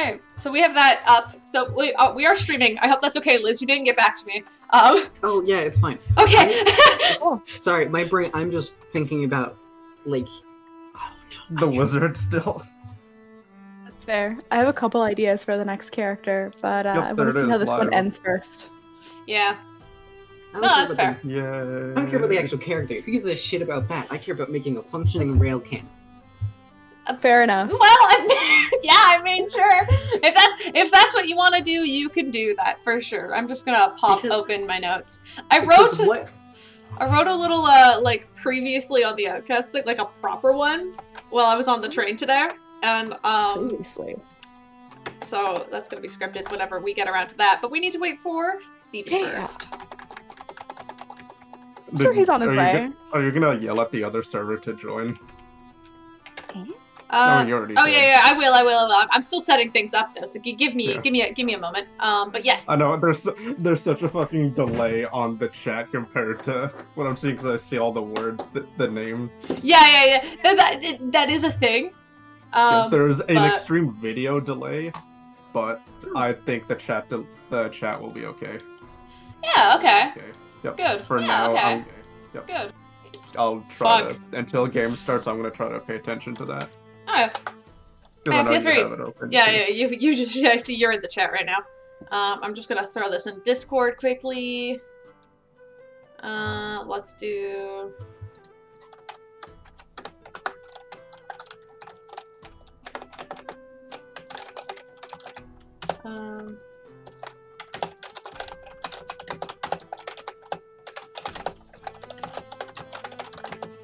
Okay, so we have that up. So we are streaming. I hope that's okay, Liz. You didn't get back to me. Oh yeah, it's fine. Okay. Sorry, my brain. I'm just thinking about, like, the wizard still. That's fair. I have a couple ideas for the next character, but I want to see how this one ends first. Yeah. No, that's fair. Yeah. I don't care about the actual character. Who gives a shit about that? I care about making a functioning rail cannon. Fair enough. Well, yeah, I mean, sure. If that's what you want to do, you can do that for sure. I'm just gonna pop open my notes. I wrote a little like previously on the Outcasts thing, like a proper one, while I was on the train today, and Previously. so that's gonna be scripted whenever we get around to that. But we need to wait for Steven first. I'm sure he's on his way. Are you gonna yell at the other server to join? Oh yeah, I will. I'm still setting things up though, so give me a moment. But yes. I know there's such a fucking delay on the chat compared to what I'm seeing because I see all the words, the name. Yeah. That is a thing. There's an extreme video delay, but I think the chat will be okay. Yeah. Okay. Yep. Good. For now. Okay. Yep. Good. I'll try to until game starts. I'm gonna try to pay attention to that. Oh. Feel free. Yeah. You just. I see you're in the chat right now. I'm just gonna throw this in Discord quickly. Let's do.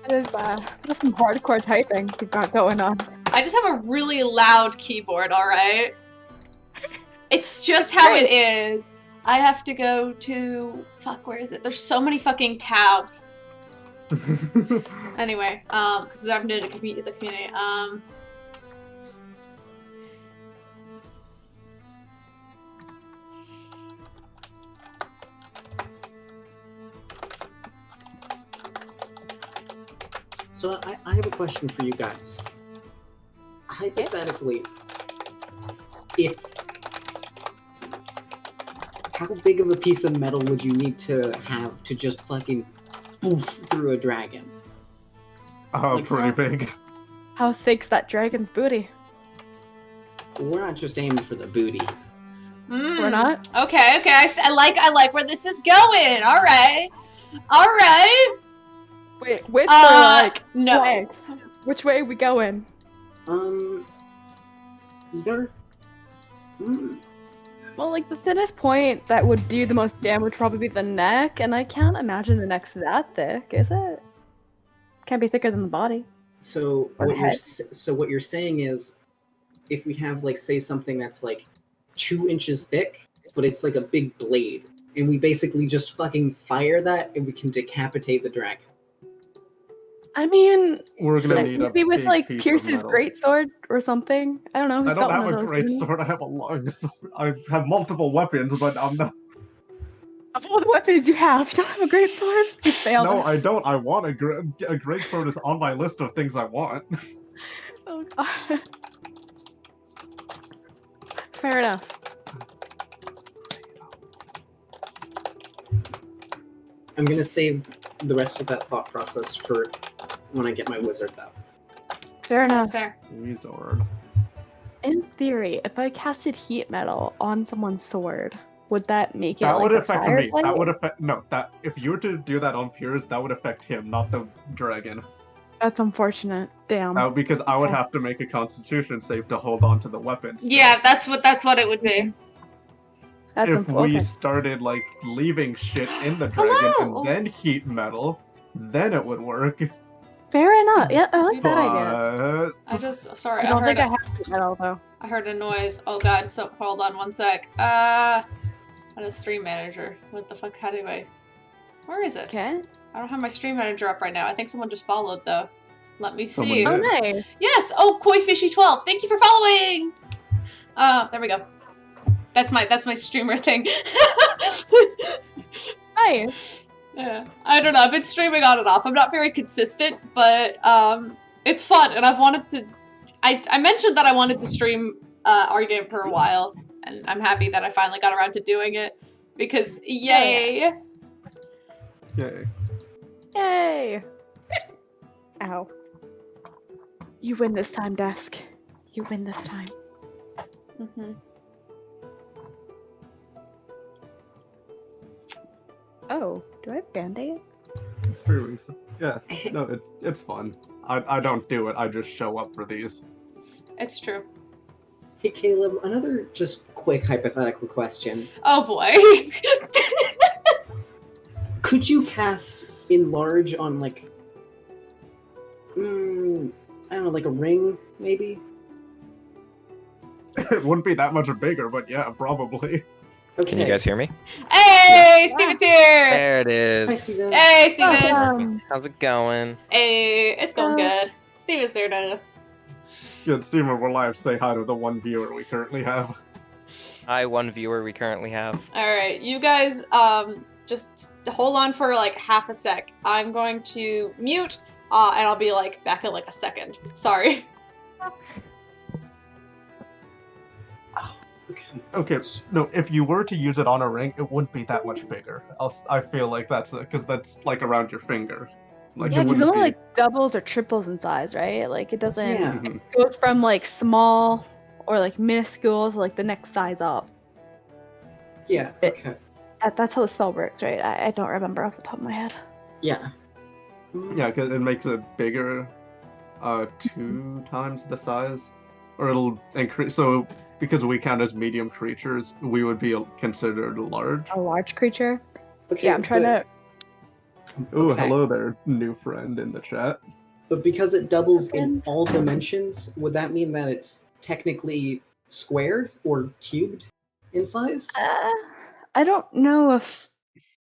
There's some hardcore typing we've got going on. I just have a really loud keyboard, alright? It's just how it is. I have to go to... Fuck, where is it? There's so many fucking tabs. Anyway, because I'm new to the community. So I have a question for you guys. Hypothetically, how big of a piece of metal would you need to have to just fucking poof through a dragon? Oh, like pretty big. How thick's that dragon's booty? We're not just aiming for the booty. We're not? Okay. I like where this is going. All right. Wait, which like no. Length? Which way are we going? Either. Well, like the thinnest point that would do the most damage would probably be the neck, and I can't imagine the neck's that thick, is it? Can't be thicker than the body. So what you're saying is, if we have like say something that's like 2 inches thick, but it's like a big blade, and we basically just fucking fire that, and we can decapitate the dragon. I mean, we're gonna need maybe with like Pierce's greatsword or something. I don't know. I don't have a greatsword. I have a long sword. I have multiple weapons, but I'm not. Of all the weapons you have, you don't have a greatsword. You failed. No, I don't. I want a greatsword is on my list of things I want. Oh god. Fair enough. I'm gonna save the rest of that thought process for when I get my wizard though. Fair enough. Fair. Wizard. In theory, if I casted heat metal on someone's sword, would that make it that like would a affect fire me. blade? That would affect that if you were to do that on Peirs, that would affect him, not the dragon. That's unfortunate. Damn. Because I would have to make a Constitution save to hold on to the weapons. Yeah, that's what it would be. That's if we started like leaving shit in the dragon and then heat metal, then it would work. Fair enough. Yeah, I like that idea. I just sorry. I don't think I have heat metal though. I heard a noise. Oh god. So hold on one sec. On a stream manager. What the fuck? How do I? Where is it? Okay. I don't have my stream manager up right now. I think someone just followed though. Let me see. Oh nice. Yes. Oh, KoiFishy12. Thank you for following. There we go. That's my streamer thing. Nice. Yeah. I don't know. I've been streaming on and off. I'm not very consistent, but it's fun, and I've wanted to. I mentioned that I wanted to stream arguing for a while, and I'm happy that I finally got around to doing it because yay! Yay. Yay! Ow. You win this time, Desk. You win this time. Mm-hmm. Oh, do I have Band-Aid? It's 3 weeks. Yeah, no, it's fun. I don't do it, I just show up for these. It's true. Hey, Caleb, another just quick hypothetical question. Oh boy. Could you cast Enlarge on, like, I don't know, like a ring, maybe? It wouldn't be that much bigger, but yeah, probably. Okay. Can you guys hear me? Hey, Steven's here! There it is. Hi, Steven. Hey, Steven! How's it going? Hey, it's going good. Steven's here now. Good, Steven, we're live. Say hi to the one viewer we currently have. Hi, one viewer we currently have. Alright, you guys, just hold on for like half a sec. I'm going to mute, and I'll be like back in like a second. Sorry. Okay, no, if you were to use it on a ring, it wouldn't be that much bigger. I feel like that's because that's like around your finger. Like, Yeah, it because it wouldn't only be... like doubles or triples in size, right? Like it doesn't. Yeah. Mhm. It goes from like small or like minuscule to like the next size up. Yeah, okay. That's how the spell works, right? I don't remember off the top of my head. Yeah. Yeah, because it makes it bigger, 2 times the size, or it'll increase. So because we count as medium creatures, we would be considered large. A large creature. Okay, Yeah, I'm trying to. Ooh, Okay. hello there, new friend in the chat. But because it doubles in Friend. all dimensions, would that mean that it's technically squared or cubed in size? I don't know if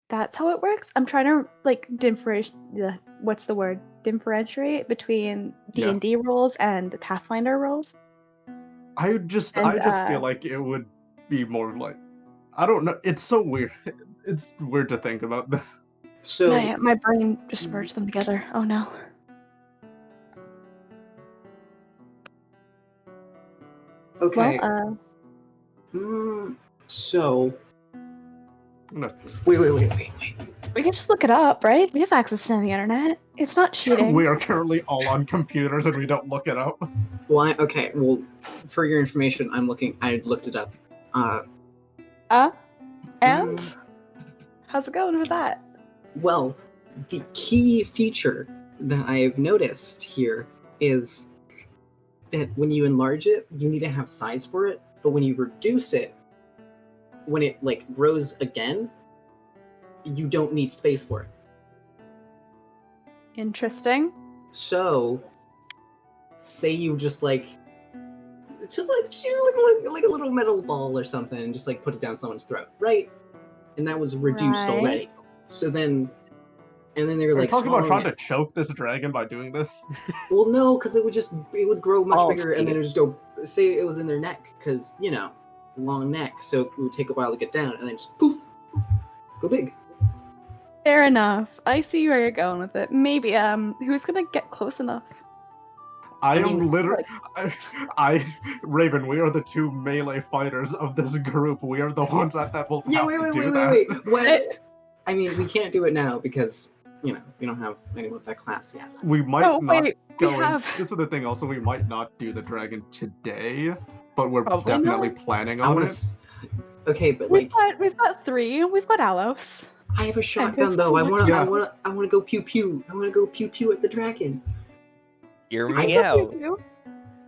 that's how it works. I'm trying to like differentiate. What's the word? Differentiate between D&D rules and Pathfinder rules. I just And, feel like it would be more like, I don't know. It's so weird. It's weird to think about. So My brain just merged them together. Oh no. okay. Well, So No, wait. we can just look it up, right? We have access to the internet. It's not cheating. we are currently all on computers and we don't look it up. Well, okay. Well, for your information, I looked it up. And how's it going with that? Well, the key feature that I have noticed here is that when you enlarge it, you need to have size for it, but when you reduce it, when it like grows again, you don't need space for it. Interesting. So, say you just like like a little metal ball or something, and just like put it down someone's throat, right? And that was reduced Right. already. So then, and then they're Are you like talking about trying swallowing to choke this dragon by doing this? Well, no, because it would grow much Oh, bigger, and then Steve. it would just go. Say it was in their neck, because long neck, so it would take a while to get down, and then just poof, go big. Fair enough. I see where you're going with it. Maybe, who's gonna get close enough? I mean, am literally, Raven, we are the 2 melee fighters of this group. We are the ones that will Yeah, have wait. to do that. What? I mean, we can't do it now because we don't have anyone with that class yet. We might Oh, not wait, go we in. have. This is the thing. Also, we might not do the dragon today, but we're Probably definitely not. planning I on want it. to. Okay, but We've like, got 3. We've got Alos. I have a shotgun though. I want to go pew pew. I want to go pew pew at the dragon. Hear I me hope out.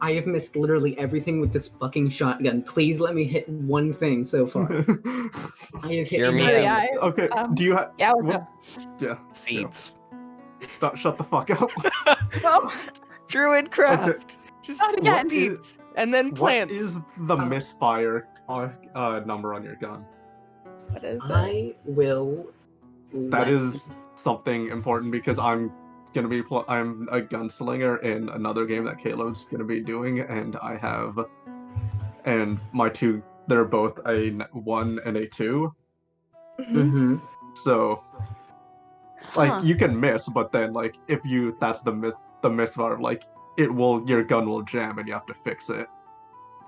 I have missed literally everything with this fucking shotgun. Please let me hit one thing so far. I have hit Hear me nothing. out. Okay. Do you have? Yeah, what? Yeah. Seeds. Stop! Shut the fuck up. Well, Druid craft. Okay. Just Not again. What seeds. And then What plants. is the misfire number on your gun? what is it? I will. That is something important because I'm gonna be I'm a gunslinger in another game that Caleb's gonna be doing, and my 2, they're both a 1 and a 2. Mm-hmm. So like Huh. you can miss, but then like if that's the misfire, like your gun will jam and you have to fix it.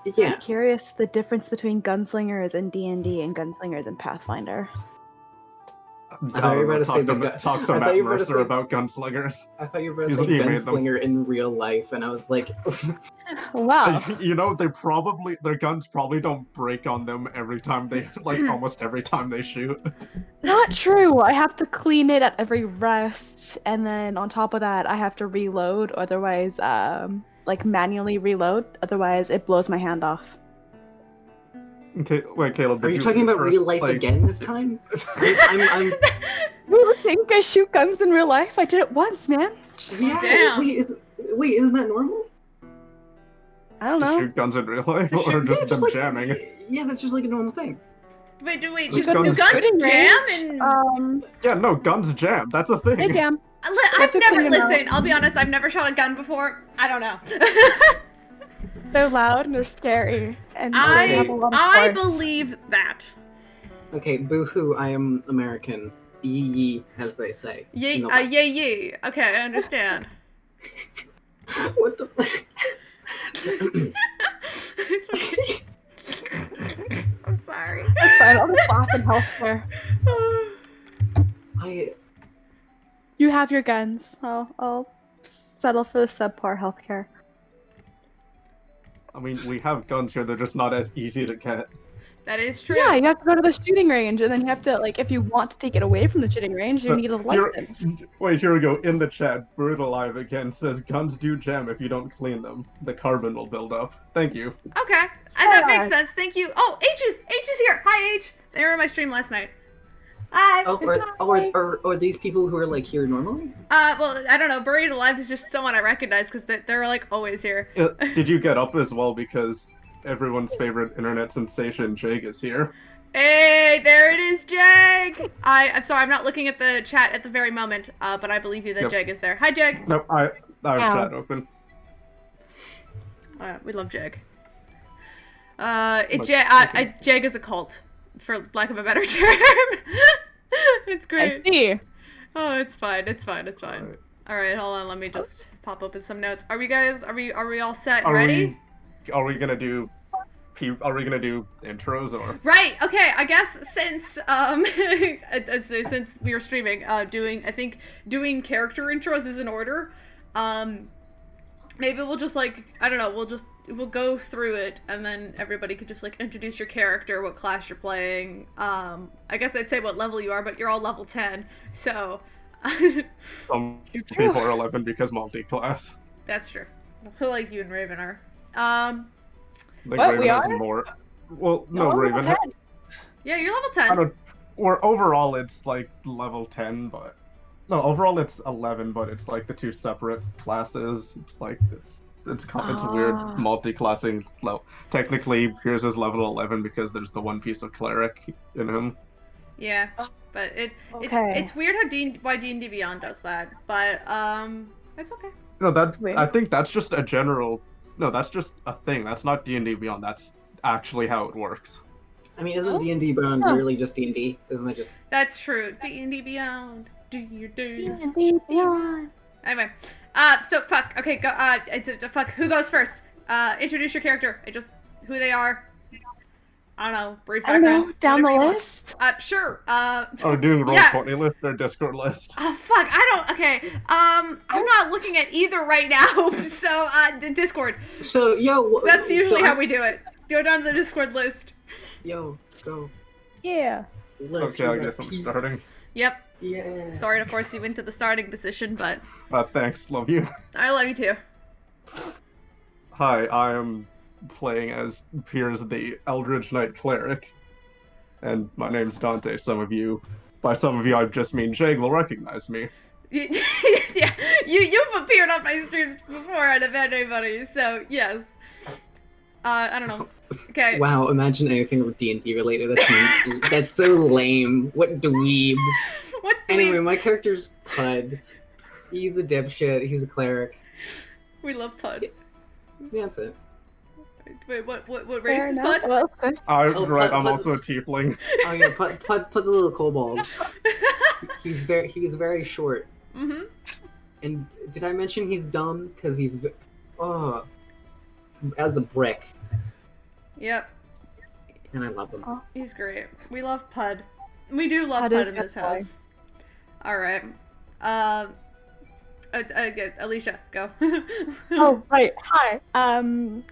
Yeah. I'm curious the difference between gunslingers in D&D and gunslingers in Pathfinder. I thought you were about to say talk to Matt Mercer about gunslingers. I thought you were about to say gunslinger in real life, and I was like, Wow. You know, their guns probably don't break on them every time they, almost every time they shoot. Not true. I have to clean it at every rest, and then on top of that, I have to reload. Otherwise, manually reload. Otherwise, it blows my hand off. Okay, wait, Caleb. Are you talking about real life again this time? I'm. You think I shoot guns in real life? I did it once, man. Yeah. Damn. Wait, isn't that normal? I don't know. To shoot guns in real life, or just them jamming? Yeah, that's just like a normal thing. Wait, do Guns guns jam? And Yeah, no, guns jam. That's a thing. They jam. I've never listen. I'll be honest. I've never shot a gun before. I don't know. They're loud and they're scary, and they have a lot of I force. believe that. Okay, boo-hoo, I am American. Yee, as they say. Yay, yay. Okay, I understand. What the It's okay. I'm sorry. That's fine. I'll just laugh in healthcare. You have your guns. I'll settle for the subpar healthcare. I mean, we have guns here, they're just not as easy to get. That is true. Yeah, you have to go to the shooting range, and then you have to, if you want to take it away from the shooting range, you need a license. Wait, here we go. In the chat, Bird Alive again says, guns do jam if you don't clean them. The carbon will build up. Thank you. Okay, that makes sense. Thank you. Oh, H is here. Hi, H. They were in my stream last night. Hi. Are these people who are here normally? Well, I don't know. Buried Alive is just someone I recognize because they're always here. Did you get up as well because everyone's favorite internet sensation, Jake, is here? Hey, there it is, Jag! I'm sorry, I'm not looking at the chat at the very moment, but I believe you that Jag is there. Hi, Jag! Nope, I have chat open. We love Jag. Jag is a cult, for lack of a better term. It's great. I see. Oh, it's fine. All right, hold on. Let me just pop open some notes. Are we all set and ready? Are we gonna do intros or? Right. Okay. I guess since since we were streaming, doing character intros is in order. Maybe we'll just I don't know. We'll go through it, and then everybody could just introduce your character, what class you're playing. I guess I'd say what level you are, but you're all level 10, so. Some people are 11 because multi-class. That's true. Like you and Raven are. Raven we has are? more. Well, no, Raven. Yeah, you're level 10. I don't. Or overall, it's level 10, but no, overall it's 11, but it's the two separate classes. It's weird multi-classing. Technically, Peirs is level 11 because there's the one piece of cleric in him. Yeah, but it's weird why D&D Beyond does that, but it's okay. No, I think that's just a general. No, that's just a thing. That's not D&D Beyond. That's actually how it works. I mean, isn't D&D Beyond really just D&D? Isn't that just? That's true. D&D Beyond. D&D Beyond. Anyway, so fuck. Okay, go. Fuck. Who goes first? Introduce your character. Who they are. I don't know. Brief background. I don't know. Down the list. Sure. Doing Roll20 list or Discord list. Oh fuck. Okay. I'm not looking at either right now. So Discord. So That's usually how we do it. Go down to the Discord list. Yo, go. Yeah. Okay, I guess I'm starting. Yep. Yeah. Sorry to force you into the starting position, but. Thanks. Love you. I love you too. Hi, I am playing as Peirs, the Eldritch Knight Cleric. And my name's Dante. By some of you, I just mean Jake will recognize me. Yeah, you've appeared on my streams before out of anybody, so yes. I don't know. Okay. Wow, imagine anything with D&D related. That's so lame. What dweebs. What dweebs? Anyway, my character's Puud. He's a dipshit. He's a cleric. We love Puud. Yeah, that's it. Wait, what race is Puud? I'm also a tiefling. Oh yeah, Puud's a little kobold. He was very short. Mm-hmm. And did I mention he's dumb? Because he's as a brick. Yep. And I love him. Oh. He's great. We love Puud. We do love Puud Puud is in good this boy. house. Alright. Alycia, go. Oh, right. Hi. I'm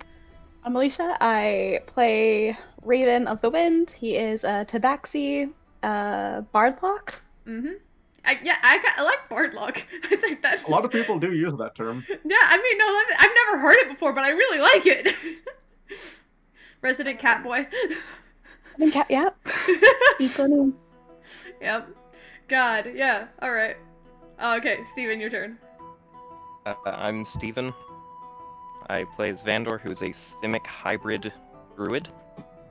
Alycia. I play Raven of the Wind. He is a Tabaxi Bardlock. Mm-hmm. I like Bardlock. It's like that's A lot of people do use that term. Yeah, I mean, no, I've never heard it before, but I really like it. Resident cat boy. Yep. Equally. Yep. God, yeah. All right. Okay, Steven, your turn. I'm Steven. I play as Vandor, who's a Simic hybrid druid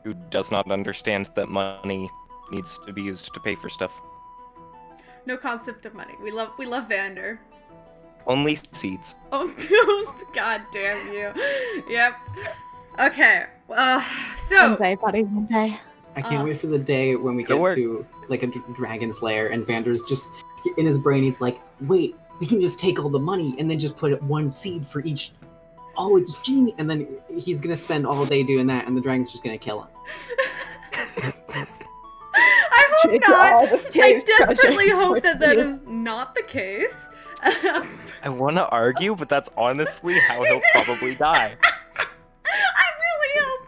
who does not understand that money needs to be used to pay for stuff. No concept of money. We love Vander. Only seeds. Oh, God damn you. Yep. Okay. So. One day, buddy. One day. I can't wait for the day when we get to like a dragon's lair and Vander's just in his brain. He's like, "Wait, we can just take all the money and then just put one seed for each. Oh, it's genius!" And then he's gonna spend all day doing that, and the dragon's just gonna kill him. I hope not. I desperately hope that is not the case. I want to argue, but that's honestly how he'll probably die. I really hope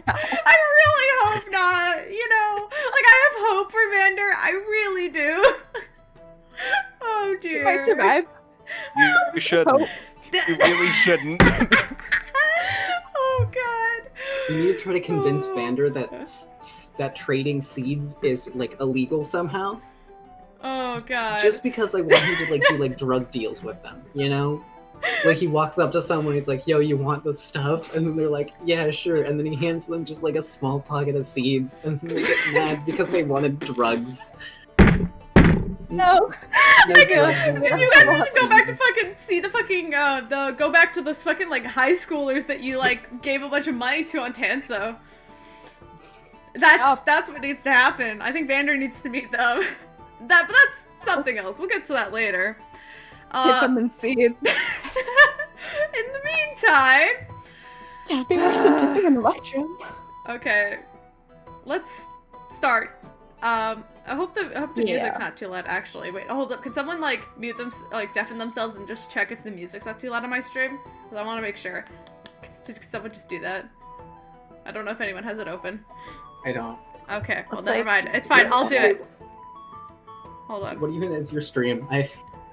not. I really hope not. You know, like I have hope for Vander. I really do. Oh dear. You might survive. You shouldn't. You really shouldn't. Oh god. We need to try to convince Vander that trading seeds is like illegal somehow. Oh god. Just because I want him to like do like drug deals with them, you know? Like he walks up to someone, he's like, "Yo, you want this stuff?" And then they're like, "Yeah, sure." And then he hands them just like a small pocket of seeds, and then they get mad because they wanted drugs. No. You guys need to go back to fucking see the fucking go back to those fucking like high schoolers that you like gave a bunch of money to on Tanso. That's what needs to happen. I think Vander needs to meet them. But that's something else. We'll get to that later. Get them in seeds. In the meantime, Yeah, be worse than dipping in the mushroom. okay, let's start. I hope the music's not too loud. Actually, wait, hold up. Can someone like mute them, like deafen themselves, and just check if the music's not too loud on my stream? Because I want to make sure. Could someone just do that? I don't know if anyone has it open. I don't. Okay, well, It's never like- mind. It's fine. I'll do it. Hold on. What even is your stream?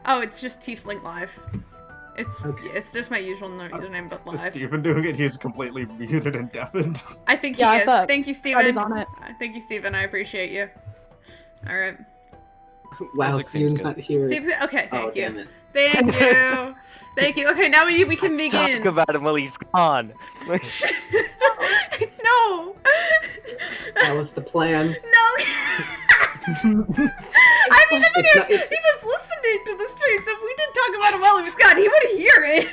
Oh, it's just Tiefling Live. Okay. It's just my usual username, but Is live. Steven doing it? He's completely muted and deafened. I think he Yeah, I is. thought Thank you, Fred is Steven. on it. Thank you, Steven. I appreciate you. All right. Wow, Music seems Steven's good. not here. Steven's okay. Oh, Thank you. damn it. Thank you. Thank you. Okay, now we can Let's begin. talk about him while he's gone. No. That was the plan. No. I mean, the thing It's is, not- it's- he was listening to the stream, so if we did talk about him while he was gone, he would hear it.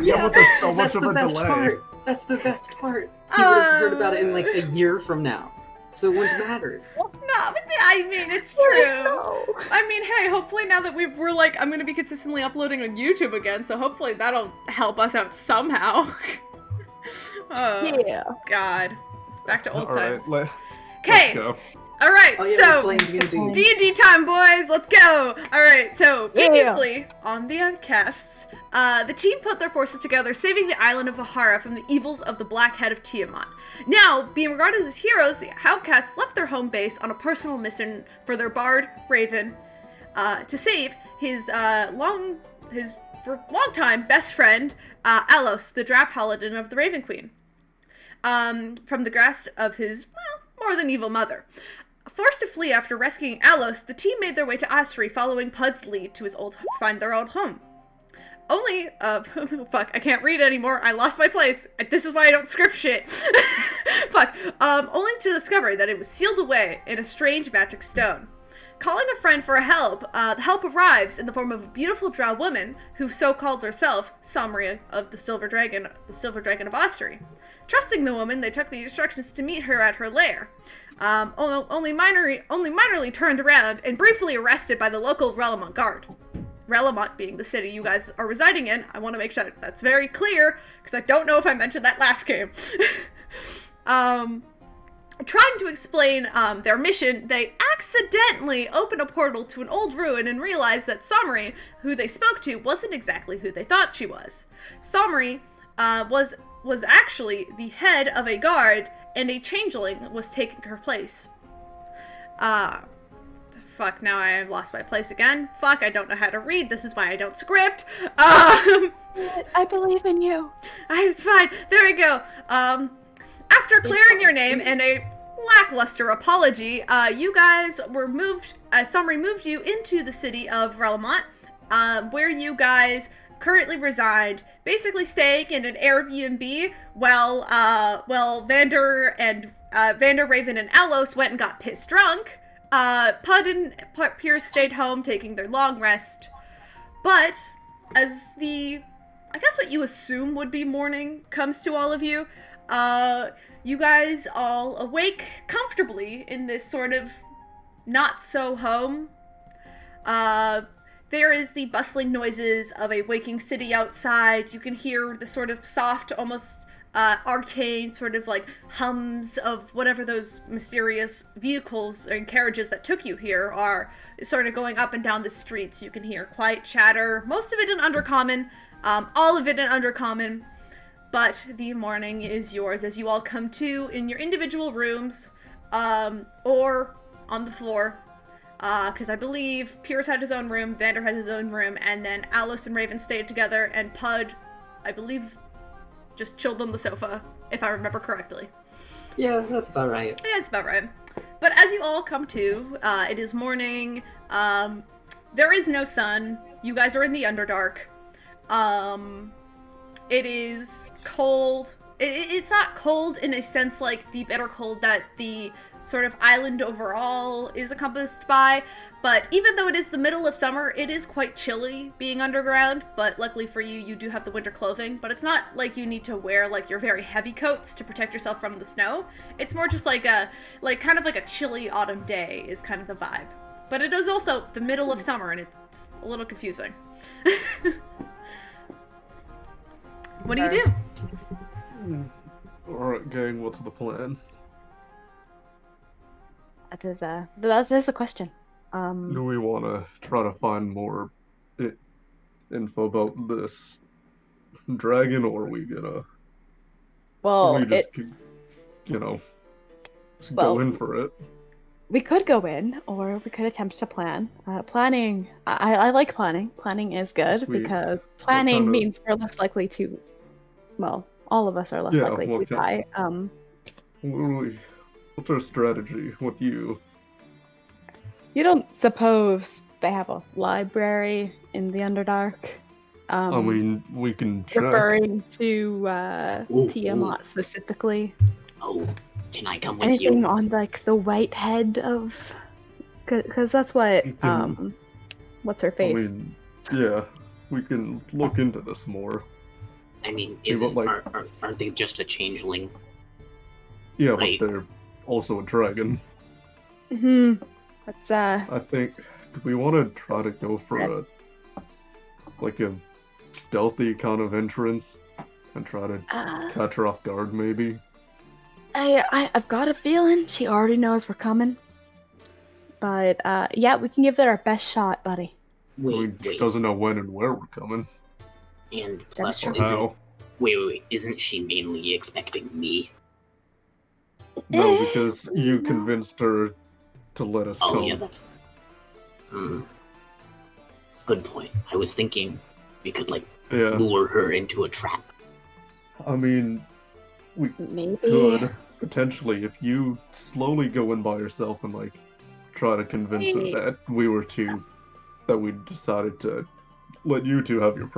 Yeah, but there's so much That's of the a best delay. part. That's the best part. He would have heard about it in like a year from now. So it wouldn't matter. No, but I mean, it's true. No. I mean, hey, hopefully now that we're like, I'm gonna be consistently uploading on YouTube again, so hopefully that'll help us out somehow. Oh, Yeah. God. Back to old Alright, times. let's Okay, go. alright, Oh yeah, so... we're playing D&D. D&D time, boys! Let's go! Alright, so previously on the Outcasts, the team put their forces together, saving the island of Mhairi from the evils of the Black Head of Tiamat. Now, being regarded as heroes, the Outcasts left their home base on a personal mission for their bard, Raven, to save his longtime best friend, Alos, the Drap Paladin of the Raven Queen, from the grasp of his, well, more than evil mother. Forced to flee after rescuing Alos, the team made their way to Asri, following Puud's lead to find their old home. Only, fuck, I can't read anymore, I lost my place, this is why I don't script shit. Fuck, only to discover that it was sealed away in a strange magic stone. Calling a friend for help, the help arrives in the form of a beautiful drow woman, who so called herself Samria of the Silver Dragon of Asri. Trusting the woman, they took the instructions to meet her at her lair. Only minorly turned around and briefly arrested by the local Relamont guard. Relamont being the city you guys are residing in. I want to make sure that's very clear, because I don't know if I mentioned that last game. trying to explain their mission, they accidentally open a portal to an old ruin and realize that Mhairi, who they spoke to, wasn't exactly who they thought she was. Mhairi was actually the head of a guard, and a changeling was taking her place. Fuck, now I lost my place again. Fuck, I don't know how to read. This is why I don't script. I believe in you. It's fine. There we go. After clearing your name and a lackluster apology, you guys were moved, Mhairi moved you into the city of Relamont, where you guys currently reside, basically staying in an Airbnb while Vander, Raven, and Alos went and got pissed drunk. Puud and Peirs stayed home taking their long rest. But as I guess what you assume would be morning comes to all of you, you guys all awake comfortably in this sort of not-so-home. There is the bustling noises of a waking city outside. You can hear the sort of soft, almost arcane sort of like hums of whatever those mysterious vehicles and carriages that took you here are sort of going up and down the streets. You can hear quiet chatter, most of it in Undercommon, all of it in Undercommon. But the morning is yours as you all come to in your individual rooms, or on the floor, because I believe Peirs had his own room, Vander had his own room, and then Alice and Raven stayed together, and Puud, I believe, just chilled on the sofa, if I remember correctly. Yeah, that's about right. Yeah, it's about right. But as you all come to, it is morning, there is no sun, you guys are in the Underdark, it is cold. It's not cold in a sense like the bitter cold that the sort of island overall is encompassed by, but even though it is the middle of summer, it is quite chilly being underground, but luckily for you, you do have the winter clothing, but it's not like you need to wear like your very heavy coats to protect yourself from the snow. It's more just like kind of like a chilly autumn day is kind of the vibe. But it is also the middle of summer and it's a little confusing. What do you do? Alright, gang, what's the plan? That is a question. Do we want to try to find more info about this dragon, or are we gonna... Well, or we just go in for it? We could go in, or we could attempt to plan. Planning, I like planning. Planning is good, because planning means we're less likely to... Well, all of us are less likely to die. What's our strategy? What you don't suppose they have a library in the Underdark? I mean, we can check. Referring to Tiamat specifically. Oh, can I come with Anything you? on like the white head of? Because that's what what's her face? I mean, yeah, we can look into this more. I mean, aren't they just a changeling? Yeah, but they're also a dragon. That's I think, do we want to try to go for a stealthy kind of entrance and try to catch her off guard, maybe? I've got a feeling she already knows we're coming. But yeah, we can give that our best shot, buddy. She doesn't know when and where we're coming. And plus, isn't she mainly expecting me? No, because you convinced her to let us come. Oh, yeah, that's... Good point. I was thinking we could, lure her into a trap. I mean, we could, potentially, if you slowly go in by yourself and, try to convince her that we decided to let you two have your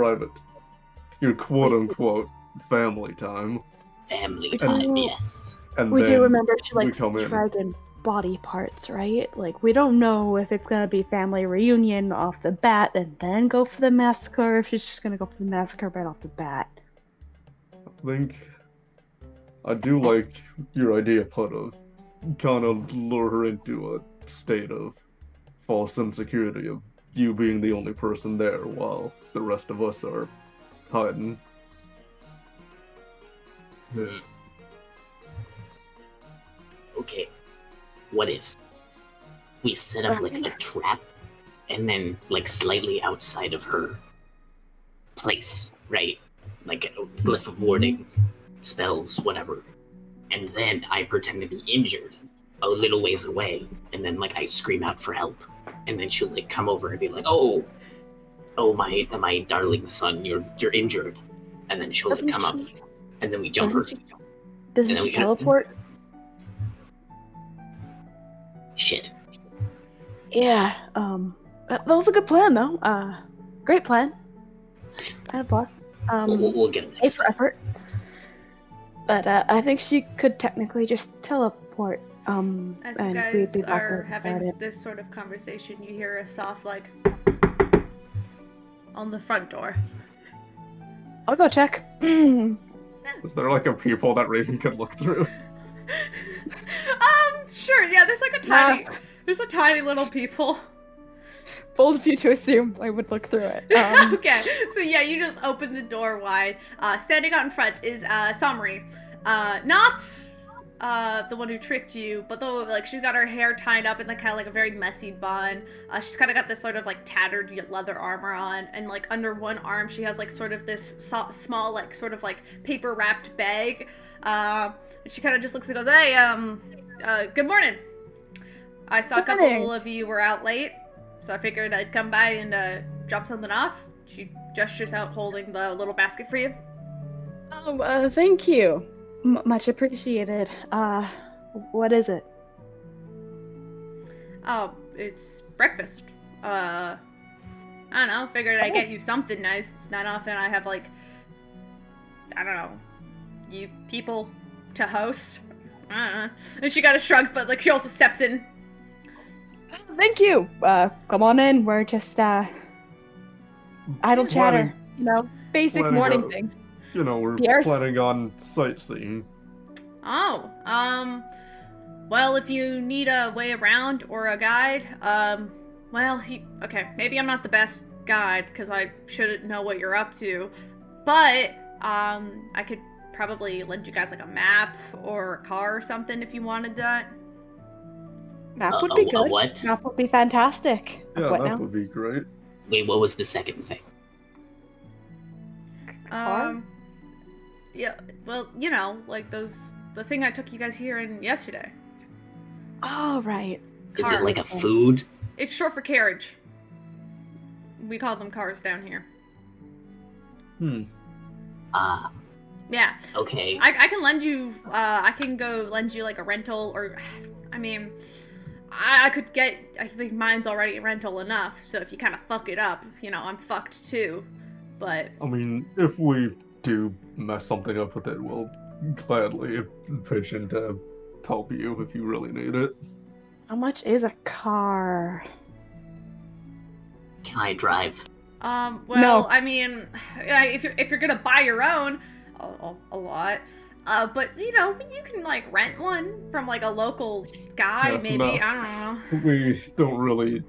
quote-unquote family time. Family time, yes. And we do remember she likes dragon body parts, right? We don't know if it's gonna be family reunion off the bat and then go for the massacre, or if she's just gonna go for the massacre right off the bat. I do like your idea, Puud, of kind of lure her into a state of false insecurity of you being the only person there while the rest of us are hiding. okay, what if we set up like a trap and then like slightly outside of her place, right? Like a glyph of warding, spells, whatever. And then I pretend to be injured a little ways away, and then like I scream out for help, and then she'll like come over and be like, "Oh, my darling son, you're injured," and then she'll like, come up, and then we jump her. Doesn't she teleport? Shit. Yeah. That was a good plan, though. Great plan. Kind of plus. We'll get it next for effort. But I think she could technically just teleport. As you and guys we'd be back are having this sort of conversation, you hear a soft, like, on the front door. I'll go check. Is there like a peephole that Raven could look through? Sure, yeah, there's like there's a tiny little peephole. Bold of you to assume I would look through it. Okay, so yeah, you just open the door wide. Standing out in front is Mhairi. Not the one who tricked you, but though, like, she's got her hair tied up in like kind of like a very messy bun. She's kind of got this sort of like tattered leather armor on, and like under one arm she has like sort of this small like sort of like paper wrapped bag. And she kind of just looks and goes, "Hey, good morning. I saw a couple of you were out late, so I figured I'd come by and drop something off." She gestures out holding the little basket for you. Oh, thank you. Much appreciated. What is it? Oh, it's breakfast. I don't know, figured I'd get you something nice. It's not often I have, like, I don't know, you people to host. I don't know. And she kind of shrugs, but, like, she also steps in. Thank you. Come on in. We're just, idle chatter. You know, basic morning things. You know, we're Peirs. planning on sightseeing. Oh, well, if you need a way around or a guide, well, okay, maybe I'm not the best guide, because I shouldn't know what you're up to, but, I could probably lend you guys, like, a map or a car or something if you wanted that. Map would be good. What? Map would be fantastic. Yeah, that would be great. Wait, what was the second thing? Car? Yeah, well, you know, like the thing I took you guys here in yesterday. Oh, right. Is it like a food? It's short for carriage. We call them cars down here. Yeah. Okay. I can lend you, I can go lend you like a rental, or, I mean, I think mine's already a rental enough, so if you kind of fuck it up, you know, I'm fucked too, but... I mean, if we do mess something up with it, we'll gladly pitch in to help you if you really need it. How much is a car? Can I drive? Well, no. I mean, if you're gonna buy your own, a lot. But you know, you can like rent one from like a local guy, maybe. No. I don't know. We don't really,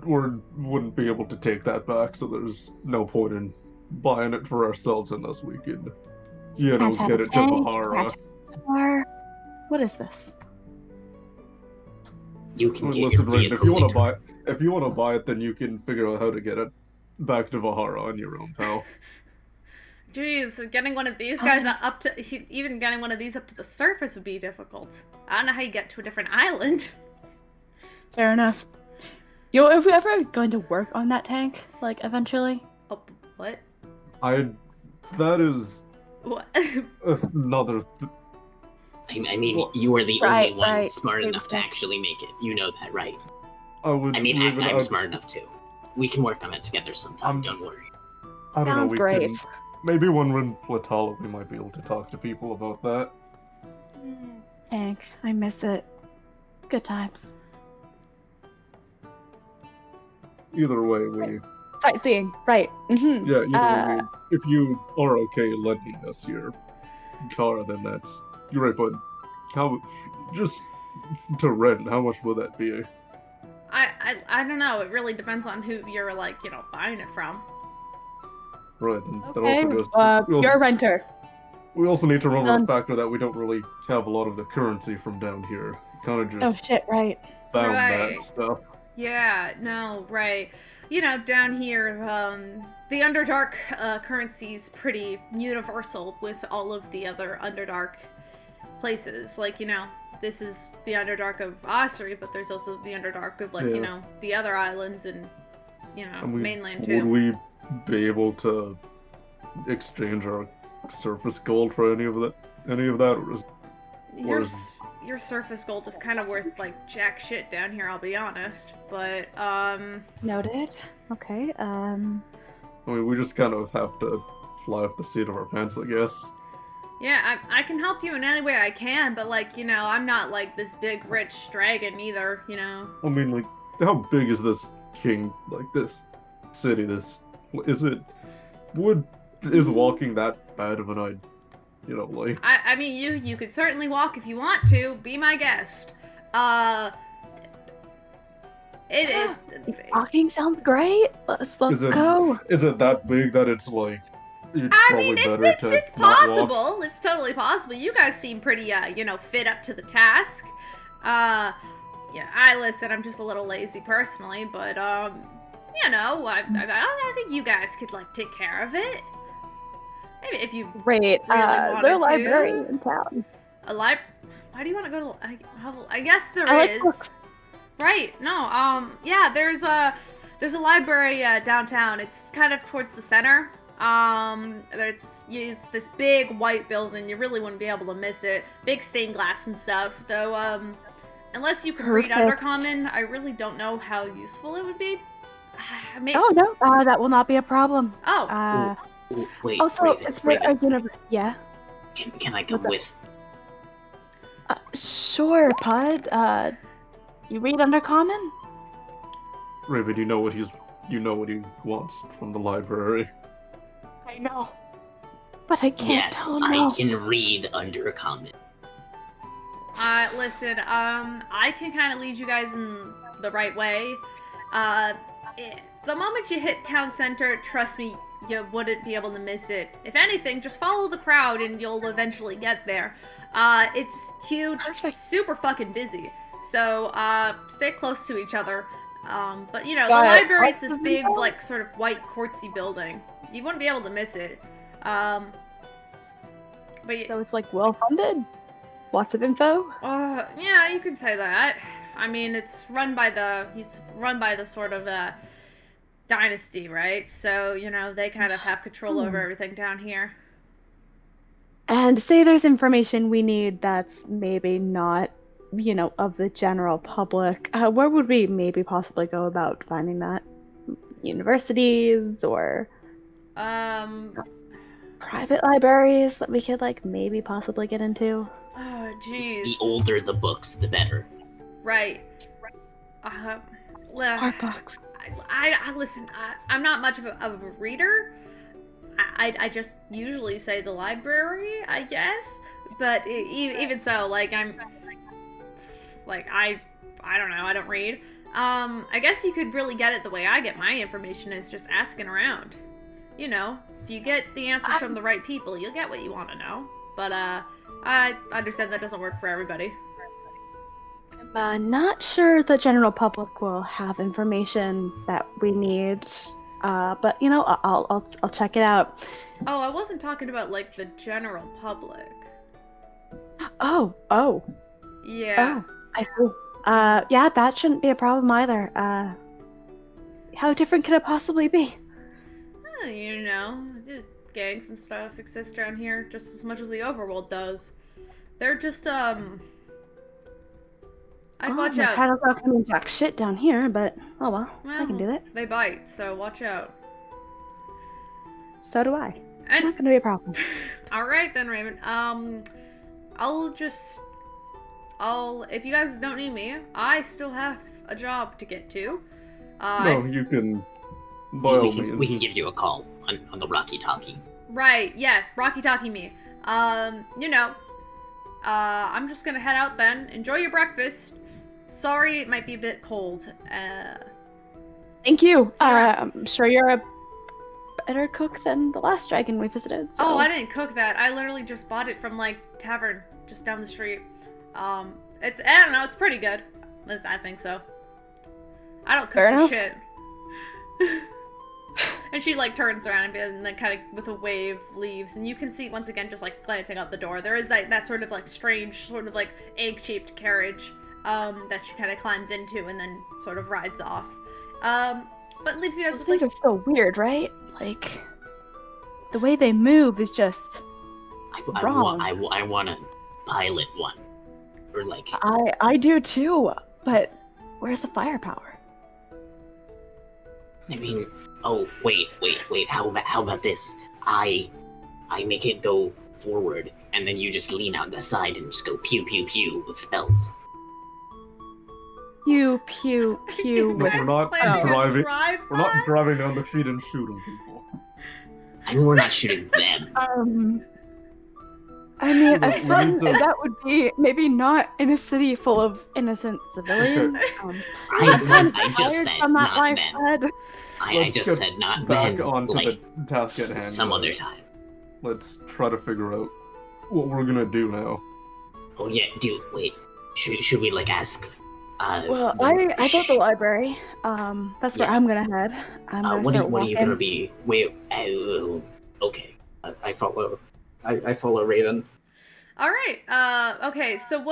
or wouldn't be able to take that back, so there's no point in buying it for ourselves unless we could, you know, get it to Mhairi. What is this? You can get Listen, your Raven, vehicle if you want to buy it, then you can figure out how to get it back to Mhairi on your own, pal. Jeez, getting one of these guys even getting one of these up to the surface would be difficult. I don't know how you get to a different island. Fair enough. Yo, are we ever going to work on that tank, like, eventually? Oh, what? That is... What? another... I mean, you are the only one smart enough to actually make it. You know that, right? I'm smart enough too. We can work on it together sometime, don't worry. I don't Sounds know, great. Maybe when we're in Platala, we might be able to talk to people about that. Tank, I miss it. Good times. Either way, we... Sightseeing, right. Mm-hmm. Yeah, either way, if you are okay lending us your car, then that's... You're right, but how... Just to rent, how much would that be? I don't know. It really depends on who you're, like, you know, buying it from. Right, and Okay, you're a renter. We also need to remember the factor that we don't really have a lot of the currency from down here. Kind of just shit, right. found that stuff. Yeah, no, right. You know, down here, the Underdark currency is pretty universal with all of the other Underdark places. Like, you know, this is the Underdark of Osiri, but there's also the Underdark of, like, you know, the other islands and, you know, mainland too. Would we be able to exchange our surface gold for any of that? Your surface gold is kind of worth, like, jack shit down here, I'll be honest. But, Noted. Okay, I mean, we just kind of have to fly off the seat of our pants, I guess. Yeah, I can help you in any way I can, but, like, you know, I'm not, like, this big, rich dragon either, you know? I mean, like, how big is this this city, is walking that bad of an idea? You know, like... I mean, you could certainly walk if you want to. Be my guest. Walking sounds great. Let's go. Is it that big that it's like... I mean, it's possible. It's totally possible. You guys seem pretty, you know, fit up to the task. Yeah, listen, I'm just a little lazy personally, but, you know, I think you guys could, like, take care of it. Maybe if you really wanted there's a library in town. Why do you want to go to... I guess there is. Books. Right, no, yeah, there's a library, downtown. It's kind of towards the center. It's this big white building. You really wouldn't be able to miss it. Big stained glass and stuff. Though, unless you can read Undercommon, I really don't know how useful it would be. Oh, no, that will not be a problem. Oh. Wait, also, Raven, it's for our universe. Yeah? Can I come with? Sure, Puud. You read Undercommon? Raven, you know what he wants from the library. I know. But I can't tell him. Yes, I can read Undercommon. Listen, I can kind of lead you guys in the right way. The moment you hit town center, trust me, you wouldn't be able to miss it. If anything, just follow the crowd and you'll eventually get there. It's huge, super fucking busy. So, stay close to each other. But you know, the library's this big, like, sort of white quartzy building. You wouldn't be able to miss it. But so it's like well funded? Lots of info? Yeah, you could say that. I mean, it's run by the sort of dynasty, right? So, you know, they kind of have control over everything down here. And say there's information we need that's maybe not, you know, of the general public. Where would we maybe possibly go about finding that? Universities or private libraries that we could, like, maybe possibly get into? Oh, jeez. The older the books, the better. Right. Art box. I listen. I'm not much of a reader. I just usually say the library, I guess. But even so, like, I don't know. I don't read. I guess you could really get it the way I get my information is just asking around. You know, if you get the answers from the right people, you'll get what you want to know. But I understand that doesn't work for everybody. I'm not sure the general public will have information that we need, but you know, I'll check it out. Oh, I wasn't talking about, like, the general public. Oh. Yeah. Oh, I see. Yeah, that shouldn't be a problem either. How different could it possibly be? You know, gangs and stuff exist around here just as much as the overworld does. They're just, I'd watch out. Title's not coming jack shit down here, but oh well, I can do it. They bite, so watch out. So do I. It's not gonna be a problem. Alright then, Raven. If you guys don't need me, I still have a job to get to. No, you can, by all means. We can give you a call on the Rocky Talkie. Right, yeah, Rocky Talkie me. You know, I'm just gonna head out then. Enjoy your breakfast. Sorry, it might be a bit cold. Thank you. I'm sure you're better cook than the last dragon we visited. So. Oh, I didn't cook that. I literally just bought it from like tavern just down the street. It's I don't know. It's pretty good. At least I think so. I don't cook for shit. And she like turns around and then kind of with a wave leaves, and you can see once again just like glancing out the door. There is that sort of like strange sort of like egg-shaped carriage that she kind of climbs into and then sort of rides off. But leaves you guys with things are so weird, right? Like the way they move is just wrong. I want to pilot one, or like I do too, but where's the firepower? I mean, oh wait. How about this? I make it go forward, and then you just lean out the side and just go pew pew pew with spells. Pew pew pew. We're not driving. We're not driving down the street and shooting people. I mean, we're not shooting them. I mean, as fun as that would be, maybe not in a city full of innocent civilians. I just said not then. I just said not then. Back onto like, the task at hand. Some other time. Let's try to figure out what we're gonna do now. Oh yeah, dude, wait. Should we like ask? Well, I thought the library. That's where I'm gonna head. I'm gonna what start are you walking. gonna be? Wait. Okay. I follow. I follow Raven. All right. Okay. So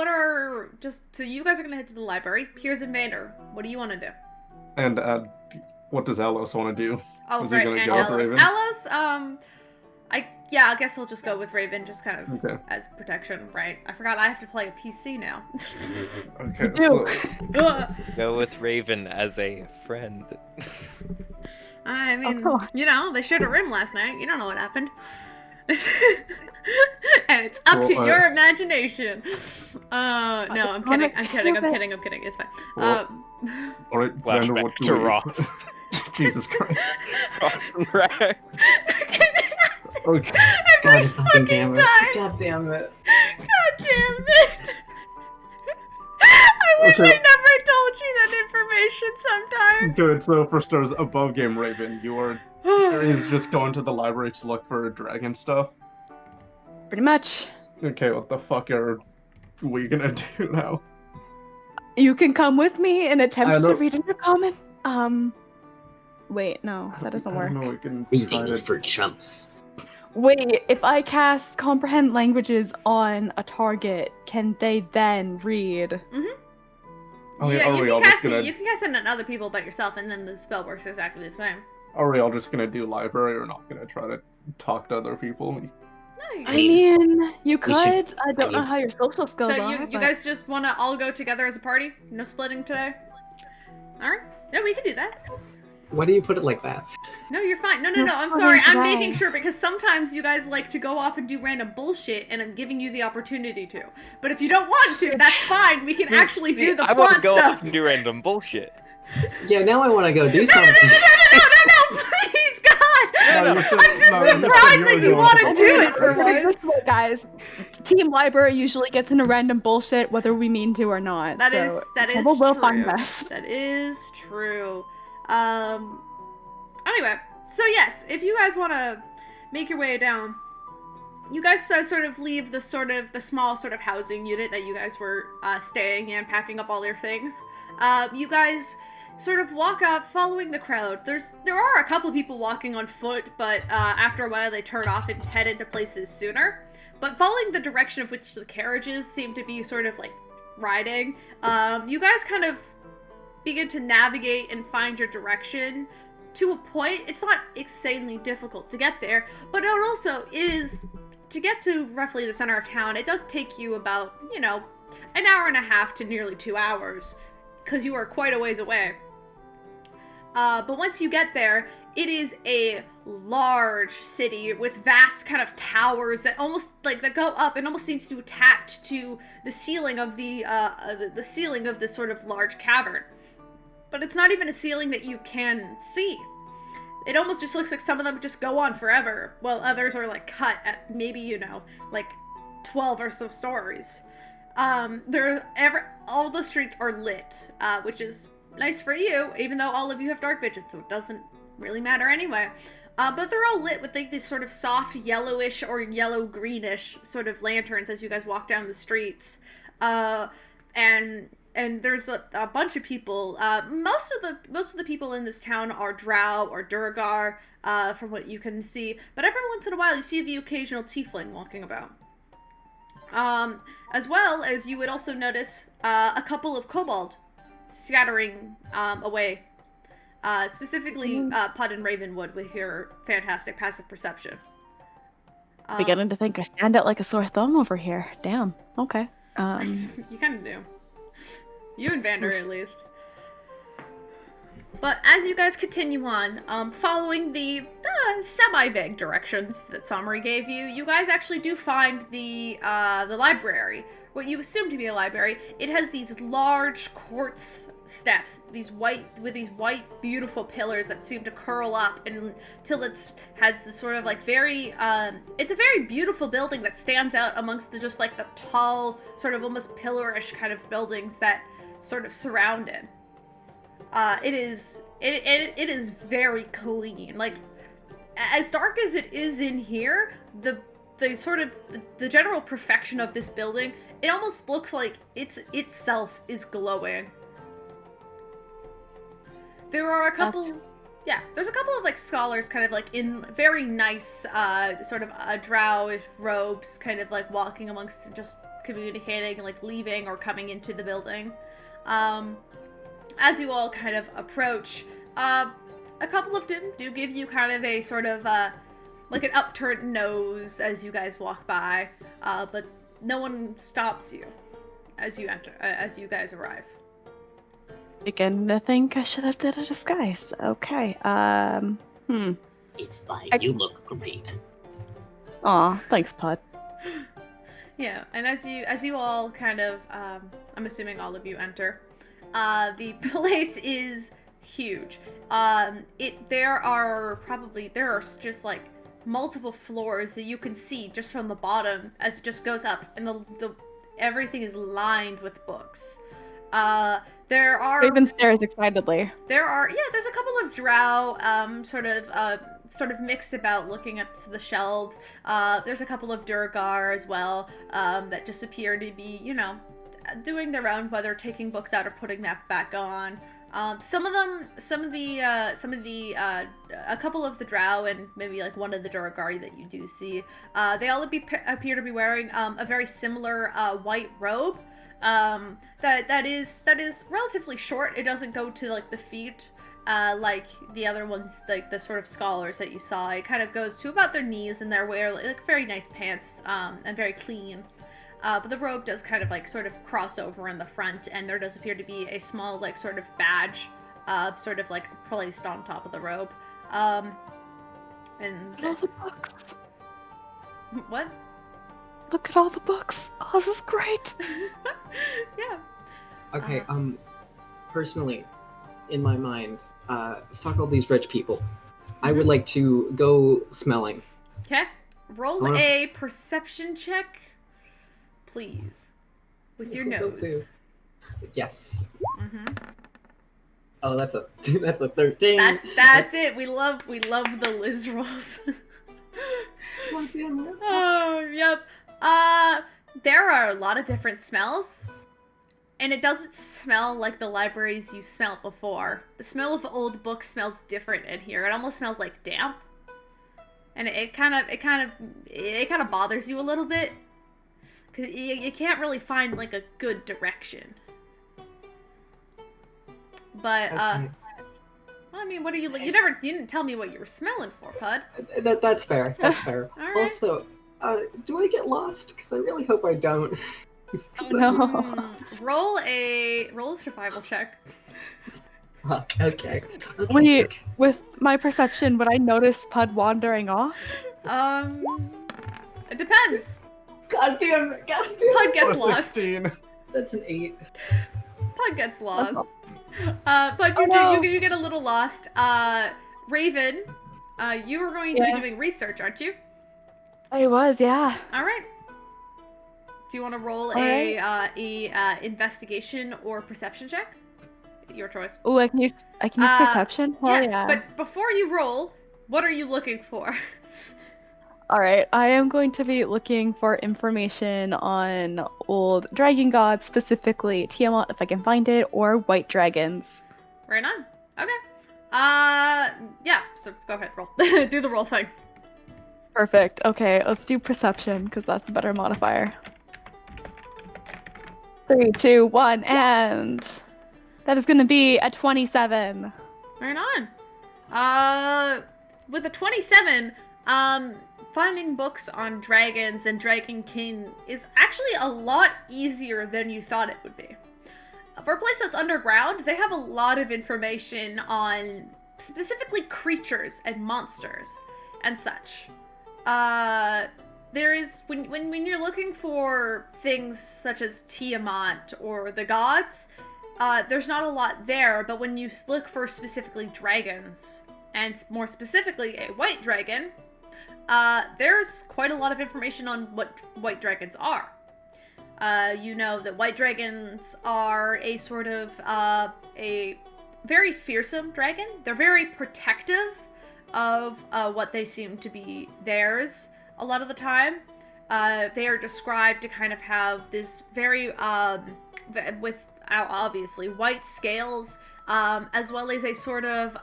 so you guys are gonna head to the library. Peirs and Vander, what do you want to do? And what does Alos want to do? Oh, Is right. he gonna And go with Raven? Alos, I guess he'll just go with Raven, just kind of as protection, right? I forgot I have to play a PC now. Okay. So go with Raven as a friend. I mean, they shared a room last night. You don't know what happened. And it's up to your imagination. No, I'm kidding. It's fine. All right, Vander, what do we... Ross. Jesus Christ. Ross and Rex. Okay. Every fucking time. God damn it. God damn it. I wish I never told you that information sometime. Good, so for stars, above game Raven, is just going to the library to look for dragon stuff. Pretty much. Okay, what the fuck are we gonna do now? You can come with me and attempt to read Intercommon. Wait, no, that doesn't work. Reading is for chumps. Wait, if I cast Comprehend Languages on a target, can they then read? Mm-hmm. Yeah, you can cast it on other people but yourself, and then the spell works exactly the same. Are we all just gonna do library, or not gonna try to talk to other people? I mean, you could. I don't know how your social skills are. So you guys just want to all go together as a party? No splitting today? Alright. Yeah, we can do that. Why do you put it like that? No, you're fine. No, I'm sorry. I'm making sure because sometimes you guys like to go off and do random bullshit, and I'm giving you the opportunity to. But if you don't want to, that's fine. We can actually do the plot stuff. I want to go off and do random bullshit. Yeah, now I want to go do something. No, please, God! I'm just surprised that you want to do it for once. Guys, Team Library usually gets into random bullshit whether we mean to or not. That is true. We'll find best. That is true. Anyway, so yes, if you guys want to make your way down, you guys sort of leave the small sort of housing unit that you guys were staying in, packing up all your things. You guys sort of walk up, following the crowd. There are a couple people walking on foot, but after a while they turn off and head into places sooner. But following the direction of which the carriages seem to be sort of like riding, you guys kind of begin to navigate and find your direction to a point. It's not insanely difficult to get there, but it also is to get to roughly the center of town. It does take you about, an hour and a half to nearly 2 hours because you are quite a ways away. But once you get there, it is a large city with vast kind of towers that almost that go up and almost seems to attach to the ceiling of the ceiling of this sort of large cavern. But it's not even a ceiling that you can see. It almost just looks like some of them just go on forever, while others are cut at maybe 12 or so stories. All the streets are lit, which is nice for you, even though all of you have dark vision, so it doesn't really matter anyway. But they're all lit with like these sort of soft yellowish or yellow-greenish sort of lanterns as you guys walk down the streets. And there's a bunch of people. Most of the people in this town are Drow or Durgar, from what you can see. But every once in a while, you see the occasional tiefling walking about. As well as you would also notice a couple of kobold scattering away. Specifically, Puud and Ravenwood with your fantastic passive perception. Beginning to think I stand out like a sore thumb over here. Damn. Okay. You kind of do. You and Vander, at least. But as you guys continue on, following the semi-vague directions that Mhairi gave you, you guys actually do find the library. What you assume to be a library. It has these large quartz steps, these white beautiful pillars that seem to curl up until has this sort of like very it's a very beautiful building that stands out amongst the just like the tall sort of almost pillarish kind of buildings that sort of surround it. It is very clean. Like as dark as it is in here, the sort of the general perfection of this building, it almost looks like itself is glowing. There are a couple, there's a couple of like scholars kind of like in very nice sort of drow robes, kind of like walking amongst just communicating, like leaving or coming into the building. As you all kind of approach, a couple of them do give you kind of a sort of like an upturned nose as you guys walk by, but no one stops you as you enter, as you guys arrive. Begin to think I should have did a disguise. Okay. It's fine. You look great. Aw, thanks, Puud. Yeah, and as you all kind of, I'm assuming all of you enter, the place is huge. There are just like multiple floors that you can see just from the bottom as it just goes up, and the everything is lined with books. There are Raven stares excitedly. There's a couple of drow sort of mixed about looking at the shelves. There's a couple of Durgar as well that just appear to be, doing their own, whether taking books out or putting that back on. A couple of the drow and maybe like one of the Durgar that you do see, they all appear to be wearing a very similar white robe. That is relatively short. It doesn't go to like the feet, like the other ones, like the sort of scholars that you saw. It kind of goes to about their knees, and they wear like very nice pants, and very clean. But the robe does kind of like sort of cross over in the front, and there does appear to be a small like sort of badge, sort of like placed on top of the robe. And all the books. What? Look at all the books. Oh, this is great. Yeah. Okay, personally, in my mind, fuck all these rich people. I would like to go smelling. Okay. Roll a perception check, please. With your nose. Yes. Mm-hmm. Oh, that's a 13. That's it. We love the Liz rolls. Oh, yep. There are a lot of different smells, and it doesn't smell like the libraries you smelled before. The smell of old books smells different in here. It almost smells like damp, and it kind of bothers you a little bit, because you can't really find like a good direction. But okay. well, I mean, what are you? You didn't tell me what you were smelling for, Puud. That's fair. That's fair. All right. Also, do I get lost? Because I really hope I don't. Oh no. Roll a survival check. Fuck. Okay. Wait, with my perception, would I notice Puud wandering off? It depends. God damn it! Puud gets Or lost. 16. That's an 8. Puud gets lost. Oh. But you get a little lost. Raven, you were going to be doing research, aren't you? I was, yeah. All right. Do you want to roll a investigation or perception check? Your choice. Oh, I can use perception. Hell Yes, yeah. but before you roll, what are you looking for? Alright, I am going to be looking for information on old dragon gods, specifically Tiamat, if I can find it, or white dragons. Right on. Okay. Yeah, so go ahead, roll. Do the roll thing. Perfect. Okay, let's do perception, because that's a better modifier. 3, 2, 1, and that is going to be a 27. Right on. With a 27, finding books on dragons and dragonkin is actually a lot easier than you thought it would be. For a place that's underground, they have a lot of information on specifically creatures and monsters and such. There is, when you're looking for things such as Tiamat or the gods, there's not a lot there, but when you look for specifically dragons, and more specifically a white dragon, there's quite a lot of information on what white dragons are. You know that white dragons are a sort of, a very fearsome dragon. They're very protective of what they seem to be theirs a lot of the time. They are described to kind of have this very, with obviously white scales, as well as a sort of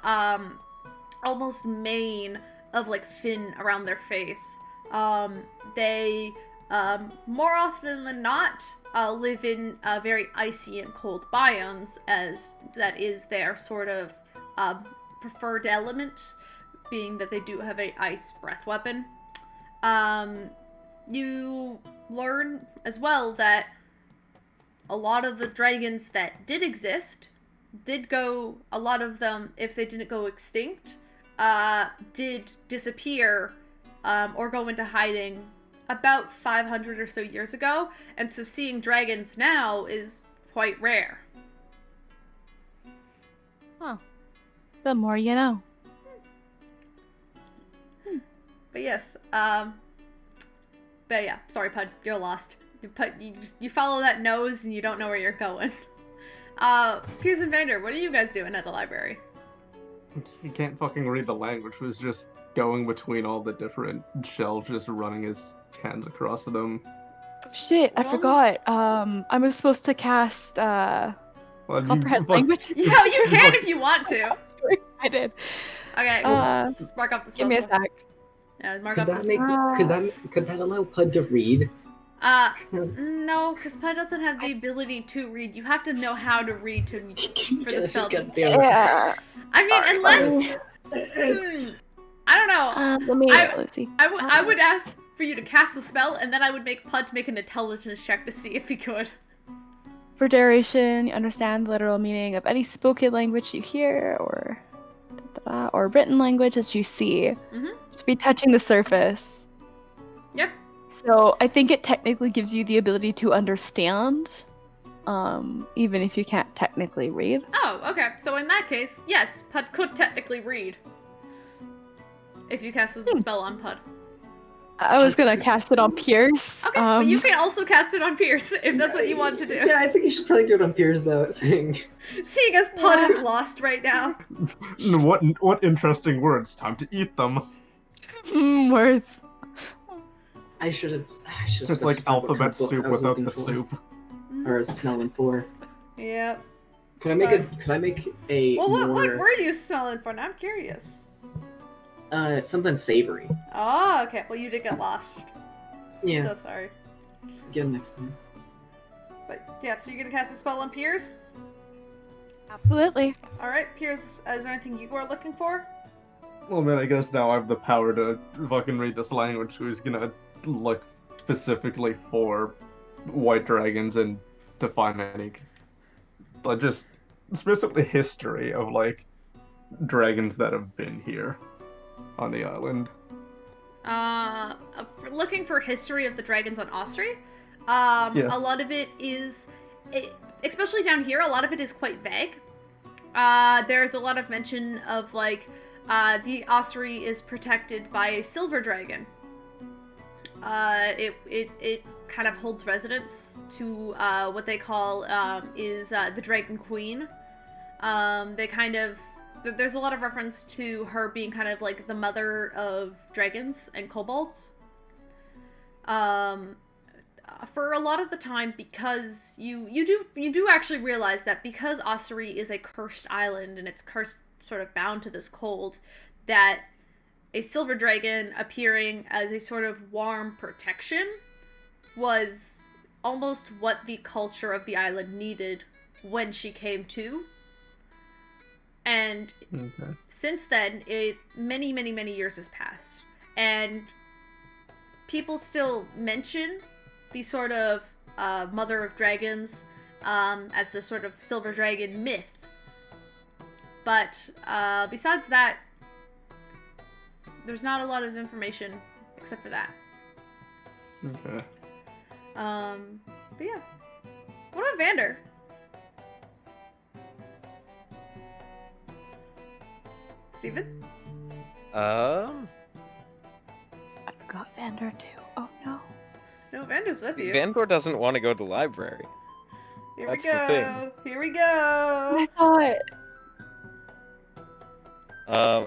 almost mane of like fin around their face. They more often than not live in very icy and cold biomes, as that is their sort of preferred element, being that they do have a ice breath weapon. You learn as well that a lot of the dragons that did exist did go, a lot of them, if they didn't go extinct, did disappear or go into hiding about 500 or so years ago, and so seeing dragons now is quite rare. Huh. The more you know. But yes, but yeah, sorry, Puud, you're lost. You follow that nose and you don't know where you're going. Peirs and Vander, what are you guys doing at the library? He can't fucking read the language. He was just going between all the different shelves, just running his hands across them. Shit, I forgot. I was supposed to cast comprehend language. Yeah, you can if you want to. I did. Okay, mark off the spell. Give me a sec. Yeah, mark Could off that the could that allow Puud to read? No, because Puud doesn't have the ability to read. You have to know how to read for the spell. Yeah. I mean, unless I don't know. Let's see. I would ask for you to cast the spell, and then I would make Puud make an intelligence check to see if he could. For duration, you understand the literal meaning of any spoken language you hear, or written language that you see. To be touching the surface. Yep. So I think it technically gives you the ability to understand, even if you can't technically read. Oh, okay. So in that case, yes, Puud could technically read. If you cast the spell on Puud. I was gonna cast it on Peirs. Okay, but you can also cast it on Peirs, if that's what you want to do. Yeah, I think you should probably do it on Peirs, though, seeing as Puud is lost right now. What interesting words. Time to eat them. Words. I should have It's like alphabet soup without the soup. Or a smelling for. Yep. Could I make a Well, more... what were you smelling for? Now I'm curious. Something savory. Oh, okay. Well, you did get lost. Yeah. So sorry. Again next time. But yeah, so you're gonna cast a spell on Peirs? Absolutely. Alright, Peirs, is there anything you were looking for? Well, man, I guess now I have the power to fucking read this language, so he's gonna look specifically for white dragons and to find any, but just specifically history of, like, dragons that have been here on the island. Looking for history of the dragons on Ostry, Yeah. a lot of it is, especially down here, a lot of it is quite vague. There's a lot of mention of, like, the Ostry is protected by a silver dragon. It kind of holds residence to what they call is the Dragon Queen. They kind of there's a lot of reference to her being kind of like the mother of dragons and kobolds. For a lot of the time, because you do actually realize that because Osiri is a cursed island and it's cursed, sort of bound to this cold, that a silver dragon appearing as a sort of warm protection was almost what the culture of the island needed when she came to. And since then, many years has passed, and people still mention the sort of mother of dragons as the sort of silver dragon myth. But besides that, there's not a lot of information except for that. Okay. But yeah. What about Vander? Steven? I forgot Vander too. Oh no. No, Vander's with you. Vandor doesn't want to go to the library. Here That's we go. the thing. Here we go. I thought.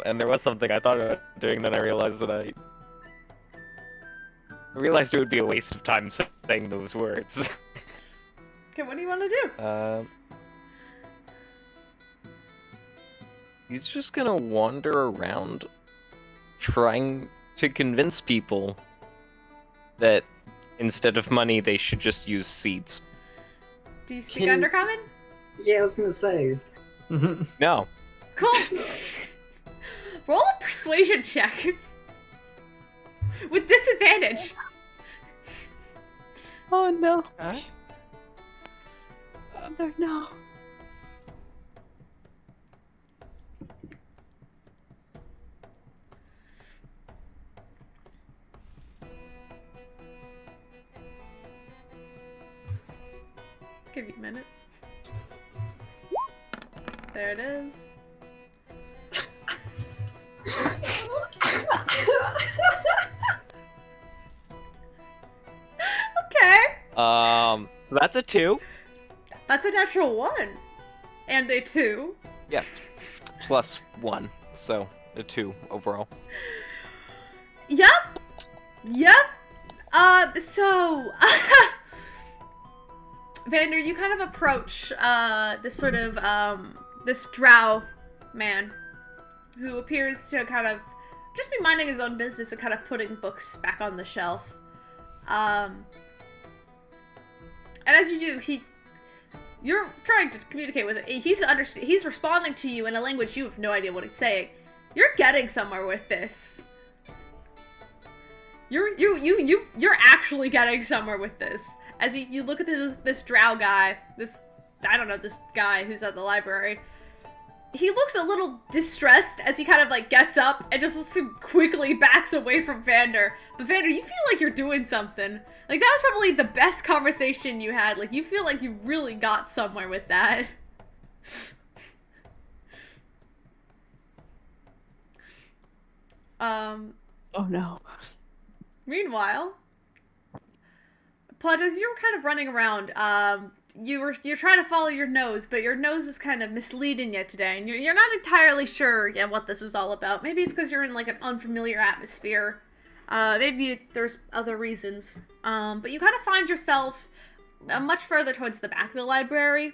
And there was something I thought about doing, then I realized that I realized it would be a waste of time saying those words. Okay, what do you want to do? He's just gonna wander around trying to convince people that instead of money, they should just use seeds. Do you speak Undercommon? Yeah, I was gonna say. No. Cool. Roll a persuasion check. With disadvantage. Oh no. Huh? Vander, no. Give you a minute. There it is. Okay. That's a 2. That's a natural 1. And a 2. Yes. Plus 1. So, a 2 overall. Yep. So... Vander, you kind of approach, this sort of, this drow man who appears to kind of just be minding his own business and kind of putting books back on the shelf. And as you do, you're trying to communicate with it. He's responding to you in a language you have no idea what he's saying. You're getting somewhere with this. You're actually getting somewhere with this. As you look at this drow guy, this guy who's at the library, he looks a little distressed as he kind of like gets up and just quickly backs away from Vander. But Vander, you feel like you're doing something. Like that was probably the best conversation you had. Like you feel like you really got somewhere with that. Oh no. Meanwhile, Puud, as you're kind of running around, you're trying to follow your nose, but your nose is kind of misleading you today, and you're not entirely sure what this is all about. Maybe it's because you're in like an unfamiliar atmosphere. Maybe there's other reasons. But you kind of find yourself much further towards the back of the library,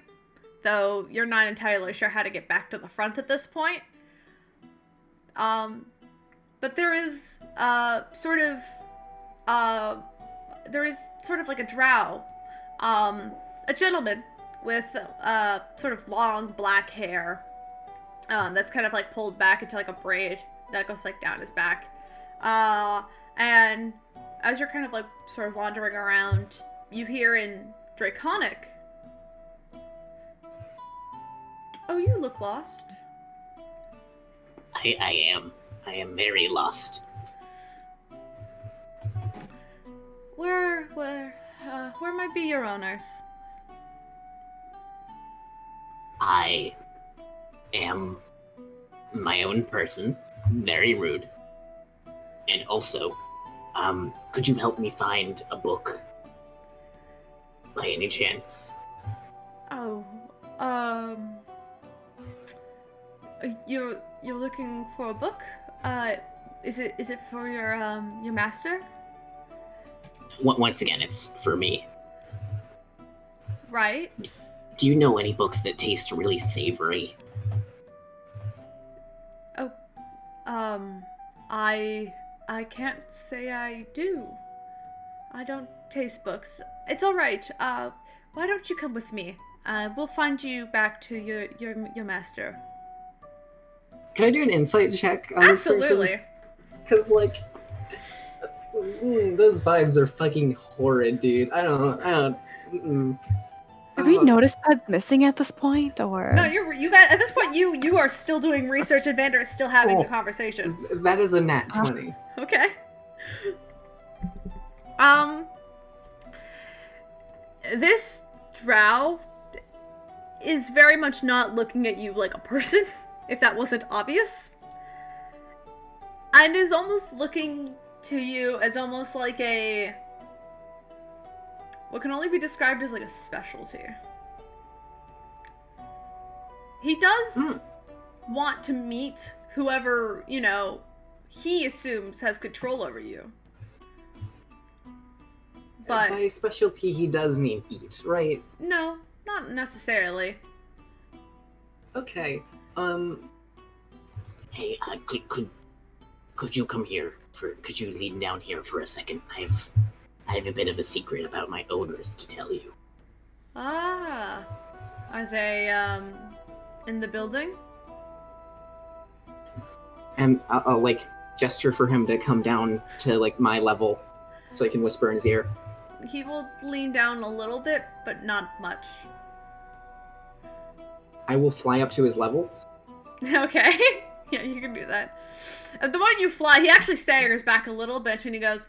though you're not entirely sure how to get back to the front at this point. But there is sort of like a drow, a gentleman with sort of long black hair that's kind of like pulled back into like a braid that goes like down his back. And as you're kind of like sort of wandering around, you hear in Draconic, "Oh, you look lost." I am very lost. Where might be your owners? I am my own person, very rude. And also, could you help me find a book? By any chance? Oh, You're looking for a book? Is it for your master? Once again, it's for me. Right. Do you know any books that taste really savory? Oh, I can't say I do. I don't taste books. It's all right. Why don't you come with me? We'll find you back to your master. Can I do an insight check on Absolutely. Because, like, those vibes are fucking horrid, dude. I don't. Have we noticed Puud's missing at this point, or? No, you guys. At this point, you are still doing research, and Vander is still having the conversation. That is a nat 20. Okay. This drow is very much not looking at you like a person, if that wasn't obvious. And is almost looking to you as almost like what can only be described as like a specialty. He does want to meet whoever, he assumes has control over you. But by specialty, he does mean eat, right? No, not necessarily. Okay. Hey, could you come here could you lean down here for a second? I have a bit of a secret about my odors to tell you. Ah. Are they, in the building? And I'll like, gesture for him to come down to, like, my level so I can whisper in his ear. He will lean down a little bit, but not much. I will fly up to his level. Okay. Yeah, you can do that. At the moment you fly, he actually staggers back a little bit and he goes,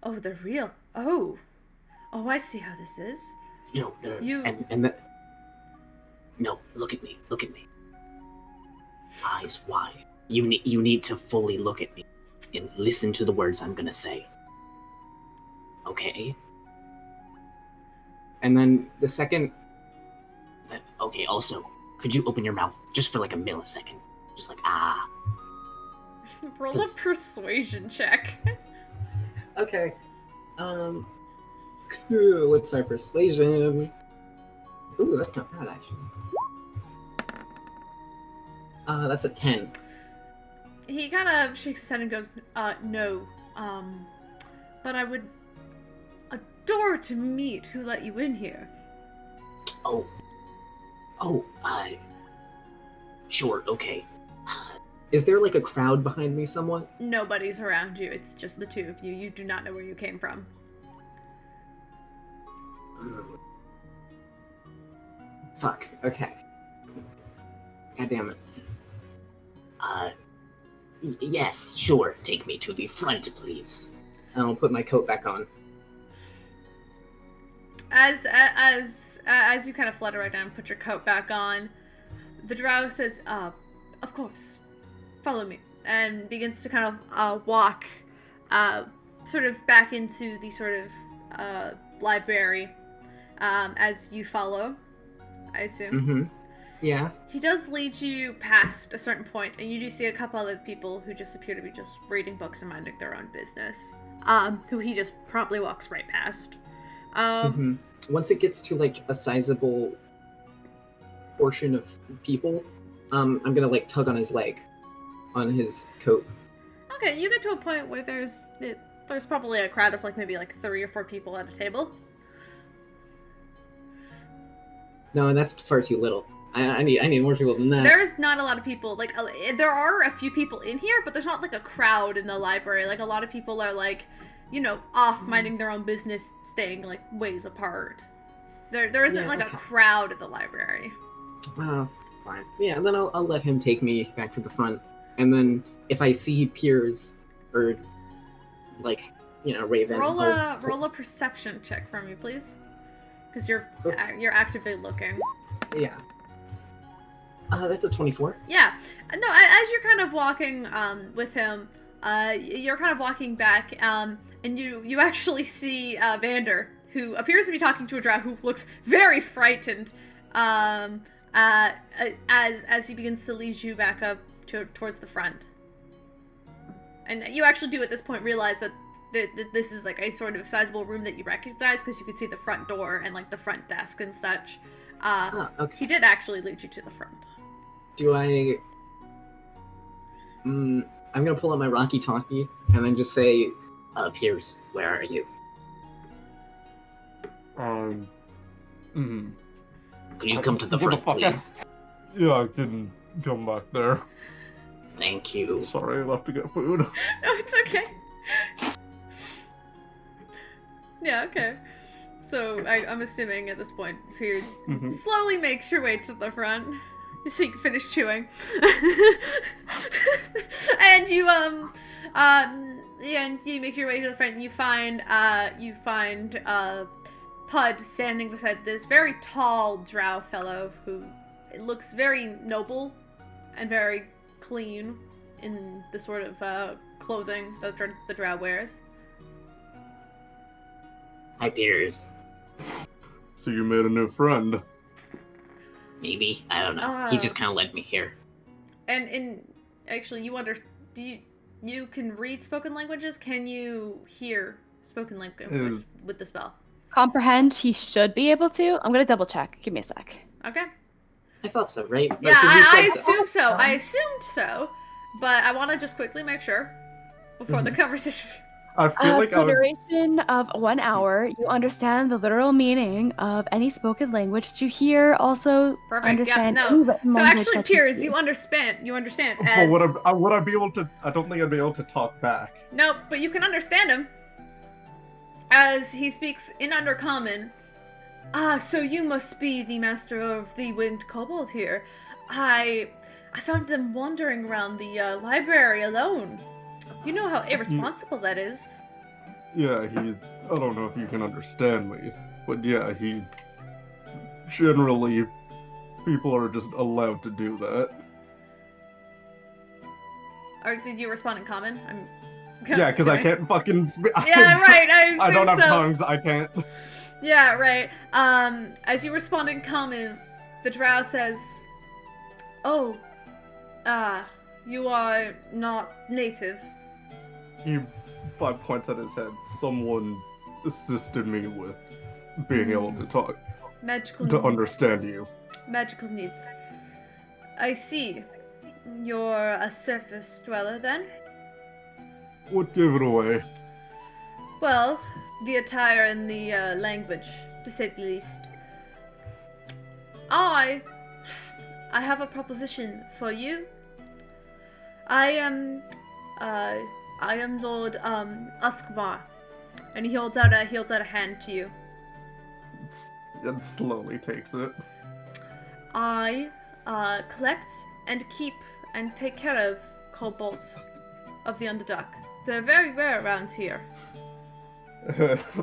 "Oh, they're real. Oh, I see how this is." No. No, look at me. Eyes wide. You need to fully look at me and listen to the words I'm gonna say. Okay? And then the second... Okay, also, could you open your mouth just for like a millisecond? Just like, ah. Roll a persuasion check. Okay. Cool. What's my persuasion? Ooh, that's not bad, actually. That's a 10. He kind of shakes his head and goes, no. But I would adore to meet who let you in here. Sure, okay. Is there, like, a crowd behind me somewhat? Nobody's around you. It's just the two of you. You do not know where you came from. Fuck, okay. God damn it. Yes, sure. Take me to the front, please. And I'll put my coat back on. As you kind of flutter right down and put your coat back on, the drow says, of course, follow me, and begins to kind of walk sort of back into the sort of library as you follow, I assume. Mm-hmm. Yeah. He does lead you past a certain point, and you do see a couple other people who just appear to be just reading books and minding their own business, who he just promptly walks right past. Once it gets to, like, a sizable portion of people, I'm gonna, like, tug on his leg, on his coat. Okay, you get to a point where there's probably a crowd of, like, maybe, like, 3 or 4 people at a table. No, that's far too little. I need more people than that. There's not a lot of people. Like, there are a few people in here, but there's not, like, a crowd in the library. Like, a lot of people are, like, off minding their own business, staying, like, ways apart. There isn't, a crowd at the library. Fine. Yeah, then I'll let him take me back to the front. And then if I see Peirs, or, like, Raven... Roll a perception check for me, please. Because you're actively looking. Yeah. That's a 24. Yeah. No, as you're kind of walking with him, you're kind of walking back, and you actually see Vander, who appears to be talking to a drow who looks very frightened, as he begins to lead you back up towards the front. And you actually do at this point realize that this is like a sort of sizable room that you recognize because you can see the front door and like the front desk and such. Okay. He did actually lead you to the front. Do I... I'm gonna pull out my walkie-talkie and then just say, Peirs, where are you? Could you come to the front, please? Yeah, I can come back there. Thank you. Sorry, I left to get food. No, it's okay. Yeah, okay. So I'm assuming at this point, Peirs slowly makes your way to the front, so you can finish chewing. And you make your way to the front. And you find Puud standing beside this very tall drow fellow who looks very noble and very clean in the sort of clothing that the drow wears. Hi, Peirs. So you made a new friend. Maybe, I don't know. He just kind of led me here. And actually, you can read spoken languages? Can you hear spoken language with the spell? Comprehend, he should be able to. I'm gonna double check. Give me a sec. Okay. I thought so, right? Yeah, I assumed so. I assumed so, but I want to just quickly make sure before the conversation. I feel like for the duration of 1 hour, you understand the literal meaning of any spoken language. Did you hear also understand any written So language actually, that you Peirs, speak? you understand. But would I be able to? I don't think I'd be able to talk back. No, but you can understand him. As he speaks in Undercommon. So you must be the master of the Wind Kobold here. I found them wandering around the library alone. You know how irresponsible that is. Yeah, I don't know if you can understand me, but yeah, generally, people are just allowed to do that. Or did you respond in common? Yeah, because I can't fucking... Yeah, right, I don't have tongues, I can't... Yeah, right. As you respond in common, the drow says, "Oh, you are not native." He points at his head. Someone assisted me with being able to talk. To understand you. Magical needs. I see. You're a surface dweller, then? What gave it away? Well, the attire and the language, to say the least. I have a proposition for you. I am Lord Uskmar, and he holds out a hand to you. And slowly takes it. I collect and keep and take care of kobolds of the Underdark. They're very rare around here.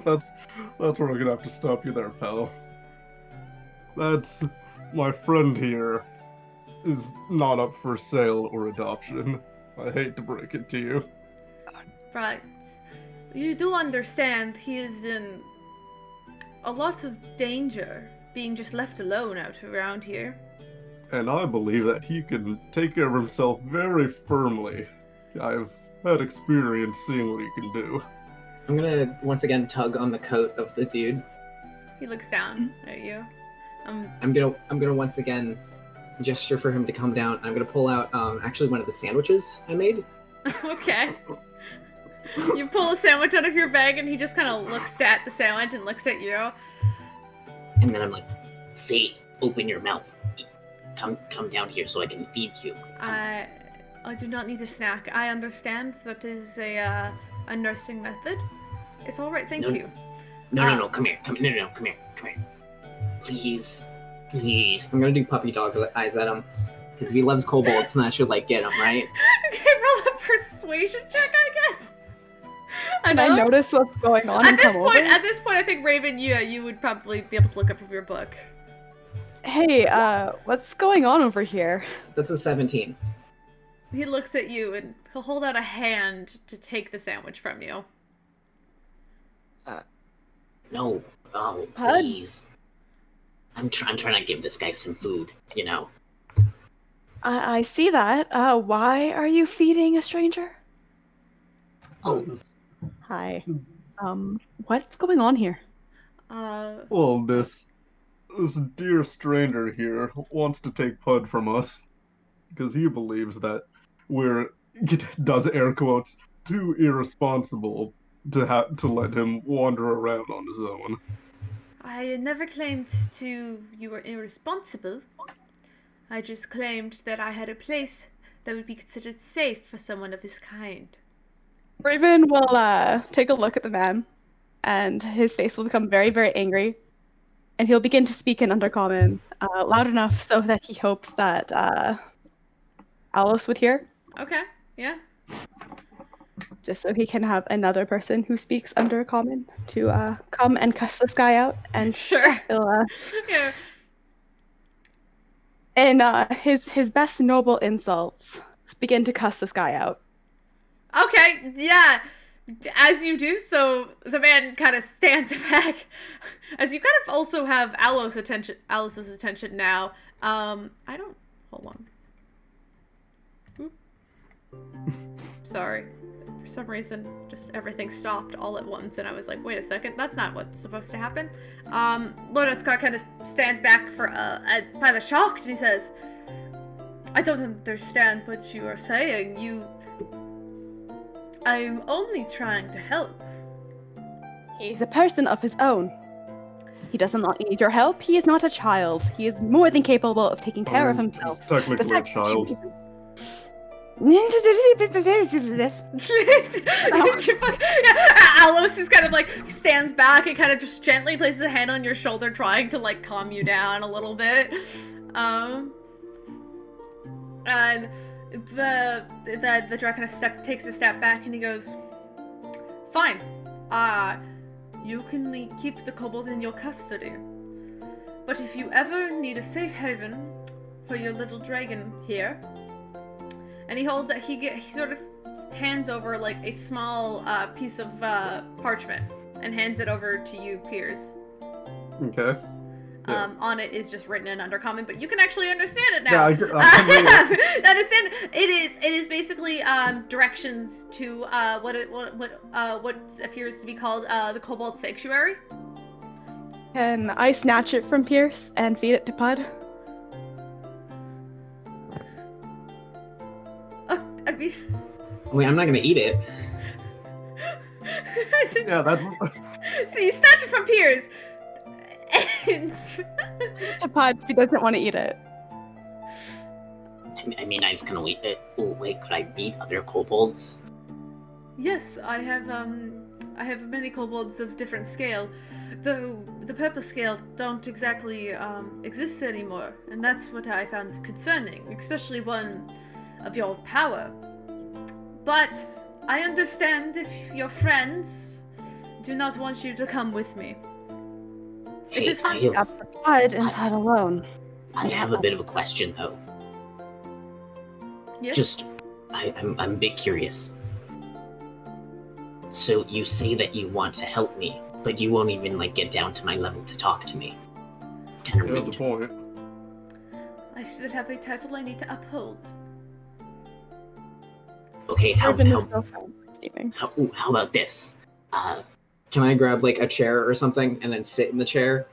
That's where we're gonna have to stop you there, pal. That's my friend here is not up for sale or adoption. I hate to break it to you. Right. You do understand he is in a lot of danger being just left alone out around here. And I believe that he can take care of himself very firmly. I've had experience seeing what he can do. I'm gonna once again tug on the coat of the dude. He looks down at you. I'm gonna once again gesture for him to come down. I'm gonna pull out actually one of the sandwiches I made. Okay. You pull a sandwich out of your bag and he just kind of looks at the sandwich and looks at you. And then I'm like, "Say, open your mouth. Come down here so I can feed you." I do not need a snack. I understand that is a nursing method. It's all right, thank you. No, come here. Come here. Please. I'm gonna do puppy dog eyes at him. Because if he loves kobolds, then I should, like, get him, right? Okay, roll a persuasion check, I guess. I notice what's going on. At this point, I think Raven, you would probably be able to look up from your book. Hey, what's going on over here? That's a 17. He looks at you and he'll hold out a hand to take the sandwich from you. No. Oh, please. I'm trying to give this guy some food, you know. I see that. Why are you feeding a stranger? Oh, Hi. What's going on here? Well, this dear stranger here wants to take Puud from us because he believes that we're, does air quotes, too irresponsible to let him wander around on his own. I never claimed you were irresponsible. I just claimed that I had a place that would be considered safe for someone of his kind. Raven will take a look at the man, and his face will become very, very angry, and he'll begin to speak in Undercommon, loud enough so that he hopes that Alice would hear. Okay, yeah. Just so he can have another person who speaks Undercommon to come and cuss this guy out, and Sure. he'll Yeah. and his best noble insults begin to cuss this guy out. Okay, yeah. As you do so, the man kind of stands back. As you kind of also have Alice's attention now. Hold on. Oop. Sorry. For some reason, just everything stopped all at once, and I was like, wait a second, that's not what's supposed to happen. Lord Scott kind of stands back for kind of shocked, and he says, I don't understand what you are saying. I'm only trying to help. He's a person of his own. He does not need your help. He is not a child. He is more than capable of taking care of himself. He's technically a child. Alice is kind of like stands back and kind of just gently places a hand on your shoulder, trying to like calm you down a little bit. And the dragon kind of takes a step back and he goes, "Fine. You can keep the kobolds in your custody. But if you ever need a safe haven for your little dragon here," and he holds he sort of hands over like a small piece of parchment and hands it over to you, Peirs. Okay. Yeah. On it is just written in Undercommon, but you can actually understand it now. Yeah, Understand? It is basically directions to what appears to be called the Kobold Sanctuary. Can I snatch it from Peirs and feed it to Puud? Wait, I'm not gonna eat it. Yeah, that's. So you snatch it from Peirs. And To Puud, if he doesn't want to eat it. I mean, I was gonna wait. Oh wait, could I meet other kobolds? yes, I have many kobolds of different scale, though the purple scale don't exactly exist anymore, and that's what I found concerning, especially one of your power. But I understand if your friends do not want you to come with me. Hey, It is fine. Puud and Puud alone. I have a bit of a question though. Yes? Just, I'm a bit curious. So you say that you want to help me, but you won't even like get down to my level to talk to me. It's kind of That's the rude. point. I should have a title I need to uphold. Okay, how Raven is still sleeping. about this? Can I grab like a chair or something and then sit in the chair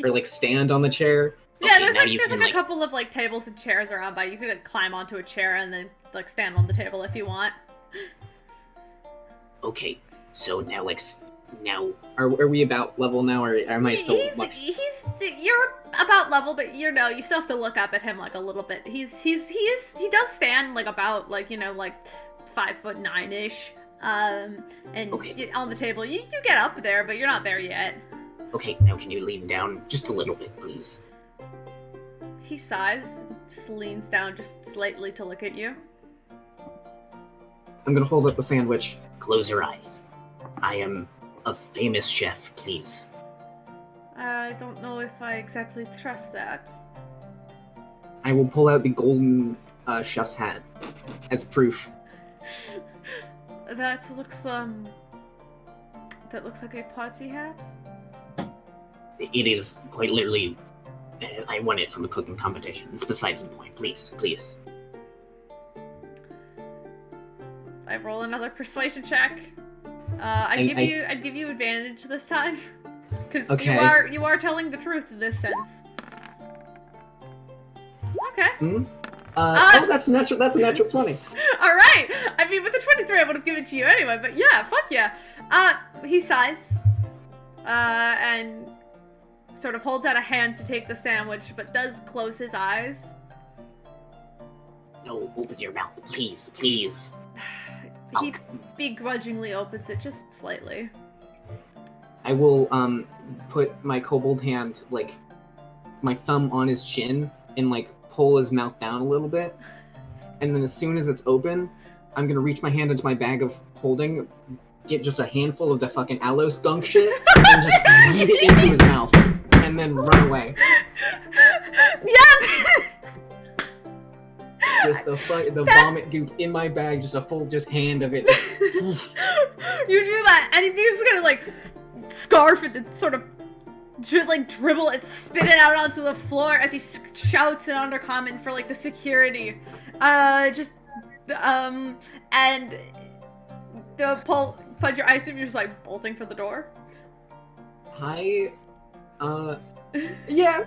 or like stand on the chair? Yeah, Okay, there's now like you there's can, like a couple of like tables and chairs around by. You could like, climb onto a chair and then like stand on the table if you want. Okay, so now Are we about level now, or am I still much? You're about level, but you still have to look up at him like a little bit. He does stand like about like 5'9" and Okay. on the table you get up there, but you're not there yet. Okay, now can you lean down just a little bit, please? He sighs, just leans down just slightly to look at you. I'm gonna hold up the sandwich. Close your eyes. I am a famous chef, please. I don't know if I exactly trust that. I will pull out the golden chef's hat as proof. That looks like a party hat. It is quite literally I won it from a cooking competition. It's besides the point. Please, please. I roll another persuasion check. I'd give you advantage this time, because you are telling the truth in this sense. Okay. That's natural. That's a natural 20. All right. I mean, with the 23, I would have given it to you anyway. But yeah, fuck yeah. He sighs, and sort of holds out a hand to take the sandwich, but does close his eyes. No, open your mouth, please, please. He begrudgingly opens it just slightly. I will put my kobold hand, like, my thumb on his chin and like pull his mouth down a little bit. And then as soon as it's open, I'm gonna reach my hand into my bag of holding, get just a handful of the fucking aloe skunk shit, and just yeet it into his mouth, and then run away. Yeah! Just the vomit goop in my bag, just a full hand of it. You do that, and he's gonna like scarf it and sort of like dribble it, spit it out onto the floor as he shouts an undercommon for like the security. And the Puncher, I assume you're just like bolting for the door. Yeah,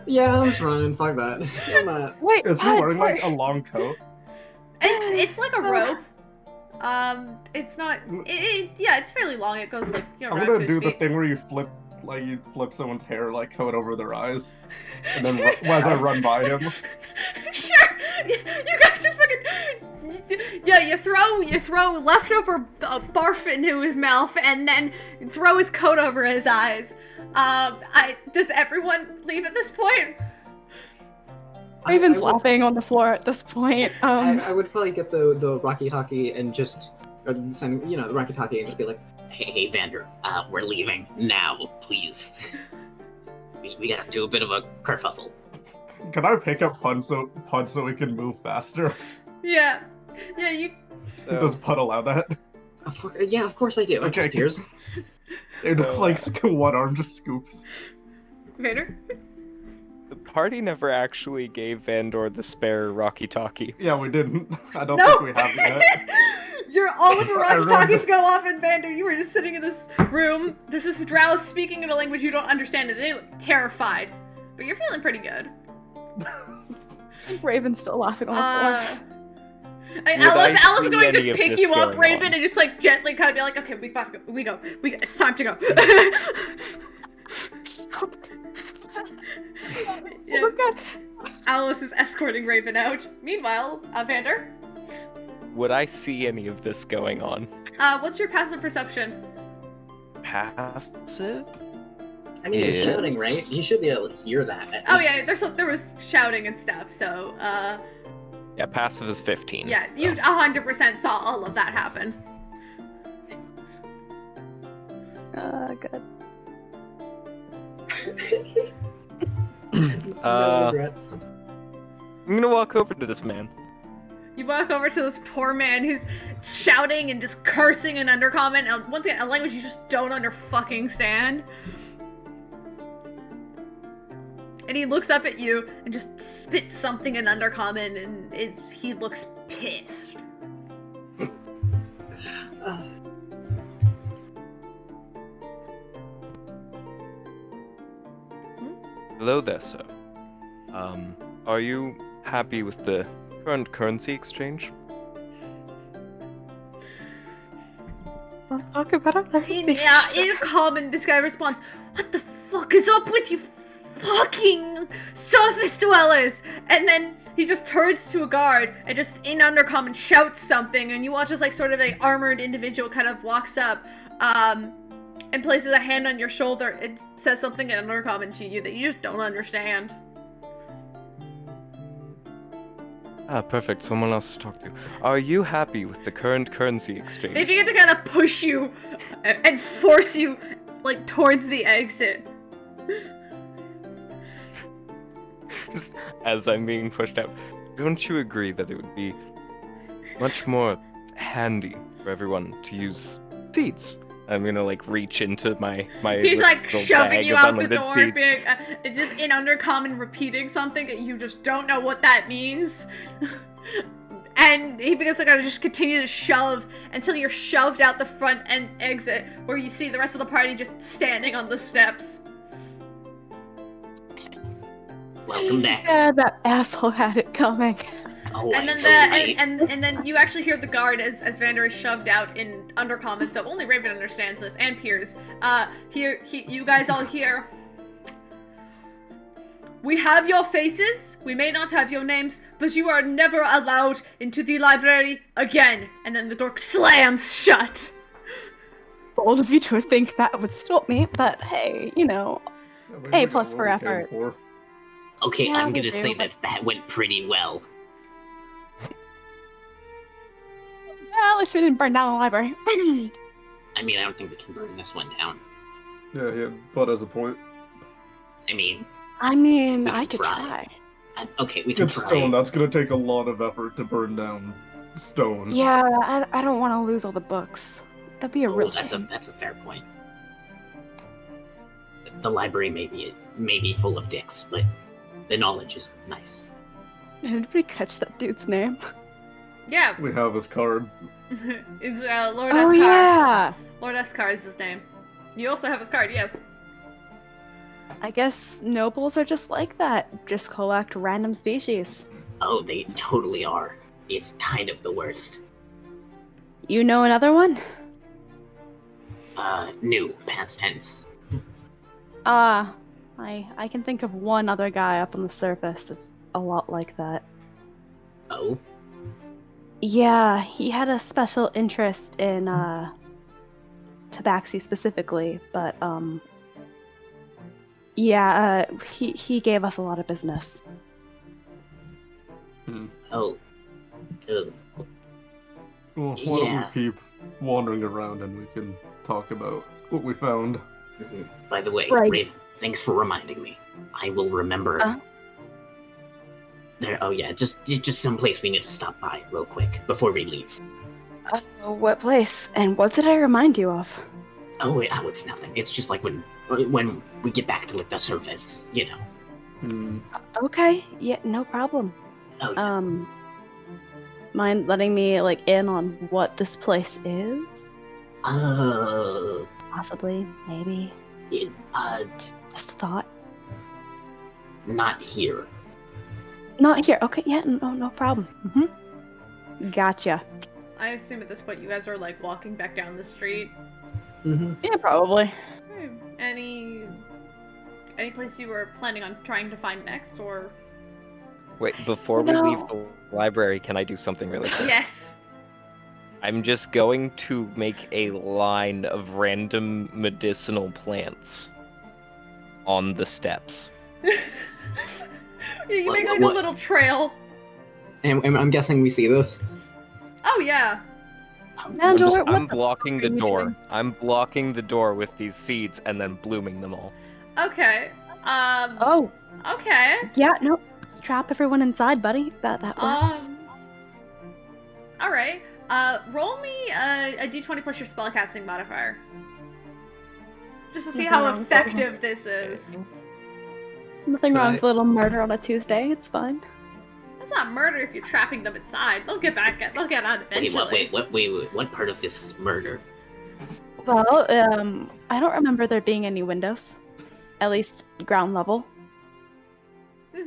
I'm just running. Fuck that. I'm not. Wait, is he wearing like a long coat? It's like a robe. It's not. Yeah, it's fairly long. It goes like I'm around gonna to do his the feet. thing where you flip someone's hair like coat over their eyes, and then as I run by him. Sure. You guys just fucking. Yeah, you throw leftover barf into his mouth, and then throw his coat over his eyes. Does everyone leave at this point? Raven's laughing on the floor at this point. I would probably get the Rocky-Talkie and just send the Rocky-Talkie and just be like, Hey, Vander, we're leaving now, please. we gotta do a bit of a kerfuffle. Can I pick up Puud so we can move faster? Yeah, you. So, Does Puud allow that? Yeah, of course I do. Okay. Peirs. It looks like one arm just scoops. Vader? the party never actually gave Vandor the spare Rocky-Talkie. Yeah, we didn't. I don't think we have it yet. All of your Rocky-Talkies go off, and Vander, you were just sitting in this room. There's this drow speaking in a language you don't understand, and they look terrified. But you're feeling pretty good. Raven's still laughing on the floor. Alice is going to pick you up, Raven, and just like gently kind of be like, okay, we go. It's time to go. Yeah. Alice is escorting Raven out. Meanwhile, Vander? Would I see any of this going on? What's your passive perception? Passive? I mean, you're shouting, right? You should be able to hear that. Oh yeah, there was shouting and stuff, so, Yeah, passive is 15. Yeah, you 100% saw all of that happen. Good. No regrets. I'm gonna walk over to this man. You walk over to this poor man who's shouting and just cursing in Undercommon, and once again, a language you just don't stand. And he looks up at you and just spits something in Undercommon, and he looks pissed. Hello there, sir. Are you happy with the current currency exchange? Talk about it. In common, this guy responds, "What the fuck is up with you fucking surface dwellers?" And then he just turns to a guard and just in Undercommon shouts something, and you watch as like sort of an armored individual kind of walks up, and places a hand on your shoulder and says something in Undercommon to you that you just don't understand. Perfect. Someone else to talk to. Are you happy with the current currency exchange? They begin to kind of push you and force you, like, towards the exit. Just as I'm being pushed out, don't you agree that it would be much more handy for everyone to use seats I'm gonna like reach into my He's like shoving you out the door, seeds. being just in undercommon, repeating something that you just don't know what that means. And he begins to kind of just continue to shove until you're shoved out the front and exit, where you see the rest of the party just standing on the steps. Welcome back. Yeah, that asshole had it coming. Oh, And then and then you actually hear the guard as Vander is shoved out in undercommon, so only Raven understands this, and Peirs. You guys all hear. We have your faces, we may not have your names, but you are never allowed into the library again. And then the door slams shut. Bold of you to think that would stop me, but hey, you know, A plus for effort. Okay, Yeah, I'm we gonna do, say but- this. That went pretty well. Well, at least we didn't burn down the library. I mean, I don't think we can burn this one down. Yeah, but as a point. I mean, I could try. try. Okay, we can It's try. stone, that's gonna take a lot of effort to burn down stone. Yeah, I don't want to lose all the books. That'd be a real shame. That's a fair point. The library may be full of dicks, but the knowledge is nice. Did we catch that dude's name? Yeah. We have his card. It's Lord Oh Eskar. yeah! Lord Eskar is his name. You also have his card, yes. I guess nobles are just like that. Just collect random species. Oh, they totally are. It's kind of the worst. You know another one? New, past tense. I can think of one other guy up on the surface that's a lot like that. Oh? Yeah, he had a special interest in, Tabaxi specifically, but, yeah, he gave us a lot of business. Oh. Well, why don't we keep wandering around and we can talk about what we found. By the way, Right. Raven, thanks for reminding me. I will remember. There. Oh yeah, just someplace we need to stop by real quick before we leave. What place? And what did I remind you of? Oh, it's nothing. It's just like when we get back to like the surface, you know. Okay, yeah, no problem. Oh, yeah. Mind letting me like in on what this place is? Possibly, maybe. Just a thought. Not here. Not here. Okay, yeah, no problem. Gotcha. I assume at this point you guys are like walking back down the street. Yeah, probably. Any place you were planning on trying to find next, or? Wait, before we leave the library, can I do something really quick? Yes. I'm just going to make a line of random medicinal plants on the steps. You make like a little trail. And I'm guessing we see this. Oh yeah. I'm blocking the door. I'm blocking the door with these seeds and then blooming them all. Okay. Oh. Okay. Yeah, no. Trap everyone inside, buddy. That works. All right. Roll me a d20 plus your spellcasting modifier. Just to see how effective this is. Nothing wrong with a little murder on a Tuesday. It's fine. That's not murder if you're trapping them inside. They'll get out eventually. Wait, what part of this is murder? Well, I don't remember there being any windows. At least ground level. That's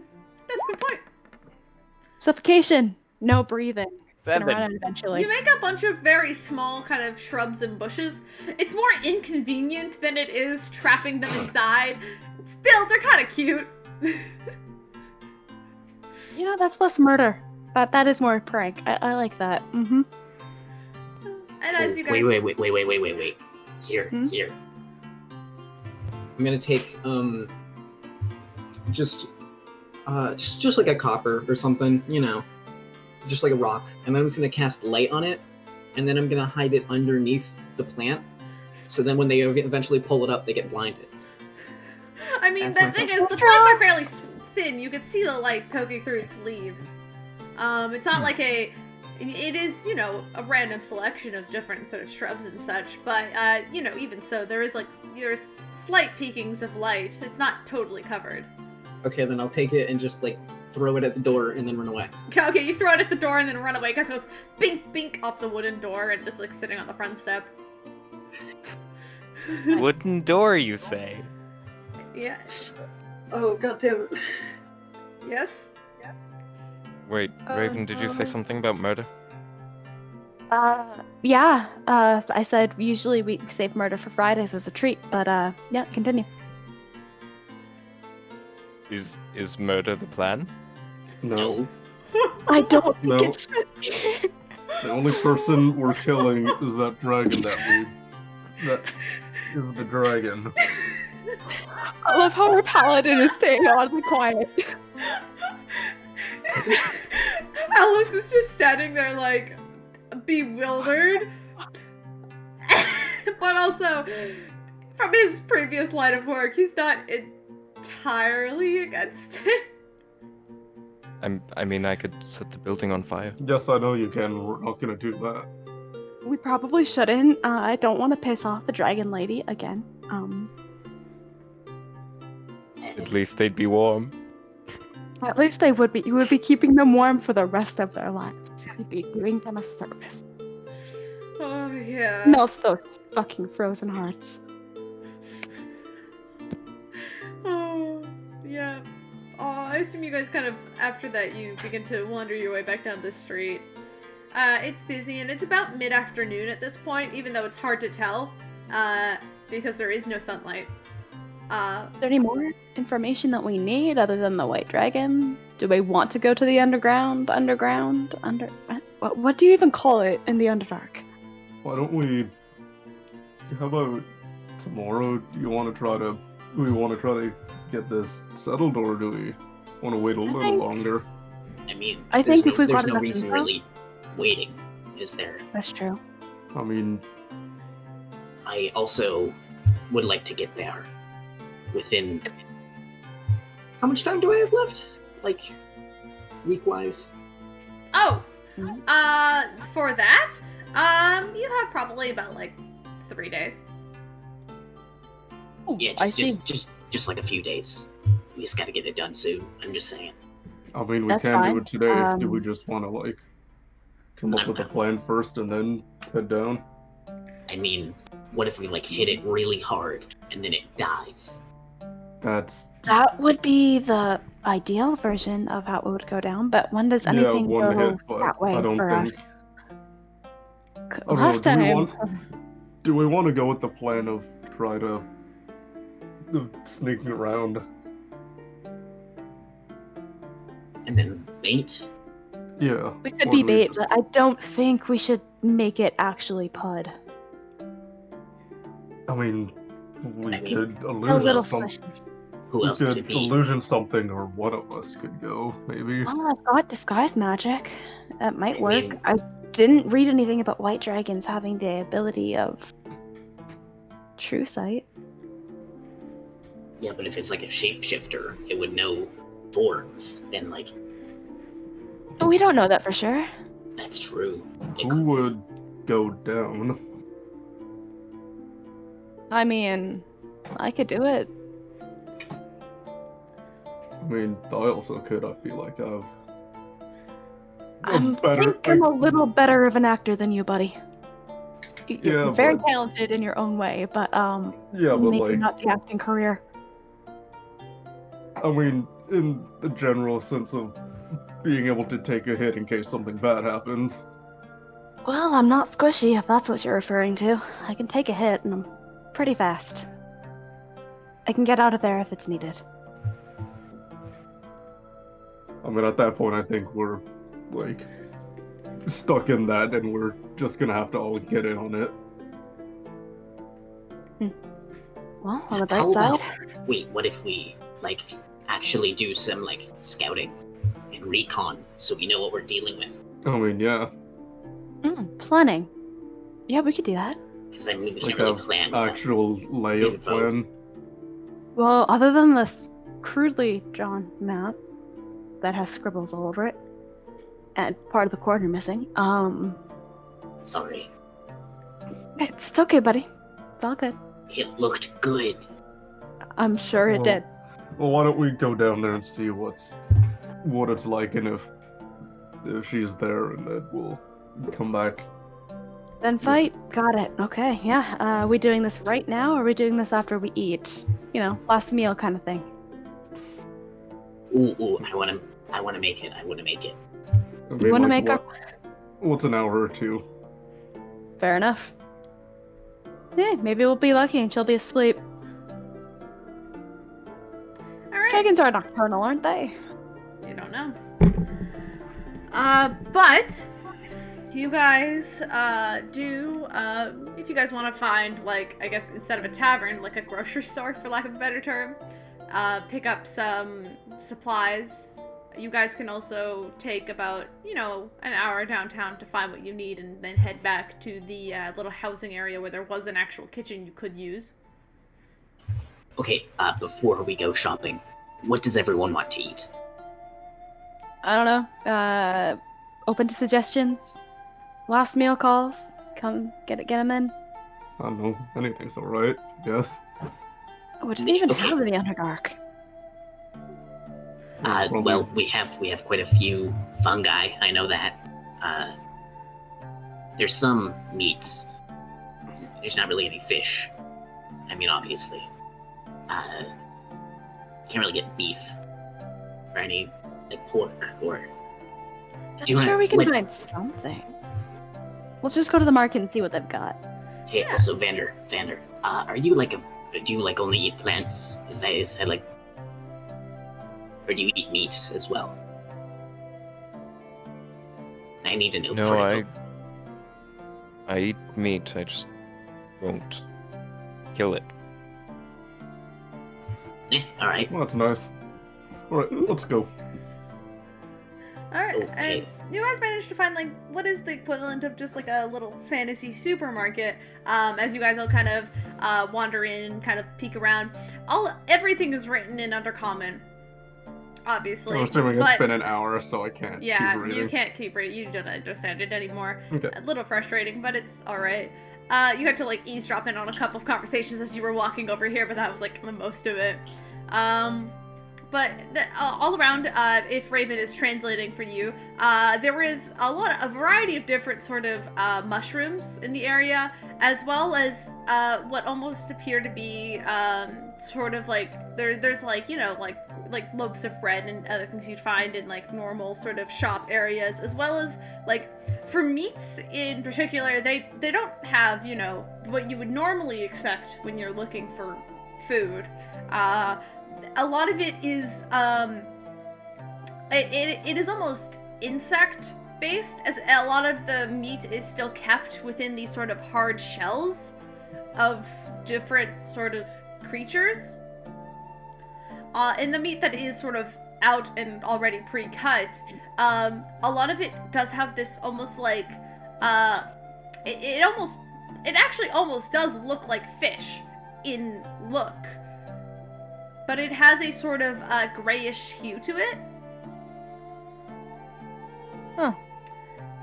a good point. Suffocation. No breathing. Seven. Gonna run out eventually. You make a bunch of very small kind of shrubs and bushes. It's more inconvenient than it is trapping them inside. Still, they're kind of cute. You know, that's less murder. That is more prank. I like that. And as you guys... Wait. Here. I'm gonna take just like a copper or something, you know, just like a rock, and then I'm just gonna cast light on it, and then I'm gonna hide it underneath the plant, so then when they eventually pull it up, they get blinded. I mean, That's the thing is, the plants are fairly thin. You can see the light poking through its leaves. It's not like a It is, a random selection of different sort of shrubs and such, but, even so, there's slight peekings of light. It's not totally covered. Okay, then I'll take it and just, throw it at the door and then run away. Okay, you throw it at the door and then run away, because it goes bink, bink off the wooden door and just, sitting on the front step. Wooden door, you say? Yeah. Oh, goddamn it. Yes? Wait, Raven, did you say something about murder? Yeah. I said usually we save murder for Fridays as a treat, but yeah, continue. Is murder the plan? No. I don't think No. it should be. The only person we're killing is that dragon that is the dragon. I love how our paladin is staying oddly quiet. Alice is just standing there, bewildered. But also, from his previous line of work, he's not entirely against it. I could set the building on fire. Yes, I know you can. We're not gonna do that. We probably shouldn't. I don't want to piss off the dragon lady again. At least they'd be warm. At least they would be. You would be keeping them warm for the rest of their lives. You'd be doing them a service. Oh, yeah. Melts those fucking frozen hearts. Oh, yeah. Oh, I assume you guys kind of, after that, you begin to wander your way back down the street. It's busy, and it's about mid-afternoon at this point, even though it's hard to tell, because there is no sunlight. Is there any more information that we need other than the white dragon? Do we want to go to the underground? What do you even call it in the Underdark? Why don't we? How about tomorrow? Do we want to try to get this settled, or do we want to wait a little longer? I think if we've there's got no enough reason info- really waiting, is there? That's true. I mean, I also would like to get there within. How much time do I have left? Week-wise? Oh! For that, you have probably about, 3 days. Oh, Yeah, I see. just a few days. We just gotta get it done soon. I'm just saying. I mean, we That's can fine. do it today. Do we just want to come up with a plan first and then head down? What if we hit it really hard and then it dies? That would be the ideal version of how it would go down, but when does anything one go hit, but that way I don't for think. us? I don't Last know, time, do we want to go with the plan of sneaking around? And then bait? Yeah. we could or be do we bait, just- but I don't think we should make it actually Puud. I mean, we I mean, could A illusion little something. slushy. Who We else could could it be? illusion something, or one of us could go, maybe. Well, I've got disguise magic. That might I work. mean- I didn't read anything about white dragons having the ability of true sight. Yeah, but if it's a shapeshifter, it would know forms, and Oh, we don't know that for sure. that's true. It Who could- would go down? I mean, I could do it. I mean, I also could. I feel like I've. I think I'm a little better of an actor than you, buddy. You're Yeah, very but- talented in your own way, but Yeah, but maybe not the acting career. I mean, in the general sense of being able to take a hit in case something bad happens. Well, I'm not squishy, if that's what you're referring to. I can take a hit, and I'm pretty fast. I can get out of there if it's needed. I mean, at that point, I think we're stuck in that, and we're just gonna have to all get in on it. Well, on the How bright about- side, Wait, what if we actually do some scouting and recon so we know what we're dealing with? I mean, yeah, planning. Yeah, we could do that. Because we like can't really a plan with that. actual layout info. plan. Well, other than this crudely drawn map that has scribbles all over it, and part of the corner missing. Sorry. It's okay, buddy. It's all good. It looked good. I'm sure it did. Well, why don't we go down there and see what it's like, and if she's there, and then we'll come back. Then fight. Got it. Okay, yeah. Are we doing this right now, or are we doing this after we eat? You know, last meal kind of thing. Ooh, I wanna make it. I mean, You want to make our... What's an hour or two? Fair enough. Yeah, maybe we'll be lucky and she'll be asleep. Alright. Dragons are nocturnal, aren't they? You don't know. But you guys do, if you guys want to find, like, I guess instead of a tavern, like a grocery store, for lack of a better term, pick up some supplies. You guys can also take about, an hour downtown to find what you need and then head back to the little housing area where there was an actual kitchen you could use. Okay, before we go shopping, what does everyone want to eat? I don't know. Open to suggestions. Last meal calls. Come get them in. I don't know. Anything's alright, yes. What do they even have in the Underdark? Well, we have quite a few fungi. I know that. There's some meats. There's not really any fish. I mean, obviously. Can't really get beef or any like pork or. I'm sure we can find something. Let's just go to the market and see what they've got. Hey, yeah. Also, Vander, are you do you like only eat plants? Is that like? Or do you eat meat as well? I need to know. No, I eat meat. I just won't kill it. All right. Well, that's nice. All right, let's go. All right. Okay. And you guys managed to find, like, what is the equivalent of just like a little fantasy supermarket? As you guys all kind of wander in and kind of peek around, everything is written in Undercommon. Obviously, I'm assuming it's been an hour, so I can't keep reading. You can't keep reading. You don't understand it anymore. Okay. A little frustrating, but it's alright. You had to, like, eavesdrop in on a couple of conversations as you were walking over here, but that was, like, the most of it. But all around, if Raven is translating for you, there is a variety of different sort of mushrooms in the area, as well as what almost appear to be sort of like there's like like loaves of bread and other things you'd find in like normal sort of shop areas, as well as like for meats in particular, they don't have what you would normally expect when you're looking for food. A lot of it is it is almost insect based, as a lot of the meat is still kept within these sort of hard shells of different sort of creatures. And the meat that is sort of out and already pre-cut, a lot of it does have this almost like it actually almost does look like fish in look. But it has a sort of grayish hue to it. Huh.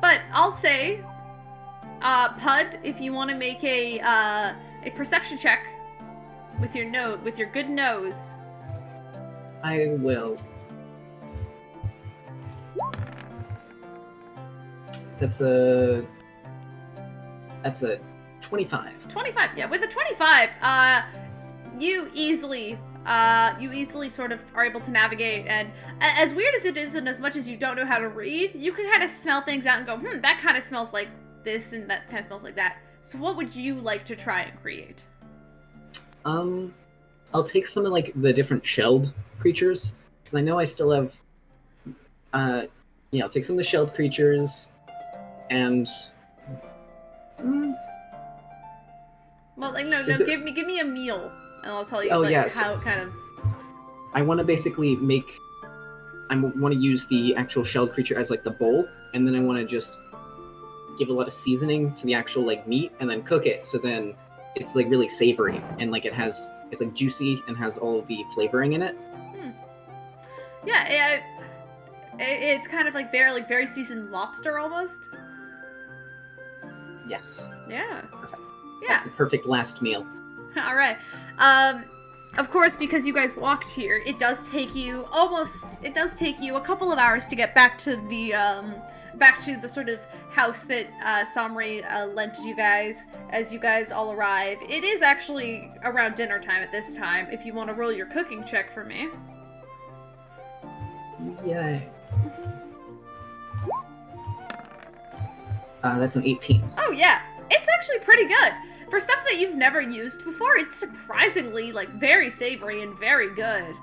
But I'll say, Puud, if you want to make a perception check with your good nose. I will. That's a 25. 25, yeah. With a 25, you easily sort of are able to navigate, and as weird as it is, and as much as you don't know how to read, you can kind of smell things out and go, that kind of smells like this, and that kind of smells like that. So what would you like to try and create? I'll take some of like the different shelled creatures, because I know I still have, I'll take some of the shelled creatures, and well, like, no, give me a meal. And I'll tell you how it kind of... I want to basically I want to use the actual shelled creature as like the bowl, and then I want to just give a lot of seasoning to the actual like meat, and then cook it, so then it's like really savory, and like it's like juicy and has all of the flavoring in it. Yeah, It's kind of like very seasoned lobster almost. Yes. Yeah. Perfect. Yeah. That's the perfect last meal. All right. Of course, because you guys walked here, it does take you a couple of hours to get back to the sort of house that Mhairi lent you guys as you guys all arrive. It is actually around dinner time at this time, if you want to roll your cooking check for me. Yeah. That's an 18. Oh yeah, it's actually pretty good. For stuff that you've never used before, it's surprisingly, like, very savory and very good.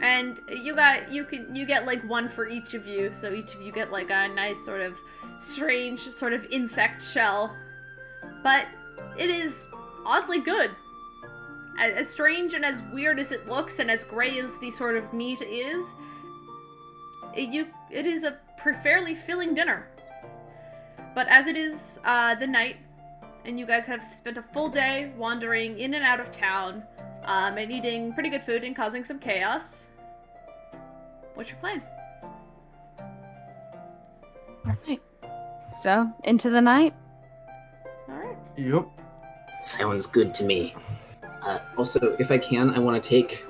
And you get, like, one for each of you, so each of you get, like, a nice sort of strange sort of insect shell. But it is oddly good. As strange and as weird as it looks, and as gray as the sort of meat is, it is a fairly filling dinner. But as it is the night, and you guys have spent a full day wandering in and out of town, and eating pretty good food and causing some chaos, what's your plan? Alright. So, into the night? Alright. Yep. Sounds good to me. Also, if I can, I want to take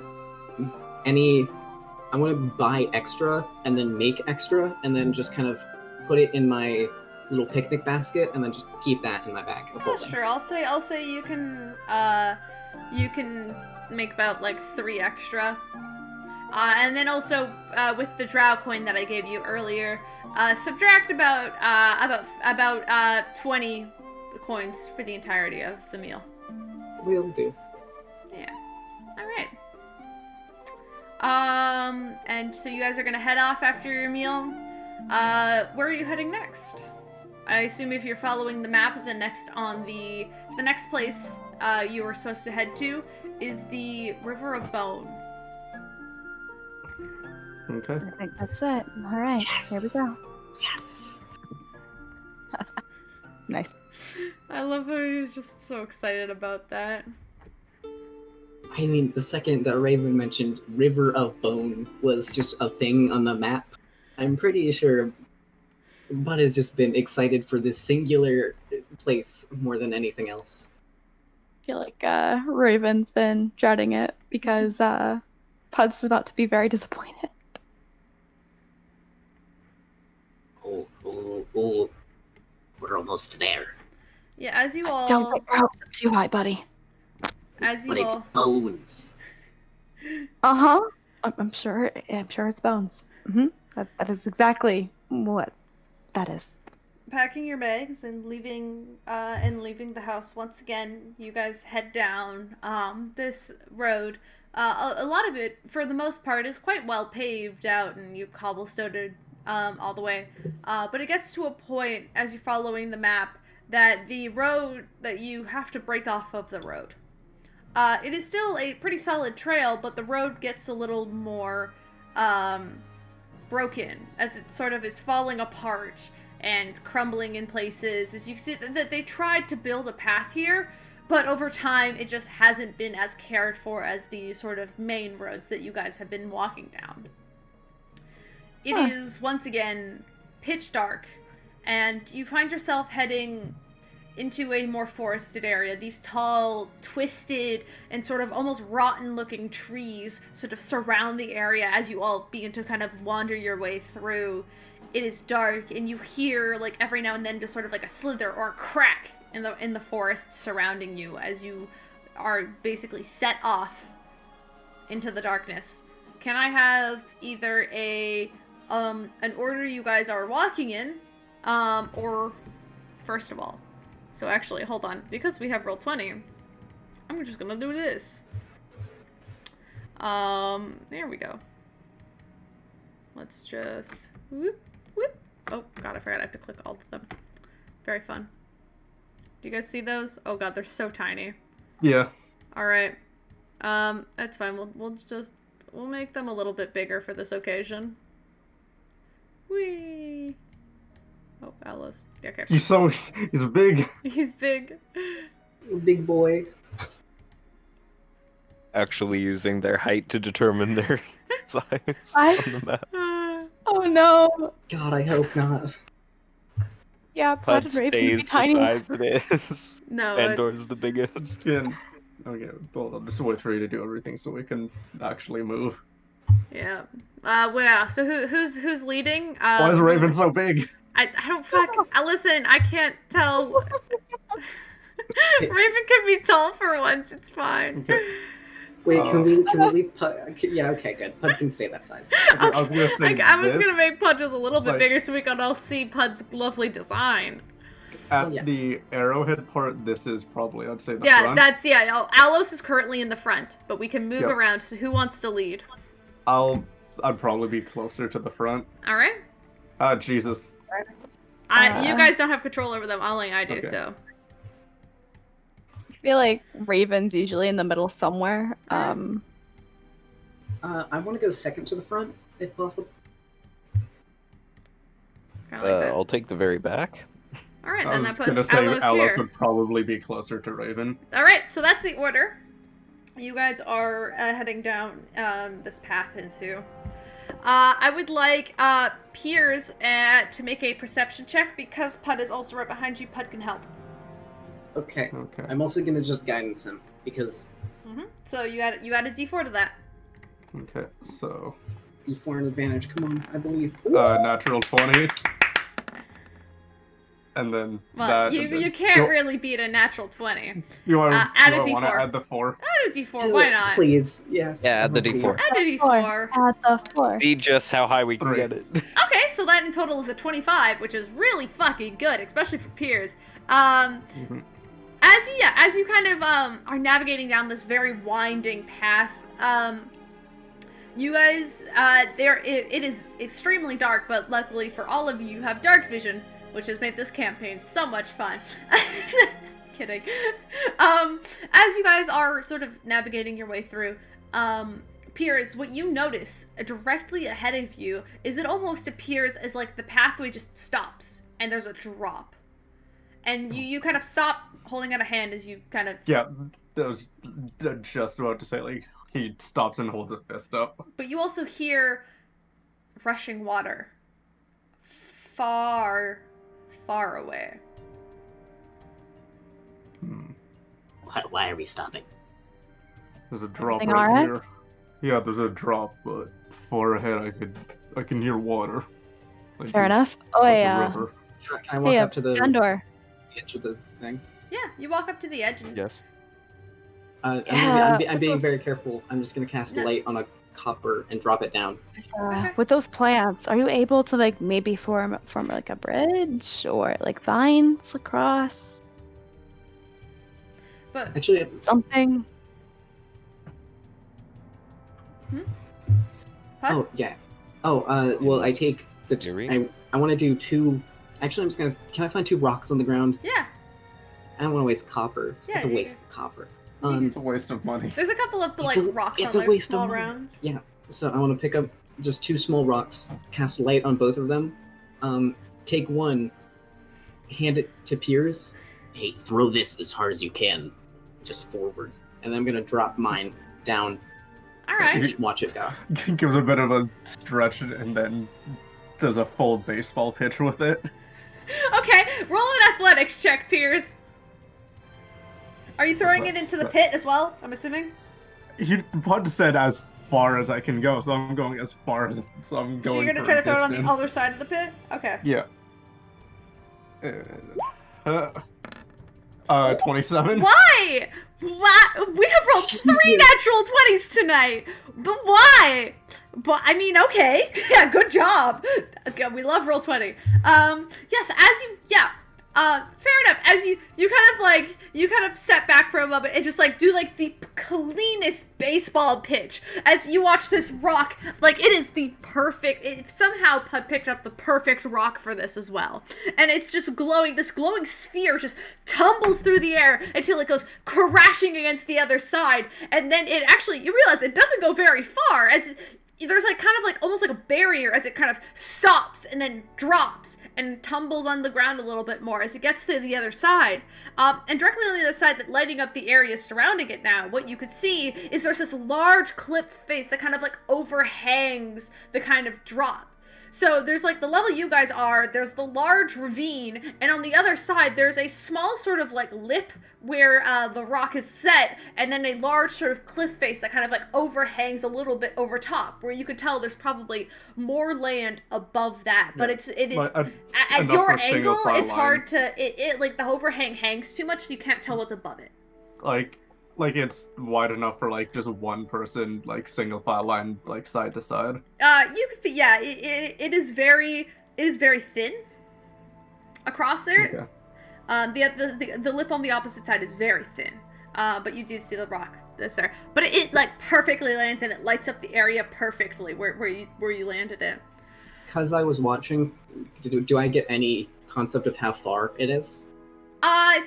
I want to buy extra and then make extra and then just kind of put it in my little picnic basket and then just keep that in my bag. Yeah, sure. I'll say you can make about like 3 extra. And then also with the drow coin that I gave you earlier, subtract about 20 coins for the entirety of the meal. Will do. Yeah. All right. And so you guys are gonna head off after your meal. Where are you heading next? I assume if you're following the map, the next place you were supposed to head to is the River of Bone. Okay. I think that's it. All right, Yes. Here we go. Yes. Nice. I love how you're just so excited about that. I mean, the second that Raven mentioned River of Bone was just a thing on the map, I'm pretty sure Bud has just been excited for this singular place more than anything else. I feel like Raven's been dreading it because Pud's about to be very disappointed. Oh. We're almost there. Yeah, as you all Don't get your hopes up too high, buddy. as you But it's all bones. Uh-huh. I'm sure it's bones. That is exactly what that is. packing your bags and leaving the house once again, you guys head down this road. A lot of it, for the most part, is quite well paved out, and you cobblestoned all the way. But it gets to a point, as you're following the map, that the road, that you have to break off of the road. It is still a pretty solid trail, but the road gets a little more broken, as it sort of is falling apart and crumbling in places. As you see that they tried to build a path here, but over time it just hasn't been as cared for as the sort of main roads that you guys have been walking down. It is once again pitch dark, and you find yourself heading into a more forested area. These tall, twisted, and sort of almost rotten-looking trees sort of surround the area as you all begin to kind of wander your way through. It is dark, and you hear, like, every now and then just sort of like a slither or a crack in the forest surrounding you as you are basically set off into the darkness. Can I have either an order you guys are walking in, or first of all? So actually, hold on, because we have Roll20, I'm just gonna do this. There we go. Let's just whoop, whoop. Oh god, I forgot I have to click all of them. Very fun. Do you guys see those? Oh god, they're so tiny. Yeah. Alright. That's fine. We'll make them a little bit bigger for this occasion. Whee! Oh, Alice. Okay. He's big. He's big. Big boy. Actually using their height to determine their size on the map. Oh no. God, I hope not. Yeah, Puud Puud and Raven would stays be the tiny. size it is. No, Vandor's the biggest. Yeah. Okay, well, I'll just wait for you to do everything so we can actually move. Yeah. Well, so who's leading? Why is Raven so big? I don't listen, I can't tell. Raven can be tall for once, it's fine. Okay. Wait, can we leave Puud? Yeah, okay, good. Puud can stay that size. Okay, I was gonna say I was this. gonna make Puud just a little bit Like- bigger so we can all see Pud's lovely design. At Yes. the arrowhead part, this is probably, I'd say, the Yeah, front. Alos is currently in the front, but we can move Yep. around, so who wants to lead? I'd probably be closer to the front. Alright? Jesus. You guys don't have control over them, only I do, Okay. so. I feel like Raven's usually in the middle somewhere. I want to go second to the front, if possible. Kinda like that. I'll take the very back. Alright, I then was that gonna puts say Alos Alos here. would probably be closer to Raven. Alright, so that's the order. You guys are heading down this path into. I would like Peirs to make a perception check because Puud is also right behind you. Puud can help. Okay. Okay. I'm also gonna just guidance him because So you add a D4 to that. Okay, so D4 an advantage. Come on, I believe. natural 20. And then Well, that. you can't really beat a natural 20. You want add a to D4. add the 4? Add a D4, Do why it, not? Please, yes. Yeah, add the Let's see. D4. Add a D4. At the 4. See just how high we can 3. get it. Okay, so that in total is a 25, which is really fucking good, especially for Peirs. Mm-hmm. As you kind of are navigating down this very winding path, you guys it is extremely dark, but luckily for all of you have dark vision, which has made this campaign so much fun. Kidding. As you guys are sort of navigating your way through, Peirs, what you notice directly ahead of you is it almost appears as like the pathway just stops and there's a drop. And you kind of stop holding out a hand as you kind of... Yeah, that was just about to say, like, he stops and holds a fist up. But you also hear rushing water. Far, far away. Why are we stopping? There's a drop Everything right alright? here. Yeah, there's a drop, but far ahead I can hear water. Like Fair there's enough. Oh, like hey, a river. Can I walk hey, up to the Vandor. edge of the thing? Yeah, you walk up to the edge and... Yes. I'm being very careful. I'm just gonna cast No. light on a copper and drop it down. With those plants, are you able to like maybe form like a bridge or like vines across But Actually, something? oh yeah. Oh, well, I take the. Mhairi? I want to do 2. Actually, I'm just gonna. Can I find 2 rocks on the ground? yeah, I don't want to waste copper. Yeah, It's a you- waste of copper. It's a waste of money. there's a couple of like It's a- rocks it's on a there, waste of small money. rounds. So I want to pick up just 2 small rocks, cast light on both of them, take one, hand it to Peirs, Hey, throw this as hard as you can, just forward. and I'm gonna drop mine down All and right. just watch it go. Gives a bit of a stretch and then does a full baseball pitch with it. Okay, roll an athletics check, Peirs. Are you throwing it into the pit as well? I'm assuming. Puud said as far as I can go, so I'm going as far as I'm going. So you're gonna for try to throw it on distance. the other side of the pit? Okay. Yeah. 27. Why? Why? We have rolled 3 natural 20s tonight. But why? But I mean, okay. Yeah, good job. Okay, we love roll 20. Yes, fair enough. As you kind of step back for a moment and just like do like the cleanest baseball pitch as you watch this rock. Like it is the perfect. If somehow Puud picked up the perfect rock for this as well, and it's just glowing. This glowing sphere just tumbles through the air until it goes crashing against the other side, and then it actually you realize it doesn't go very far as there's like kind of like almost like a barrier as it kind of stops and then drops and tumbles on the ground a little bit more as it gets to the other side. And directly on the other side, that lighting up the area surrounding it now, what you could see is there's this large cliff face that kind of like overhangs the kind of drop. So there's like the level you guys are, there's the large ravine, and on the other side there's a small sort of like lip where the rock is set, and then a large sort of cliff face that kind of like overhangs a little bit over top, where you could tell there's probably more land above that. But it is at your angle, it's hard to it like the overhang hangs too much, so you can't tell what's above it. Like it's wide enough for like just one person, like single file line, like side to side. You could, yeah, it is very thin across there. Okay. The lip on the opposite side is very thin, but you do see the rock that's there. But it like perfectly lands and it lights up the area perfectly where you landed it. Because I was watching, do I get any concept of how far it is?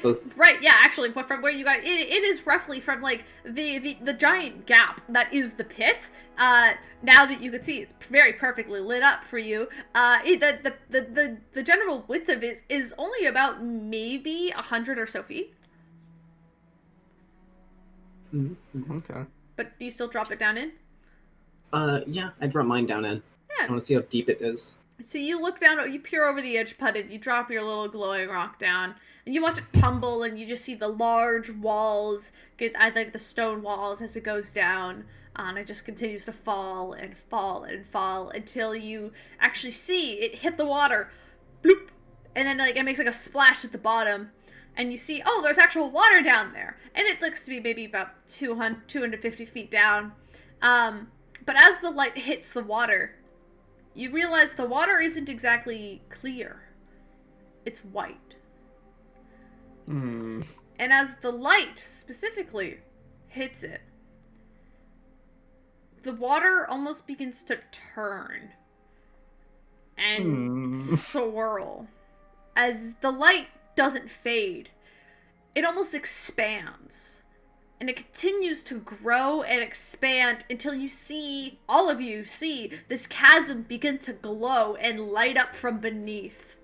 Both. Right, yeah, actually, but from where you got it is roughly from like the giant gap that is the pit. Now that you can see, it's very perfectly lit up for you. The general width of it is only about maybe 100 or so feet. Mm-hmm. Okay. But do you still drop it down in? Yeah, I drop mine down in. Yeah. I want to see how deep it is. So you look down, you peer over the edge putted, you drop your little glowing rock down, and you watch it tumble, and you just see the large walls, I think the stone walls as it goes down, and it just continues to fall and fall and fall until you actually see it hit the water, bloop, and then like it makes like a splash at the bottom, and you see, oh, there's actual water down there, and it looks to be maybe about 250 feet down, but as the light hits the water, you realize the water isn't exactly clear. It's white. Mm. And as the light, specifically, hits it, the water almost begins to turn and swirl. As the light doesn't fade, it almost expands. And it continues to grow and expand until you see, all of you see, this chasm begin to glow and light up from beneath.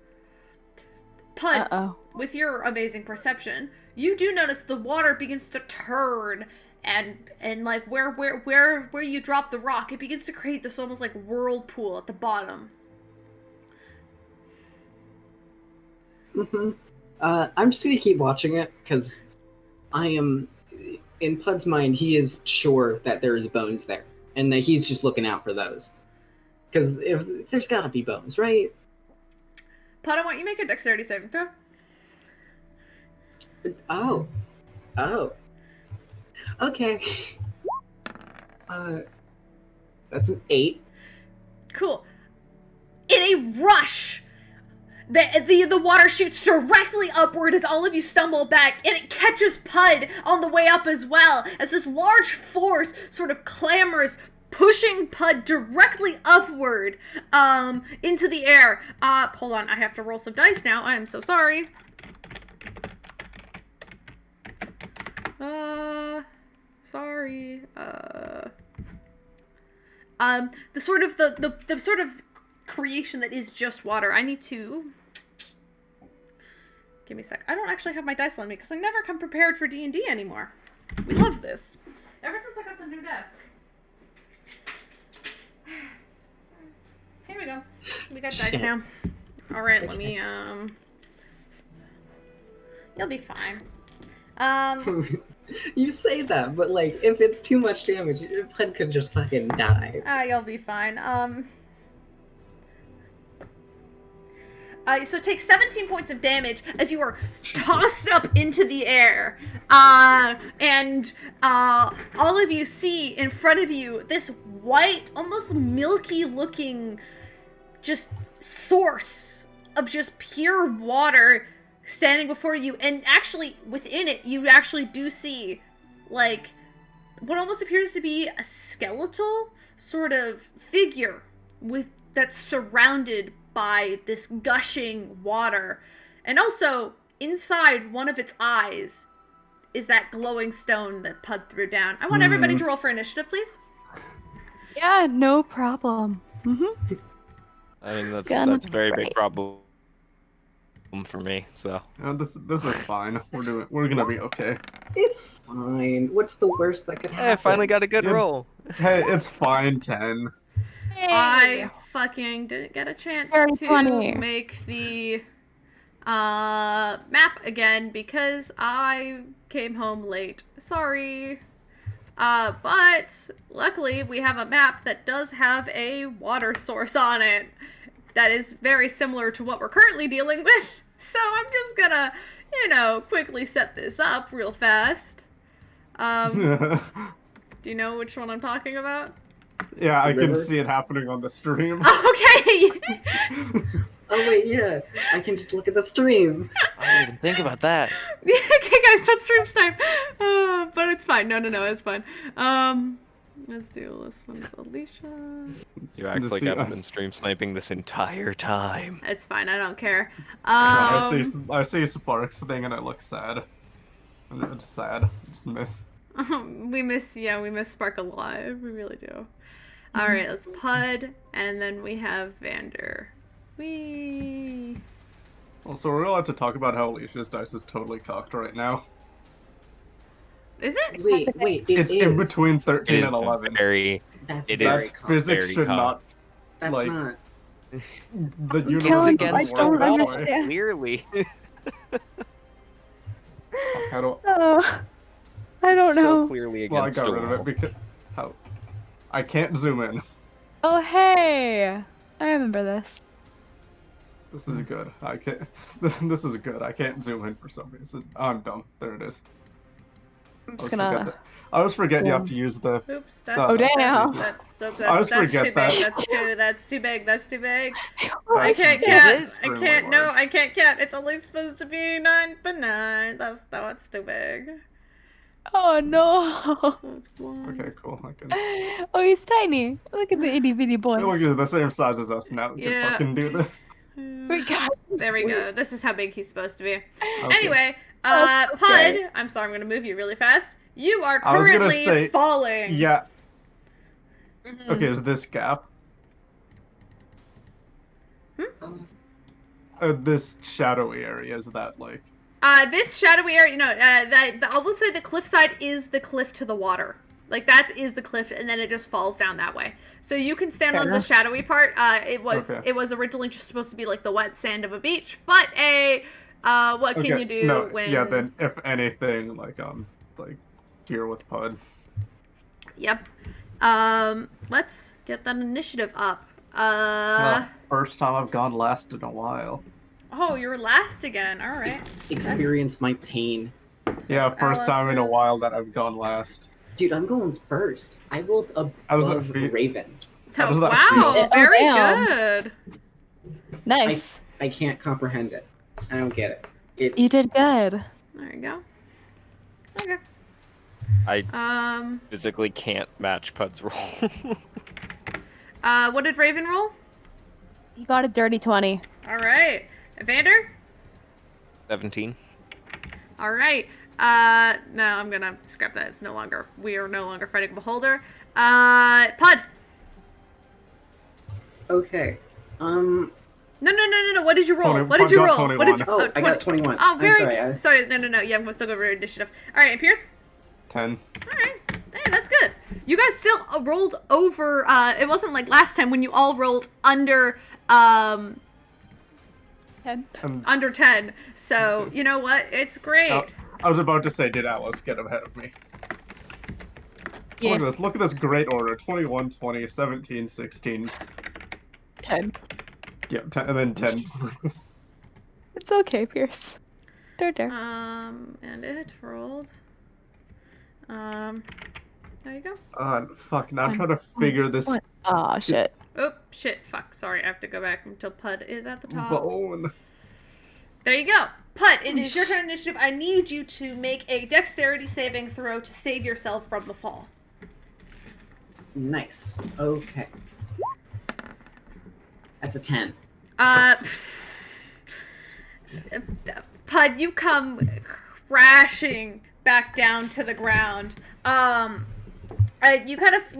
Puud, with your amazing perception, you do notice the water begins to turn and like where you drop the rock, it begins to create this almost like whirlpool at the bottom. Mm-hmm. I'm just gonna keep watching it because I am. In Pudd's mind, he is sure that there is bones there, and that he's just looking out for those. Because if there's gotta be bones, right? Pudd, I want you to make a dexterity saving throw. Oh. Okay. That's an 8. Cool. In a rush, the water shoots directly upward as all of you stumble back, and it catches Pudd on the way up as well, as this large force sort of clamors, pushing Pudd directly upward into the air. Hold on, I have to roll some dice now. I am so sorry. Sorry. The sort of creation that is just water. I need to... Give me a sec. I don't actually have my dice on me because I never come prepared for D&D anymore. We love this. Ever since I got the new desk. Here we go. We got dice now. Alright, let me, You'll be fine. You say that, but like, if it's too much damage, Pudd could just fucking die. You'll be fine. So take 17 points of damage as you are tossed up into the air. And all of you see in front of you this white, almost milky looking just source of just pure water standing before you. And actually within it, you actually do see like what almost appears to be a skeletal sort of figure that's surrounded by this gushing water. And also, inside one of its eyes is that glowing stone that Pudd threw down. I want everybody to roll for initiative, please. Yeah, no problem. Mm-hmm. I mean, that's Gonna a very be big problem for me. So This is fine. We're gonna be okay. It's fine. What's the worst that could happen? I finally got a good roll. Hey, it's fine, 10. I fucking didn't get a chance Very to funny. make the map again because I came home late. Sorry. But luckily we have a map that does have a water source on it that is very similar to what we're currently dealing with. So I'm just gonna, quickly set this up real fast. Do you know which one I'm talking about? Yeah, I can see it happening on the stream. Okay! Oh wait, yeah. I can just look at the stream. I didn't even think about that. Okay, guys, don't stream snipe. But it's fine. No, it's fine. Let's do this one's Alycia. You act like I've been stream sniping this entire time. It's fine. I don't care. I see Sparks thing and it looks sad. And it's sad. Just miss. we miss Spark alive. We really do. All right, let's Puud, and then we have Vander. Whee! Also, we're allowed to talk about how Alicia's dice is totally cocked right now. Is it? Wait. It's in between 13 It is and 11. That's It very is cocked. Physics very should not. That's like, not. The universe telling doesn't you, I work don't that way. understand. Clearly. How do I don't So know. clearly Well, I against got a rid of it wall. because I can't zoom in. Oh, hey! I remember this. This is good. I can't. This is good. I can't zoom in for some reason. Oh, I'm dumb. There it is. I'm just gonna... I always forget you have to use the. Oops, that's Oh, damn. That's too forget big. that. That's too big. Oh, I can't Is count. it? I can't. No, I can't count. It's only supposed to be 9, but 9. That's too big. Oh no! So it's 1. Okay, cool. I can. Oh, he's tiny. Look at the itty bitty boy. Look, you're the same size as us now. We Yeah. can fucking do this. We got. There we go. This is how big he's supposed to be. Okay. Anyway, Oh, okay. Puud, I'm sorry, I'm gonna move you really fast. You are I was gonna currently say- falling. Yeah. Mm-hmm. Okay, is this gap? This shadowy area, is that like? This shadowy area, I will say the cliffside is the cliff to the water. Like, that is the cliff, and then it just falls down that way. So you can stand Fair on enough. the shadowy part. It was originally just supposed to be like the wet sand of a beach, but what can you do no, when? Yeah, then if anything, like here with Puud. Yep. Let's get that initiative up. Well, first time I've gone last in a while. Oh, you're last again. All right. Experience my pain. Yeah, first time in a Alice's. while that I've gone last. Dude, I'm going first. I rolled How does above that feel? Raven. How does Oh, that wow, feel? very damn. good. Nice. I can't comprehend it. I don't get it. You did good. There you go. Okay. I physically can't match Pud's roll. What did Raven roll? You got a dirty 20. All right. Evander? 17. All right. No, I'm gonna scrap that. We are no longer fighting Beholder. Puud. Okay. No. What did you roll? 20 What did you got roll? 21. What did you? Oh, I got 21. Oh, very. I'm sorry. Sorry. No. Yeah, I'm still go over initiative. All right, and Peirs. 10. All right. Hey, that's good. You guys still rolled over. It wasn't like last time when you all rolled under. 10. Under 10. So you know what? It's great. Oh, I was about to say, did Alice get ahead of me? Yeah. Look at this great order. 21, 20, 17, 16. 10. Yeah, 10, and then 10. It's okay, Peirs. There. And it rolled. There you go. Fuck, now I'm trying to figure this Aw, shit. Oh, shit. Fuck. Sorry, I have to go back until Puud is at the top. bone. There you go. Puud, it is your turn initiative. I need you to make a dexterity saving throw to save yourself from the fall. Nice. Okay. That's a 10. Puud, you come crashing back down to the ground. You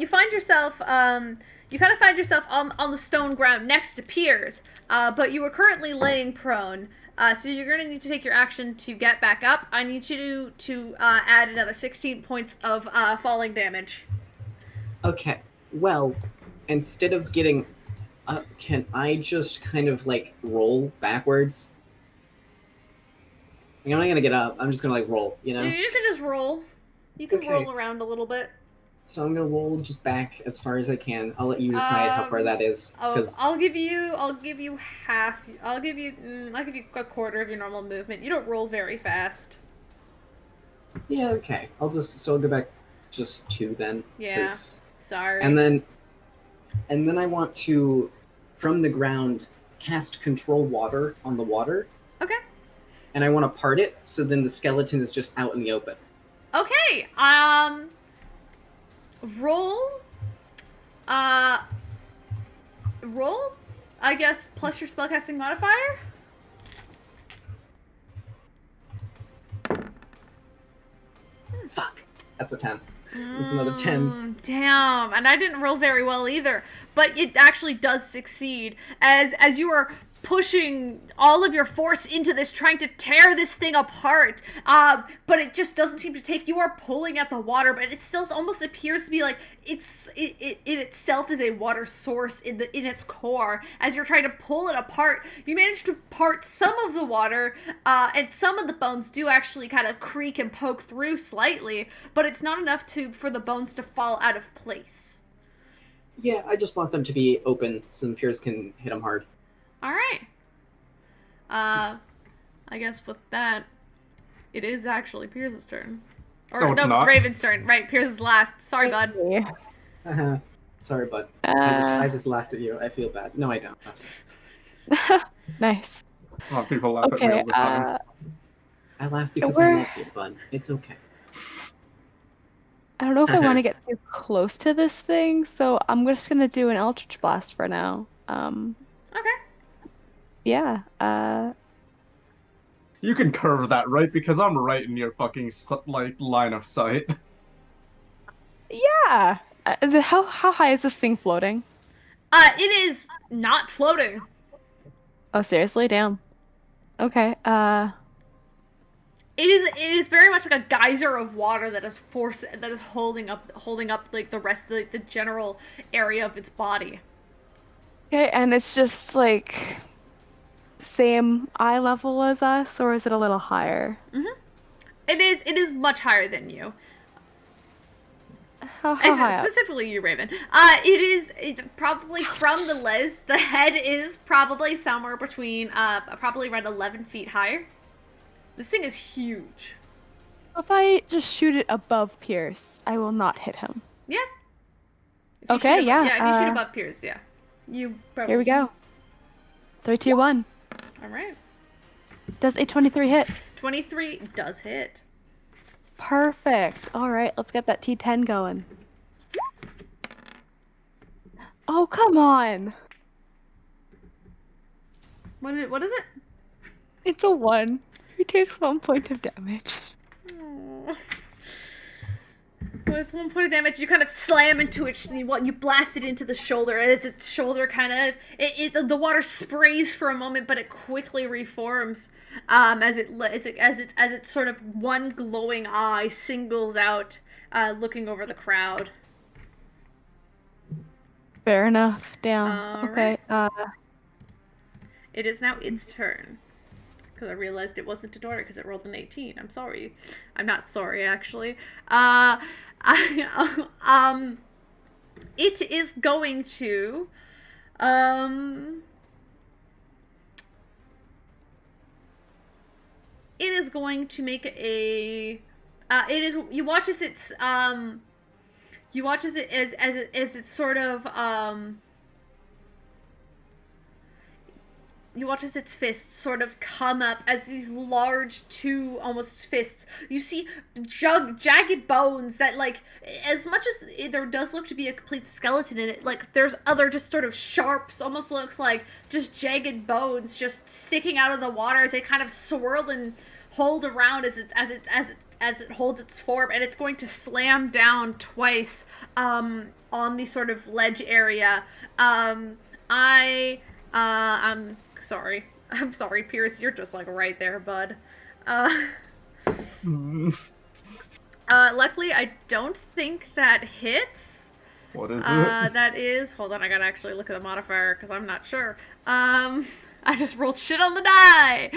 find yourself on the stone ground next to Peirs, but you are currently laying prone. So you're going to need to take your action to get back up. I need you to add another 16 points of falling damage. Okay. Well, instead of getting up, can I just kind of like roll backwards? I'm not gonna get up. I'm just gonna like roll, you know? You can just roll. You can roll around a little bit. So I'm gonna roll just back as far as I can. I'll let you decide how far that is. I'll give you half. I'll give you a quarter of your normal movement. You don't roll very fast. Yeah, okay. I'll go back just 2 then. Yeah. Sorry. And then I want to, from the ground, cast control water on the water. Okay. And I want to part it so then the skeleton is just out in the open. Okay. Roll, I guess, plus your spellcasting modifier? Fuck. That's a 10. It's another 10. Damn, and I didn't roll very well either. But it actually does succeed. As you are pushing all of your force into this, trying to tear this thing apart, but it just doesn't seem to take. You are pulling at the water, but it still almost appears to be like it itself is a water source in its core. As you're trying to pull it apart, you manage to part some of the water, and some of the bones do actually kind of creak and poke through slightly, but it's not enough for the bones to fall out of place. Yeah, I just want them to be open so the Peirs can hit them hard. All right. I guess with that, it is actually Peirs' turn. Or no, it's Raven's turn. Right, Peirs is last. Sorry, bud. Sorry, bud. I just laughed at you. I feel bad. No, I don't. That's fine. Nice. A lot of people laugh at me all the time. I laugh because I love you, bud. It's okay. I don't know if I want to get too close to this thing, so I'm just gonna do an Eldritch Blast for now. Okay. Yeah, You can curve that, right? Because I'm right in your fucking, line of sight. Yeah! How high is this thing floating? It is not floating. Oh, seriously? Damn. Okay, It is very much like a geyser of water that is holding up like the rest of the general area of its body. Okay, and it's just like same eye level as us, or is it a little higher? Mm-hmm. It is much higher than you. How high specifically you, Raven. It probably from the les. The head is probably somewhere between probably around 11 feet higher. This thing is huge. If I just shoot it above Peirs, I will not hit him. Yeah. Okay, yeah. Yeah, if you shoot above Peirs, yeah. You probably... Here we go. 3, 2, 1. Alright. Does a 23 hit? 23 does hit. Perfect. Alright, let's get that T10 going. Oh, come on! What is it? It's a 1. He takes 1 point of damage. Aww. With 1 point of damage, you kind of slam into it, and you blast it into the shoulder, and as its shoulder kind of, the water sprays for a moment, but it quickly reforms, as its sort of one glowing eye singles out, looking over the crowd. Fair enough. Damn. Okay. Right. It is now its turn. Because I realized it wasn't a door because it rolled an 18. I'm sorry. I'm not sorry, actually. It is going to, make a, you watch as it's sort of, you watch as its fists sort of come up as these large two almost fists. You see jagged bones that, like, as much as there does look to be a complete skeleton in it, like, there's other just sort of sharps, almost looks like just jagged bones just sticking out of the water as they kind of swirl and hold around as as it holds its form, and it's going to slam down twice on the sort of ledge area. I'm sorry. I'm sorry, Peirs. You're just like right there, bud. Luckily, I don't think that hits. What is it? That is. Hold on, I gotta actually look at the modifier because I'm not sure. I just rolled shit on the die.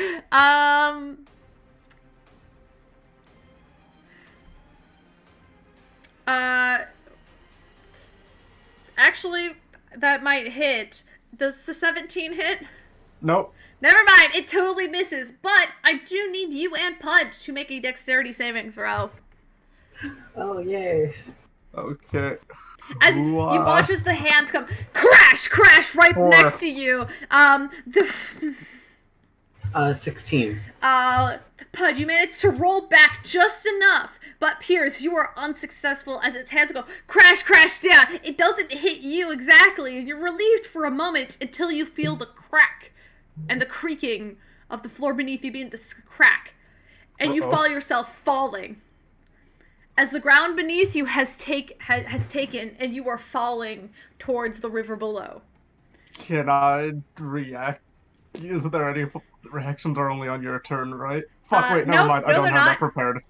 Actually, that might hit. Does the 17 hit? Nope. Never mind, it totally misses. But I do need you and Puud to make a dexterity saving throw. Oh, yay. Okay. As you watch as the hands come crash right next to you. 16. Puud, you managed to roll back just enough. But Peirs, you are unsuccessful as its hands go crash down. It doesn't hit you exactly. You're relieved for a moment until you feel the crack and the creaking of the floor beneath you begin to crack. And you feel yourself falling. As the ground beneath you has taken and you are falling towards the river below. Can I react? Is there any reactions are only on your turn, right? Fuck, wait, never mind. I don't have that prepared.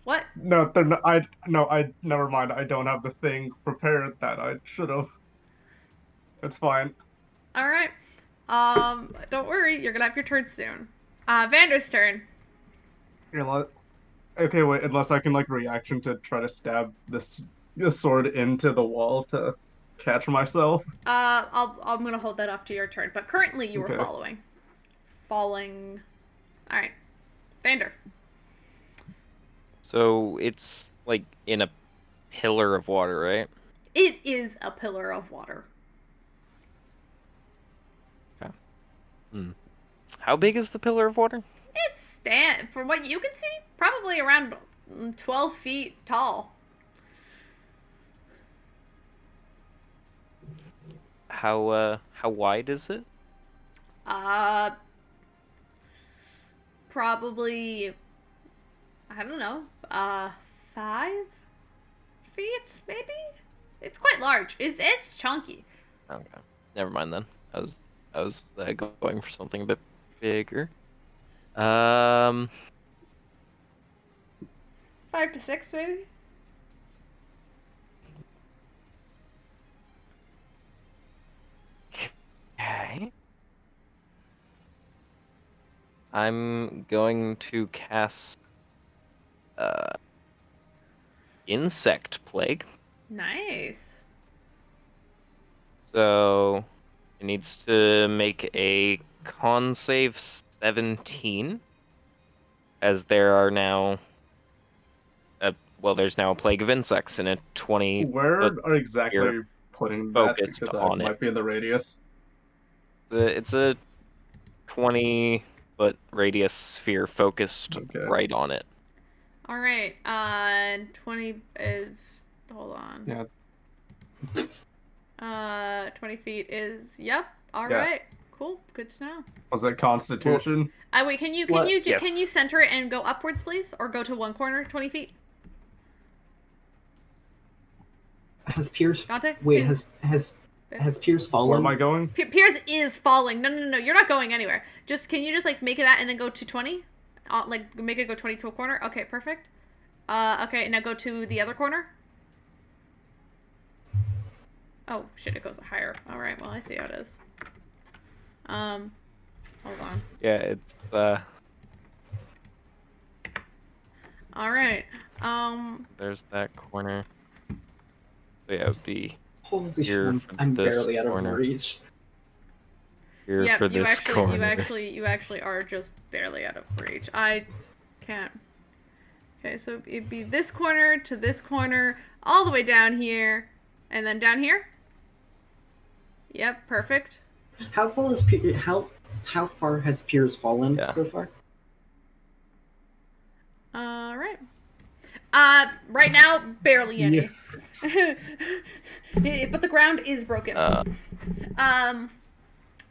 What? No, they're not. Never mind. I don't have the thing prepared that I should have. It's fine. All right. Don't worry. You're gonna have your turn soon. Vander's turn. Okay, wait. Unless I can like reaction to try to stab this sword into the wall to catch myself. I'm gonna hold that off to your turn. But currently, you are falling. Falling. All right, Vander. So it's like in a pillar of water, right? It is a pillar of water. Okay. How big is the pillar of water? It's from what you can see, probably around 12 feet tall. How wide is it? Probably, I don't know, 5 feet, maybe? It's quite large. It's chunky. Okay. Never mind then. I was going for something a bit bigger. 5 to 6, maybe? Okay. I'm going to cast Insect Plague. Nice. So it needs to make a con save 17, as there are now there's now a plague of insects in a 20. Where are exactly putting that? Because that might be in the radius. It's a 20-foot radius sphere focused right on it. All right. 20 is. Hold on. Yeah. 20 feet is. Yep. All right. Cool. Good to know. Was it Constitution? Wait. Can you center it and go upwards, please, or go to one corner, 20 feet? Has Peirs? Dante? Wait. Has Peirs fallen? Where am I going? Peirs is falling. No. You're not going anywhere. Can you just like make it that and then go to 20? Like make it go 20 to a corner. Okay. Perfect. Okay. Now go to the other corner. Oh shit! It goes higher. All right. Well, I see how it is. Hold on. Yeah, it's All right. There's that corner. So yeah, it would be Holy here shit! for I'm this barely out of corner. reach. Here for this corner. You actually are just barely out of reach. I can't. Okay, so it'd be this corner to this corner, all the way down here, and then down here. Yep, perfect. How far has Peirs fallen so far? All right. Right now, barely any. But the ground is broken.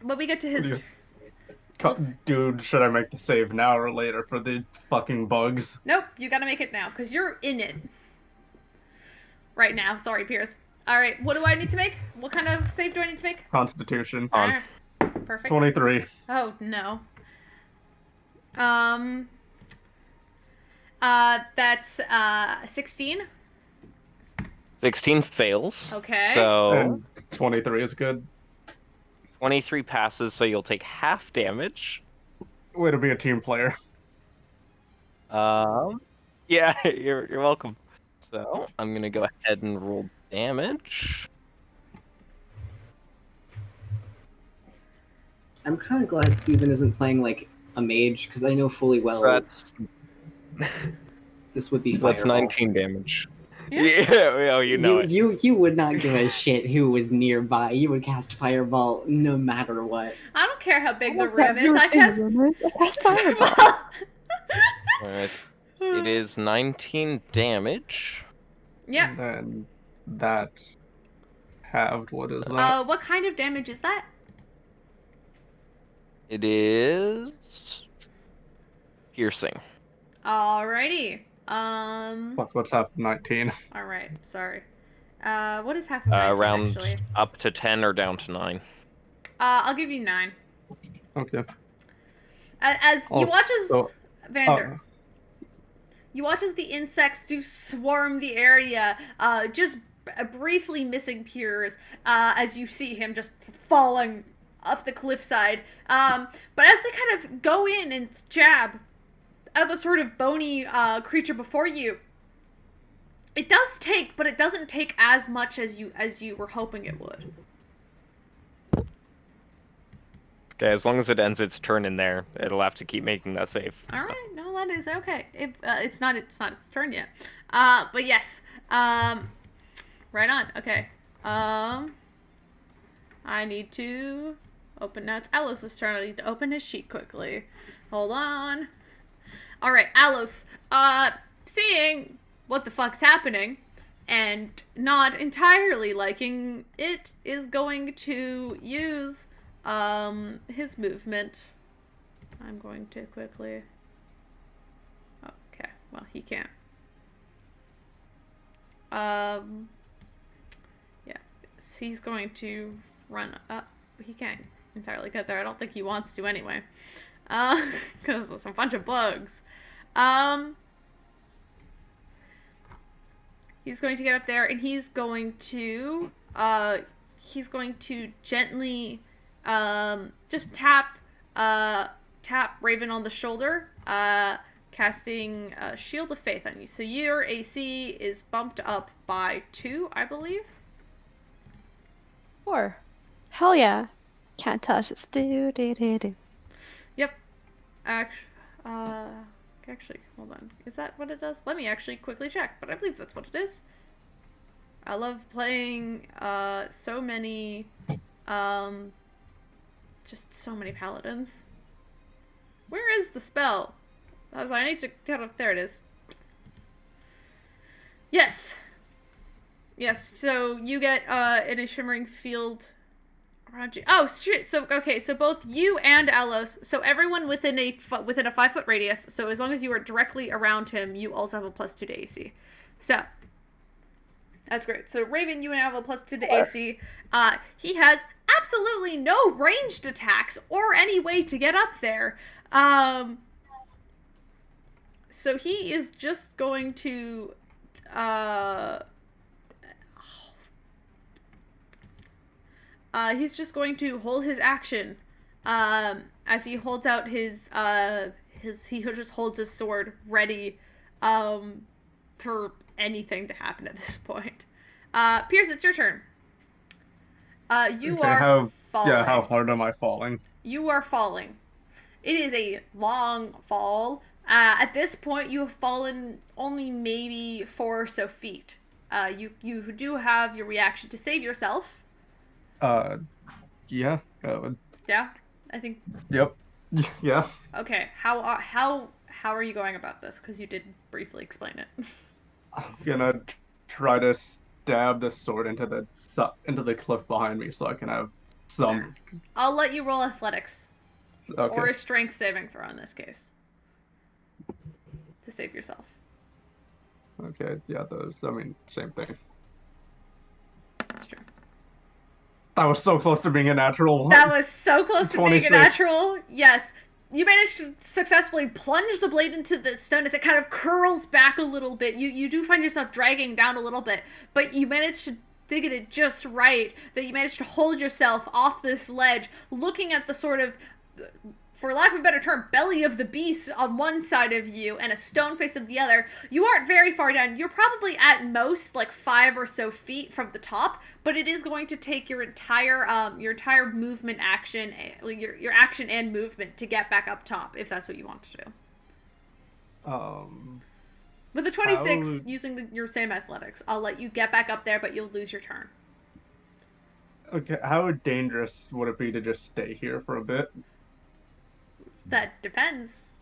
When we get to his Dude, should I make the save now or later for the fucking bugs? Nope, you gotta make it now, because you're in it. Right now. Sorry, Peirs. Alright, what do I need to make? What kind of save do I need to make? Constitution. On. Perfect. 23. Oh, no. That's 16. 16 fails. Okay. So And 23 is good. 23 passes, so you'll take half damage. Way to be a team player. Yeah, you're welcome. So I'm gonna go ahead and roll damage. I'm kind of glad Steven isn't playing like a mage, because I know fully well this would be fireball. That's 19 damage. Yeah. Oh, you know it. You would not give a shit who was nearby. You would cast fireball no matter what. I don't care how big the room is. I cast fireball. Alright. It is 19 damage. Yeah. And then that's halved. What is that? What kind of damage is that? It is piercing. Alrighty. Fuck, what's half of 19? Alright, sorry. What is half of 19, Around actually? up to 10 or down to 9. I'll give you 9. Okay. As you watch as Vander. Oh. You watch as the insects do swarm the area, just briefly missing Peirs, as you see him just falling off the cliffside. But as they kind of go in and jab at the sort of bony creature before you, it does take, but it doesn't take as much as you were hoping it would. Okay, as long as it ends its turn in there, it'll have to keep making that save. All right, no, that is okay. It's not its turn yet. But yes, right on. Okay. I need to open. Now it's Alos's turn. I need to open his sheet quickly. Hold on. All right, Alos. Seeing what the fuck's happening, and not entirely liking it, is going to use his movement. I'm going to quickly. Okay, well, he can't. Yeah, he's going to run up. He can't entirely get there. I don't think he wants to anyway. Because there's a bunch of bugs. He's going to get up there, and he's going to gently just tap Raven on the shoulder, casting Shield of Faith on you. So your AC is bumped up by 2, I believe. 4. Hell yeah. Can't touch it. Do. Yep. Actually, hold on. Is that what it does? Let me actually quickly check, but I believe that's what it is. I love playing so many just so many paladins. Where is the spell? I need to get up. There it is. Yes. Yes, so you get in a shimmering field around you. Oh, shit. So, okay, so both you and Alos, so everyone within a 5-foot radius, so as long as you are directly around him, you also have a +2 to AC. So, that's great. So, Raven, you and I have a +2 to AC. He has absolutely no ranged attacks or any way to get up there. So he is just going to, he's just going to hold his action, as he holds out he just holds his sword ready, for anything to happen at this point. Peirs, it's your turn. You are falling. Yeah, how hard am I falling? You are falling. It is a long fall. At this point, you have fallen only maybe 4 or so feet. You do have your reaction to save yourself. Yeah. Yeah, I think. Yep. Yeah. Okay. How are you going about this? Because you did briefly explain it. I'm gonna try to stab the sword into the cliff behind me, so I can have some. I'll let you roll athletics. Okay. Or a strength saving throw in this case. To save yourself. Okay, yeah, those, I mean, same thing. That's true. That was so close to being a natural one. That was so close to being 26. a natural. Yes. You managed to successfully plunge the blade into the stone as it kind of curls back a little bit. You do find yourself dragging down a little bit, but you managed to dig it just right that you managed to hold yourself off this ledge, looking at the sort of, for lack of a better term, belly of the beast on one side of you and a stone face of the other. You aren't very far down. You're probably at most like 5 or so feet from the top, but it is going to take your entire movement action, your action and movement to get back up top, if that's what you want to do. With the 26, using your same athletics, I'll let you get back up there, but you'll lose your turn. Okay, how dangerous would it be to just stay here for a bit? That depends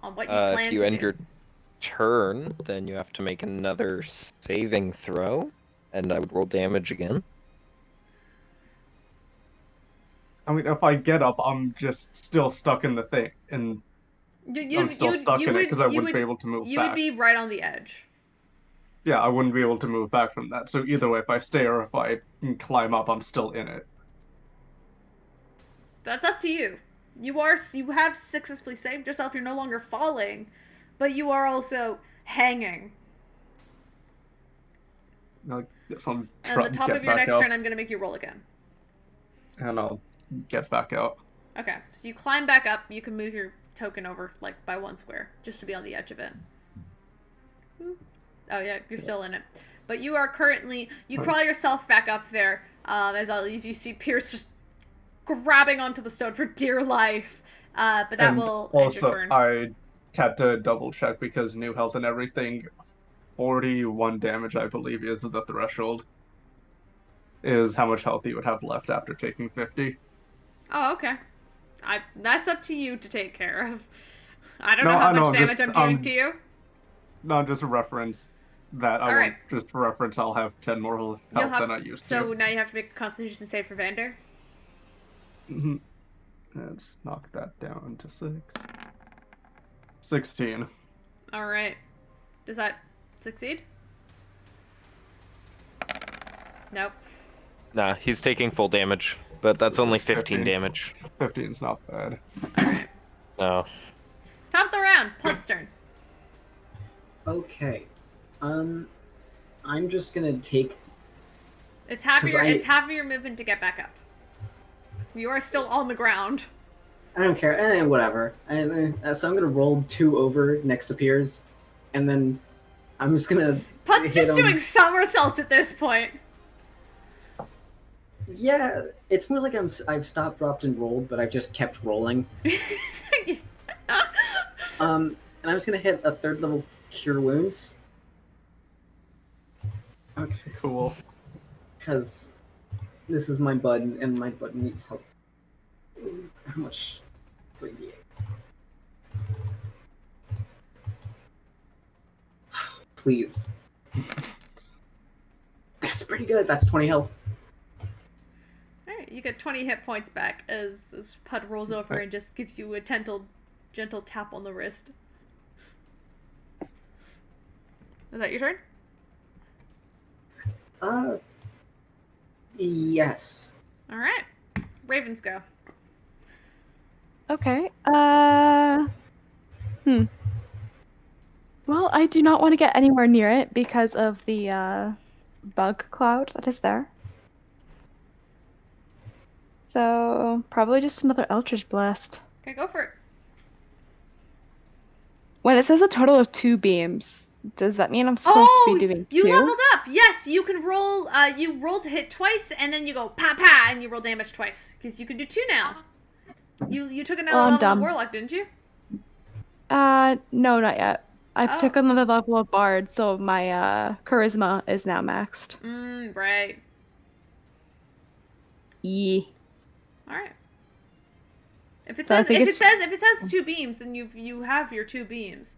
on what you plan to do. If you end your turn, then you have to make another saving throw, and I would roll damage again. I mean, if I get up, I'm just still stuck in the thing, and I'm still stuck in it because I wouldn't be able to move back. You would be right on the edge. Yeah, I wouldn't be able to move back from that. So either way, if I stay or if I climb up, I'm still in it. That's up to you. You have successfully saved yourself. You're no longer falling, but you are also hanging. I guess I'll At the top of your next turn, I'm going to make you roll again. And I'll get back out. Okay, so you climb back up. You can move your token over like by 1 square, just to be on the edge of it. Oh yeah, you're still in it. But you are currently, you crawl yourself back up there, as you see Peirs just grabbing onto the stone for dear life. But that will end your turn. I had to double check because new health and everything, 41 damage I believe is the threshold. Is how much health you would have left after taking 50. Oh, okay. That's up to you to take care of. I don't know how much damage I'm doing to you. No, just a reference that I won't just reference. I'll have 10 more health than I used to. So now you have to make a Constitution save for Vander. Mm-hmm. Let's knock that down to 6. 16. All right. Does that succeed? Nope. Nah, he's taking full damage, but that's only 15 damage. 15's not bad. Alright. No. Top of the round, Puud's turn. Okay. I'm just gonna take... It's half of your movement to get back up. You are still on the ground. I don't care. Whatever. So I'm gonna roll 2 over next to Peirs, and then I'm just gonna... Puud's just doing somersaults at this point. Yeah, it's more like I've stopped, dropped, and rolled, but I've just kept rolling. And I'm just gonna hit a 3rd level Cure Wounds. Okay, cool. Because this is my bud, and my bud needs help. How much? 3d8. Please. That's pretty good. That's 20 health. Alright, you get 20 hit points back as Puud rolls over and just gives you a gentle tap on the wrist. Is that your turn? Yes. Alright. Ravens go. Okay, Well, I do not want to get anywhere near it because of the, bug cloud that is there. So, probably just another Eldritch Blast. Okay, go for it. When it says a total of 2 beams, does that mean I'm supposed to be doing 2? You leveled up! Yes, you can roll, you roll to hit twice, and then you go pa-pa, and you roll damage twice. Because you can do 2 now. You took another level of Warlock, didn't you? No, not yet. I took another level of Bard, so my, Charisma is now maxed. Right. Yeah. Alright. If it says 2 beams, then you have your 2 beams.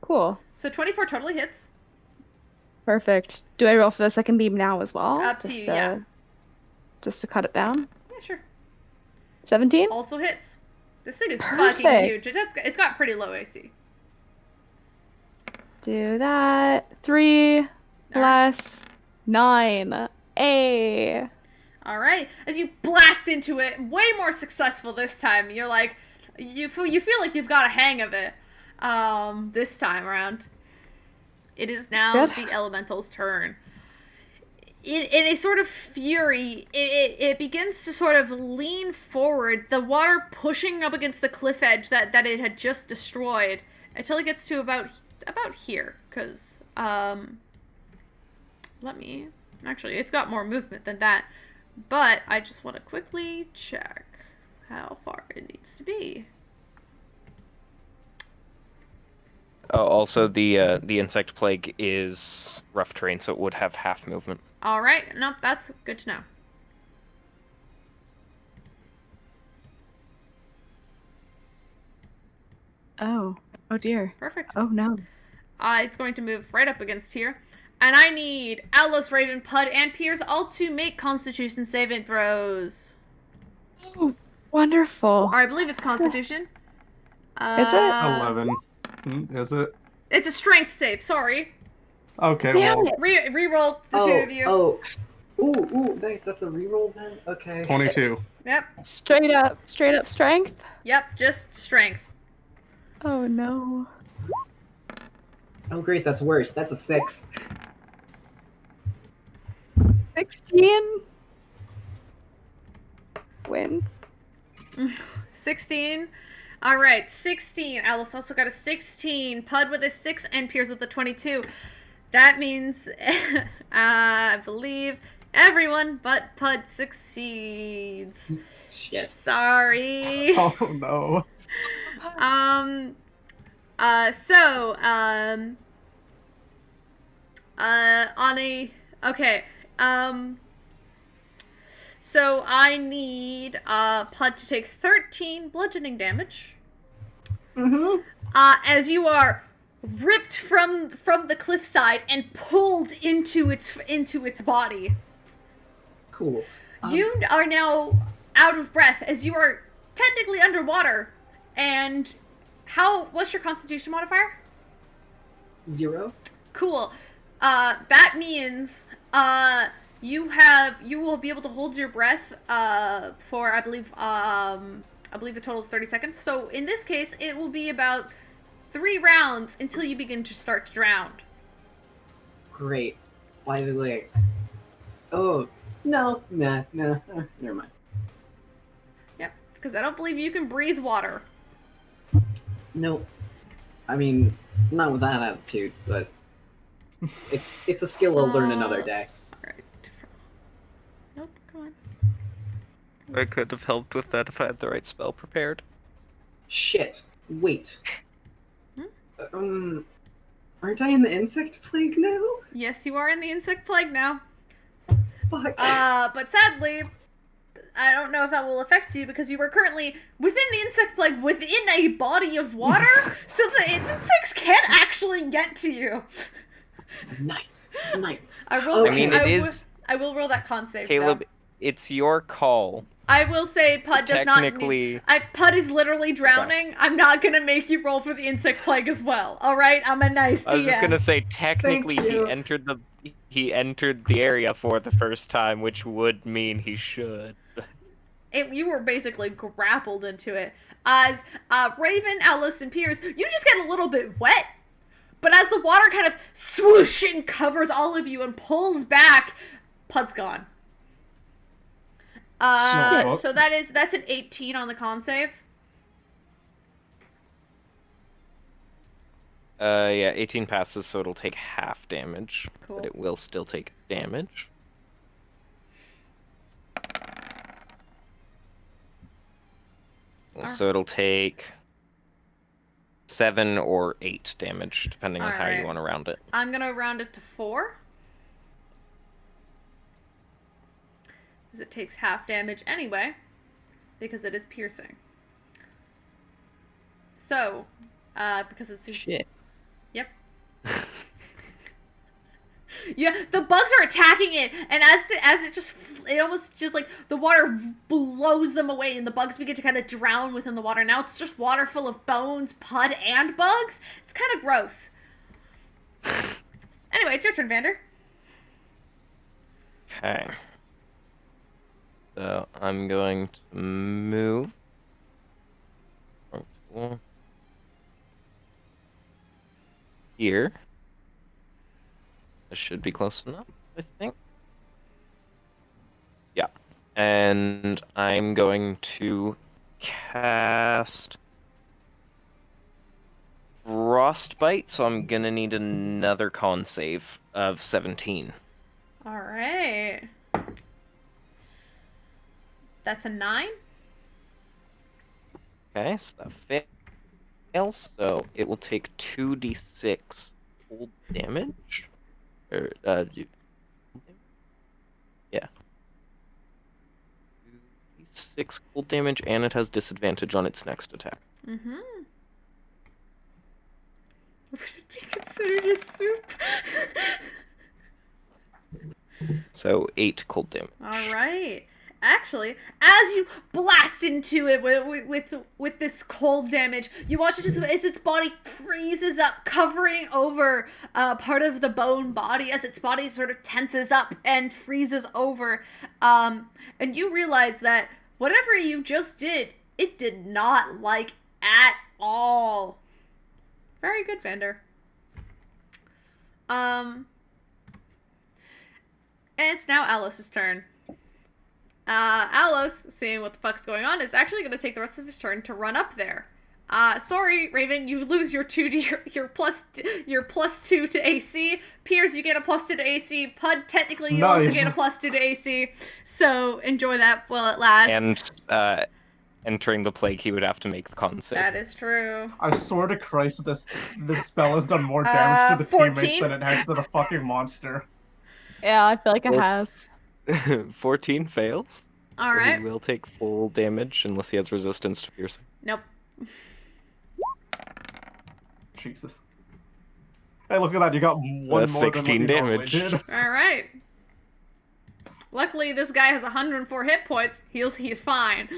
Cool. So 24 totally hits. Perfect. Do I roll for the second beam now as well? Up to you, yeah. Just to cut it down? Yeah, sure. 17? Also hits. This thing is fucking huge. It's got pretty low AC. Let's do that. 3 plus 9. A. All right. As you blast into it, way more successful this time. You're like, you feel like you've got a hang of it. This time around, it is now the elemental's turn. In a sort of fury, it begins to sort of lean forward, the water pushing up against the cliff edge that it had just destroyed, until it gets to about here. Because actually, it's got more movement than that. But I just want to quickly check how far it needs to be. Also, the insect plague is rough terrain, so it would have half movement. All right. Nope, that's good to know. Oh dear. Perfect. Oh no. It's going to move right up against here. And I need Alos, Raven, Puud, and Peirs all to make Constitution saving throws. Oh, wonderful. Or I believe it's Constitution. Is it? 11. Is it? It's a Strength save. Sorry. Okay, Damn well, it. Reroll the two of you. Oh. Ooh, nice. That's a reroll then? Okay. 22. Yep. Straight up strength? Yep, just Strength. Oh no. Oh, great. That's worse. That's a 6. 16 wins. 16. All right, 16. Alice also got a 16. Puud with a 6 and Peirs with a 22. That means, I believe, everyone but Puud succeeds. Shit. Sorry. Oh no. So I need Puud to take 13 bludgeoning damage. Mm-hmm. As you are ripped from the cliffside and pulled into its body. Cool. You are now out of breath as you are technically underwater. And what's your Constitution modifier? 0. Cool. That means you will be able to hold your breath for I believe a total of 30 seconds. So in this case, it will be about 3 rounds until you begin to start to drown. Great. By the way. Oh, no. Never mind. Yep, because I don't believe you can breathe water. Nope. I mean, not with that attitude, but it's a skill I'll learn another day. Alright. Nope, come on. I could have helped with that if I had the right spell prepared. Shit. Wait. Aren't I in the insect plague now? Yes, you are in the insect plague now. Fuck. But sadly, I don't know if that will affect you because you were currently within the insect plague within a body of water, so the insects can't actually get to you. Nice. I will roll that con save. Kaleb, though. it's your call. I will say Puud does not need... Puud is literally drowning. Okay. I'm not going to make you roll for the insect plague as well. All right? I'm a nice DM. I was just going to say, technically, he entered the area for the first time, which would mean he should. You were basically grappled into it. As Raven, Alycia, and Peirs, you just get a little bit wet. But as the water kind of swoosh and covers all of you and pulls back, Puud's gone. So that's an 18 on the con save. Yeah, 18 passes, so it'll take half damage. Cool. But it will still take damage. So it'll take 7 or 8 damage, depending on how you want to round it. I'm gonna round it to 4. Because it takes half damage anyway, because it is piercing. So, because it's... Shit. Yep. Yeah, the bugs are attacking it, and it almost just like the water blows them away, and the bugs begin to kind of drown within the water. Now it's just water full of bones, Puud, and bugs. It's kind of gross. Anyway, it's your turn, Vander. Okay. So I'm going to move. Here. This should be close enough, I think. Yeah. And I'm going to cast Frostbite, so I'm gonna need another con save of 17. Alright. That's a 9. Okay, so that fails, so it will take 2d6 cold damage. Yeah. 2d6 cold damage, and it has disadvantage on its next attack. Mm-hmm. Would it be considered a soup? So 8 cold damage. Alright. Actually, as you blast into it with this cold damage, you watch it as its body freezes up, covering over part of the bone body as its body sort of tenses up and freezes over. And you realize that whatever you just did, it did not like at all. Very good, Vander. And it's now Alos's turn. Alos, seeing what the fuck's going on, is actually going to take the rest of his turn to run up there. Sorry, Raven, you lose your plus 2 to AC. Peirs, you get a plus 2 to AC. Puud, technically, you also get a plus 2 to AC. So enjoy that while it lasts. And entering the plague, he would have to make the con save. That is true. I swear to Christ, this spell has done more damage to the 14? teammates than it has to the fucking monster. Yeah, I feel like it has. 14 fails. Alright. He will take full damage unless he has resistance to piercing. Nope. Jesus. Hey, look at that, you got one That's more 16 than what you damage. normally did. Alright. Luckily, this guy has 104 hit points. He's fine.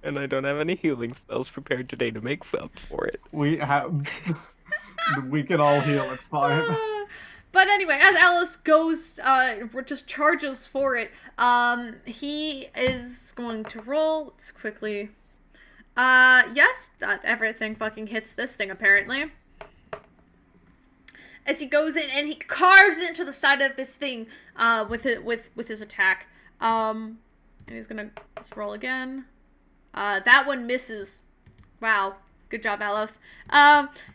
And I don't have any healing spells prepared today to make up for it. We can all heal, it's fine. But anyway, as Alos goes, just charges for it, he is going to roll. Let's quickly... yes, everything fucking hits this thing, apparently. As he goes in and he carves into the side of this thing, with his attack. And he's gonna just roll again. That one misses. Wow. Good job, Alos.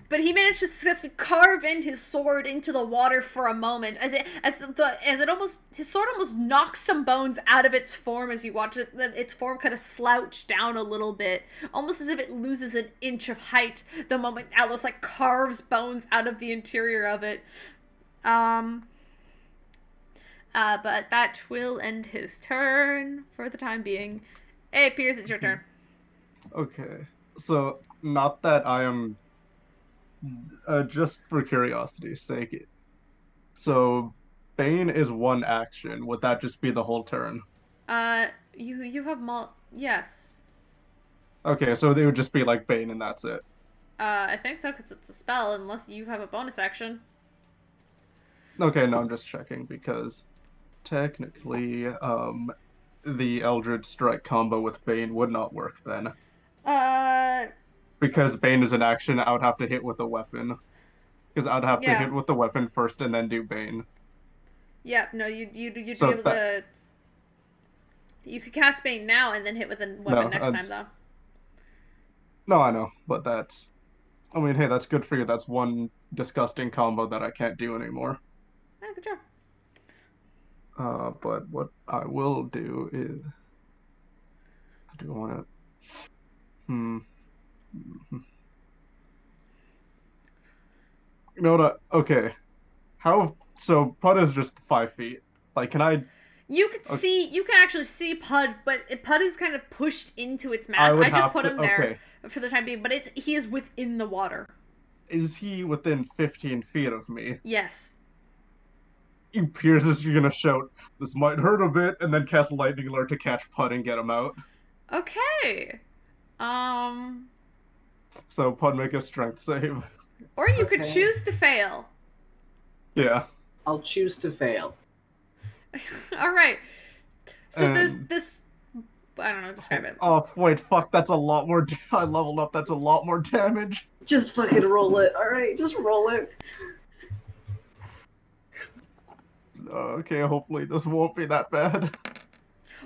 But he managed to successfully carve in his sword into the water for a moment, his sword almost knocks some bones out of its form as you watch it. Its form kind of slouch down a little bit, almost as if it loses an inch of height the moment Alos carves bones out of the interior of it. But that will end his turn for the time being. Hey, Peirs, it's your turn. Okay, so not that I am, just for curiosity's sake. So, Bane is one action. Would that just be the whole turn? You have yes. Okay, so they would just be like Bane and that's it. I think so, because it's a spell, unless you have a bonus action. Okay, no, I'm just checking, because technically, the Eldritch Strike combo with Bane would not work then. Because Bane is an action, I would have to hit with a weapon. Because I'd have to hit with the weapon first and then do Bane. Yeah, no, you'd be able to... You could cast Bane now and then hit with a weapon next time, though. No, I know, but that's... I mean, hey, that's good for you. That's one disgusting combo that I can't do anymore. Yeah, good job. But what I will do is... I do want to... You know what? Okay. So Puud is just 5 feet. Like, can I... You can actually see Puud, but Puud is kind of pushed into its mass. I just put him there for the time being, but he is within the water. is he within 15 feet of me? Yes. Peirs is gonna shout, "This might hurt a bit," and then cast Lightning Alert to catch Puud and get him out. Okay. So Puud, make a strength save. Or you could choose to fail. Yeah. I'll choose to fail. All right. So this I don't know, describe it. Oh wait, fuck! That's a lot more. I leveled up. That's a lot more damage. Just fucking roll it. All right, just roll it. Okay, hopefully this won't be that bad.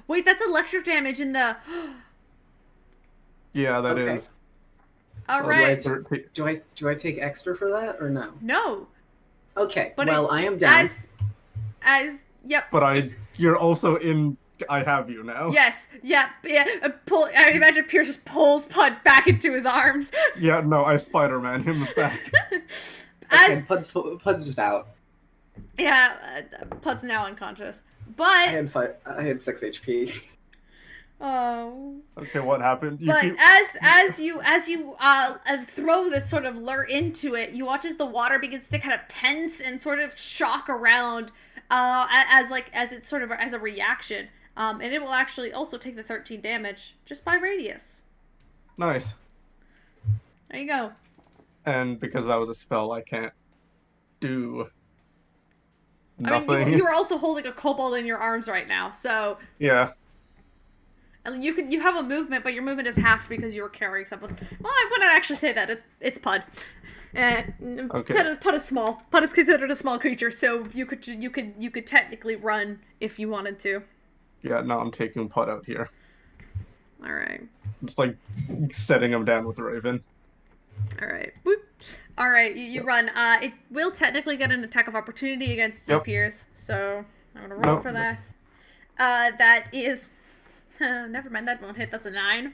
Wait, that's electric damage in the. Yeah, that is. All right. Do I take extra for that or no? No. Okay. But well, I am down. Yep. But you're also in. I have you now. Yes. Yep. Yeah. I imagine Peirs just pulls Puud back into his arms. Yeah. No, I Spider-Man him back. Okay, Pud's just out. Yeah. Pudd's now unconscious. But I had 6 HP. Oh. Okay, what happened? As you throw this sort of lure into it, you watch as the water begins to kind of tense and sort of shock around, as a reaction. And it will actually also take the 13 damage just by radius. Nice. There you go. And because that was a spell, I can't do nothing. I mean, you are also holding a kobold in your arms right now, so. Yeah. And you have a movement, but your movement is half because you were carrying something. Well, I wouldn't actually say that. It's Puud. Okay. Puud is small. Puud is considered a small creature, so you could technically run if you wanted to. Yeah, no, I'm taking Puud out here. All right. It's like setting him down with the Raven. All right. Whoop. All right, you run. It will technically get an attack of opportunity against you, Peirs. So I'm gonna roll for that. That is. Never mind, that won't hit. That's a 9.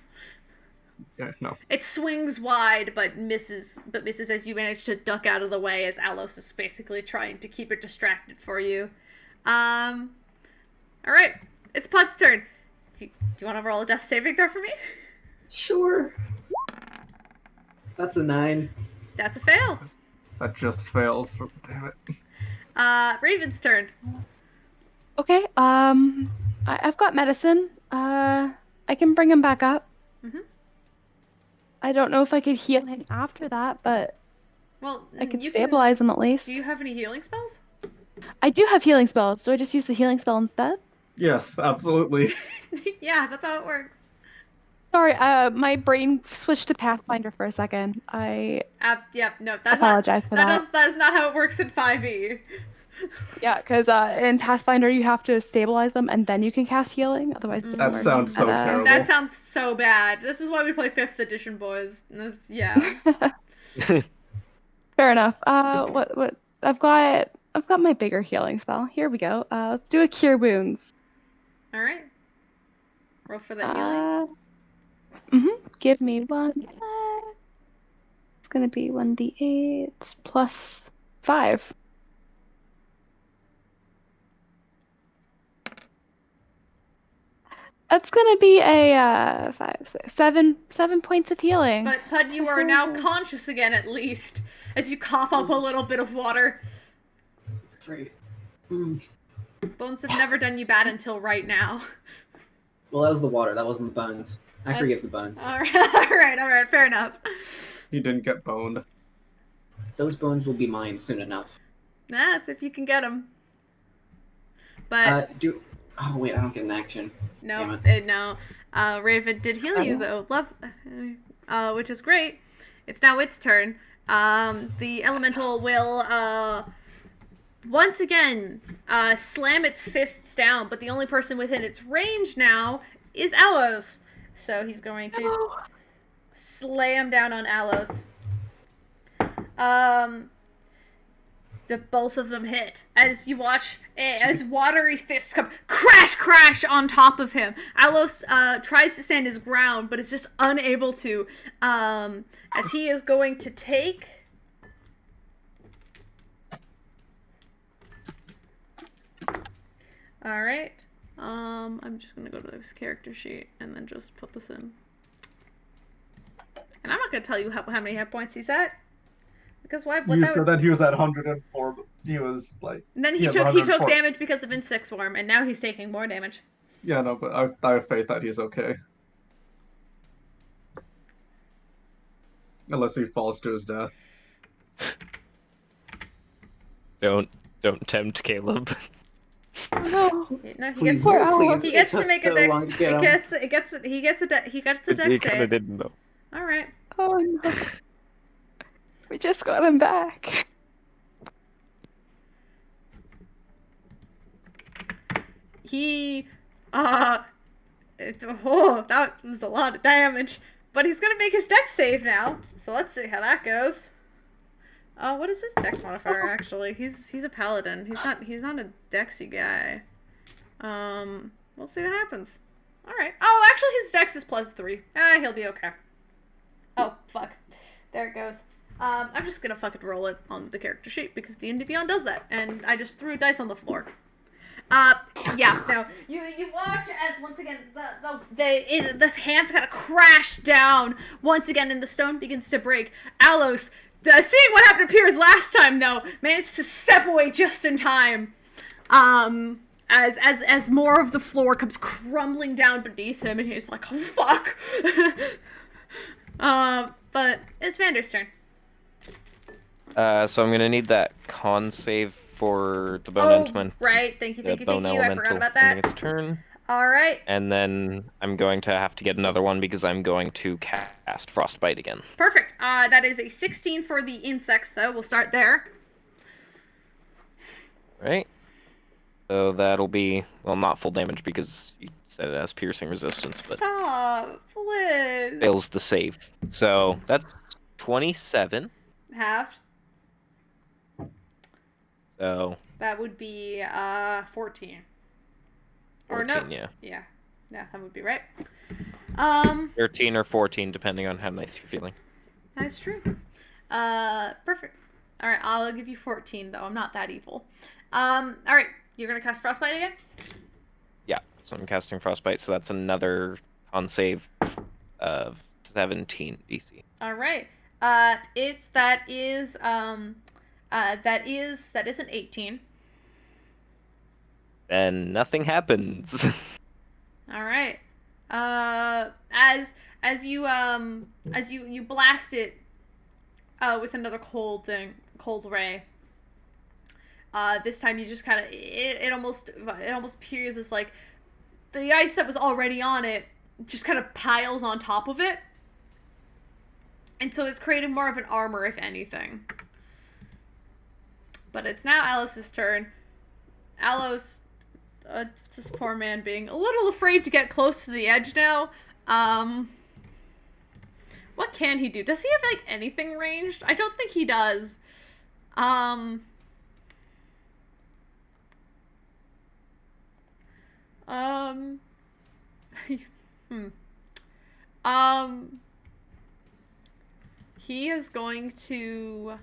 Yeah, no. It swings wide, but misses as you manage to duck out of the way as Alos is basically trying to keep it distracted for you. All right, it's Pudd's turn. Do you want to roll a death saving throw for me? Sure. That's a 9. That's a fail. That just fails. Damn it. Raven's turn. Okay. I've got medicine. I can bring him back up. Mm-hmm. I don't know if I could heal him after that, but I could stabilize him at least. Do you have any healing spells? I do have healing spells. Do I just use the healing spell instead? Yes, absolutely. Yeah, that's how it works. Sorry, my brain switched to Pathfinder for a second. No, that's apologize for that. That is not how it works in 5e. Yeah, because in Pathfinder you have to stabilize them and then you can cast healing. Otherwise, it doesn't work. Sounds so terrible. That sounds so bad. This is why we play 5th edition, boys. Yeah. Fair enough. What? I've got my bigger healing spell. Here we go. Let's do a Cure Wounds. All right. Roll for that healing. Give me 1. It's gonna be 1d8 plus 5. That's gonna be a 5, 6, 7 points of healing. But Puud, you are now conscious again, at least, as you cough up a little bit of water. Great. Bones have never done you bad until right now. Well, that was the water. That wasn't the bones. I forgive the bones. All right. Fair enough. He didn't get boned. Those bones will be mine soon enough. That's if you can get them. But oh wait, I don't get an action. No, no. Raven did heal you though. Which is great. It's now its turn. The elemental will once again slam its fists down, but the only person within its range now is Alos. So he's going to slam down on Alos. Both of them hit as you watch as watery fists come crash on top of him. Alos tries to stand his ground, but is just unable to. As he is going to take. All right. I'm just gonna go to this character sheet and then just put this in. And I'm not gonna tell you how many hit points he's at. Because why? You said that he was at 104, but he was like... And then he took damage because of Insect Swarm, and now he's taking more damage. Yeah, no, but I have faith that he's okay. Unless he falls to his death. Don't tempt Kaleb. Oh, no. No, he Please, gets, please. he gets to make a dex. He gets a dex He kind of save. didn't though. All right. Oh no. We just got him back. He, that was a lot of damage. But he's gonna make his dex save now. So let's see how that goes. What is his dex modifier actually? He's a paladin. He's not a dexy guy. We'll see what happens. All right. Oh, actually his dex is +3. He'll be okay. Oh, fuck. There it goes. I'm just gonna fucking roll it on the character sheet because D&D Beyond does that, and I just threw a dice on the floor. Yeah, no. You watch as once again the hands kind of crash down once again, and the stone begins to break. Alos, seeing what happened to Peirs last time, though, managed to step away just in time. As more of the floor comes crumbling down beneath him, and he's like, "Oh fuck!" But it's Vander's turn. So I'm gonna need that con save for the bone elemental. Right. Thank you. I forgot about that. Its turn. All right. And then I'm going to have to get another one because I'm going to cast Frostbite again. Perfect. That is a 16 for the insects, though. We'll start there. Right. So that'll be, well, not full damage because you said it has piercing resistance, but Stop, please. fails the save. So that's 27. Halved. So That would be 14. 14, no. yeah. Yeah, that would be right. 13 or 14, depending on how nice you're feeling. That's true. Perfect. All right, I'll give you 14 though. I'm not that evil. All right, you're gonna cast Frostbite again. Yeah, so I'm casting Frostbite, so that's another con save of 17 DC. All right. That is an 18. Then nothing happens. All right. As you blast it with another cold ray. This time you just kind of it almost appears as like the ice that was already on it just kind of piles on top of it. And so it's created more of an armor, if anything. But it's now Alice's turn. Alos, this poor man being a little afraid to get close to the edge now. What can he do? Does he have, like, anything ranged? I don't think he does. He is going to,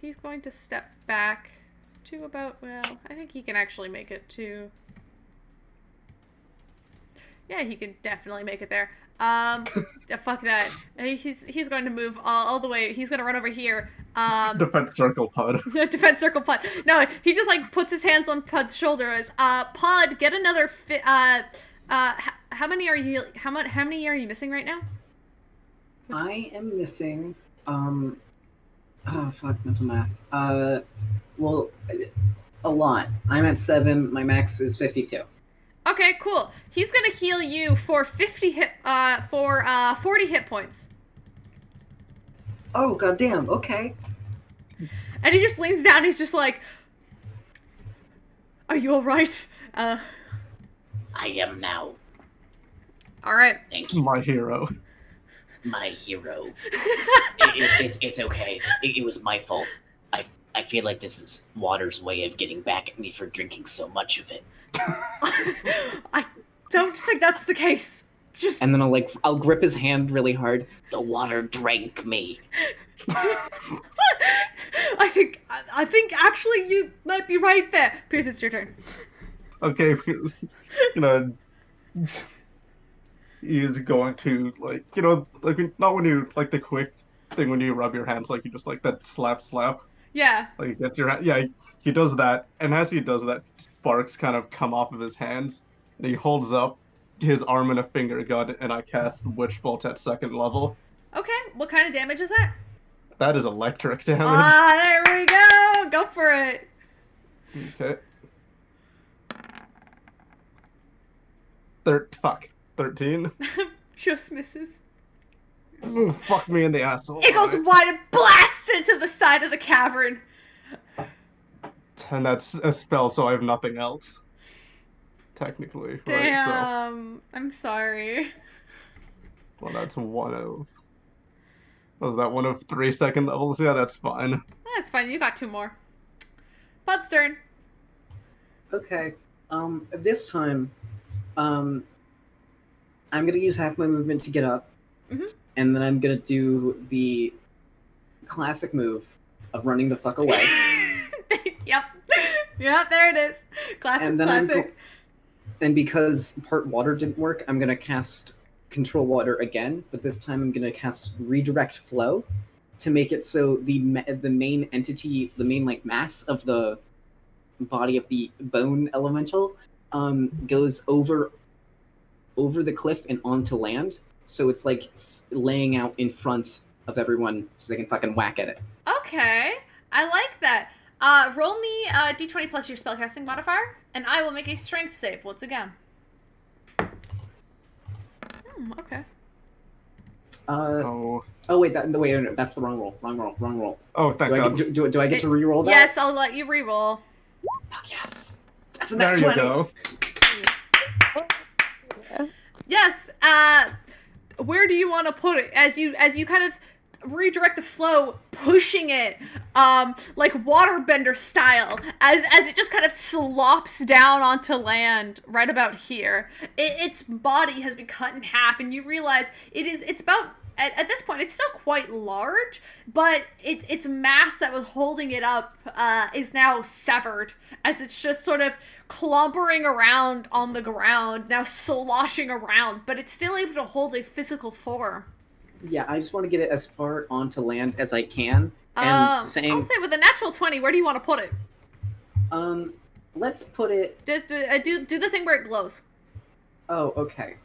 he's going to step back to about, well, I think he can actually make it to, yeah, he can definitely make it there. Fuck that. He's going to move all the way, he's going to run over here. Defense circle, Puud. Defense circle, Puud. No, he just, like, puts his hands on Pud's shoulders. Puud, get another how many are you missing right now? I am missing, oh fuck, mental math. Well, a lot. I'm at 7, my max is 52. Okay, cool. He's gonna heal you for 40 hit points. Oh, goddamn, okay. And he just leans down, he's just like, are you alright? I am now. Alright. Thank you. My hero. My hero. It's okay. It was my fault. I feel like this is water's way of getting back at me for drinking so much of it. I don't think that's the case. Just And then I'll grip his hand really hard. The water drank me. I think actually you might be right there. Peirs, it's your turn. Okay, you know, he is going to, like, you know, like, not when you, like, the quick thing when you rub your hands, like, you just, like, that slap. Yeah. Like, you get your hand, yeah, he does that, and as he does that, sparks kind of come off of his hands, and he holds up his arm and a finger gun, and I cast Witch Bolt at 2nd level. Okay, what kind of damage is that? That is electric damage. Ah, there we go! Go for it! Okay. 13. Just misses. Ooh, fuck me in the asshole. It goes wide and blasts into the side of the cavern. And that's a spell, so I have nothing else. Technically, Damn, right? So, I'm sorry. well, that's one of... Was that one of 3 2nd levels? Yeah, that's fine. That's fine, you got 2 more. Puud's turn. Okay. This time, I'm gonna use half my movement to get up, and then I'm gonna do the classic move of running the fuck away. Yep. Yep, there it is. Classic. And because part water didn't work, I'm gonna cast Control Water again, but this time I'm gonna cast Redirect Flow to make it so the main entity, the main like mass of the body of the bone elemental, goes over the cliff and onto land. So it's like laying out in front of everyone, so they can fucking whack at it. Okay, I like that. Roll me d20 plus your spellcasting modifier, and I will make a strength save once again. Okay. Oh wait, wait, that's the wrong roll. Wrong roll. Oh, thank God. Do I get to re-roll that? Yes, I'll let you re-roll. Fuck yes. That's a net 20. There you go. Yes. Where do you want to put it? As you kind of redirect the flow, pushing it like waterbender style, as it just kind of slops down onto land right about here. Its body has been cut in half, and you realize it's about at this point it's still quite large, but its mass that was holding it up is now severed, as it's just sort of clumpering around on the ground, now sloshing around, but it's still able to hold a physical form. Yeah, I just want to get it as far onto land as I can. And I'll say with a natural 20, where do you want to put it? Let's put it... Just do the thing where it glows. Oh, okay.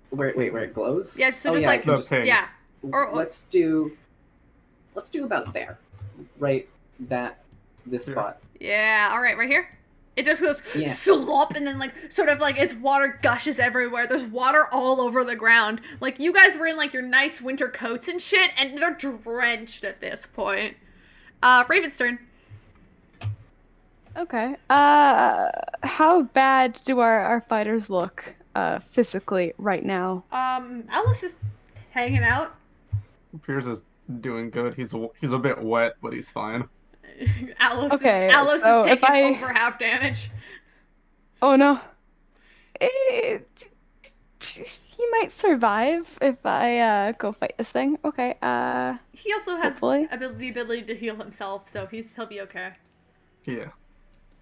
Where it glows? Yeah, so Yeah. Or let's do about there. Right, this spot. Yeah, alright, right here? It just goes slop, and then sort of its water gushes everywhere. There's water all over the ground. Like, you guys were in your nice winter coats and shit, and they're drenched at this point. Raven's turn. Okay. How bad do our fighters look physically right now? Alice is hanging out. Peirs is doing good. He's a bit wet, but he's fine. Alice is so taking over half damage. Oh no. He might survive if I go fight this thing. Okay. He also has hopefully the ability to heal himself, so he'll be okay. Yeah.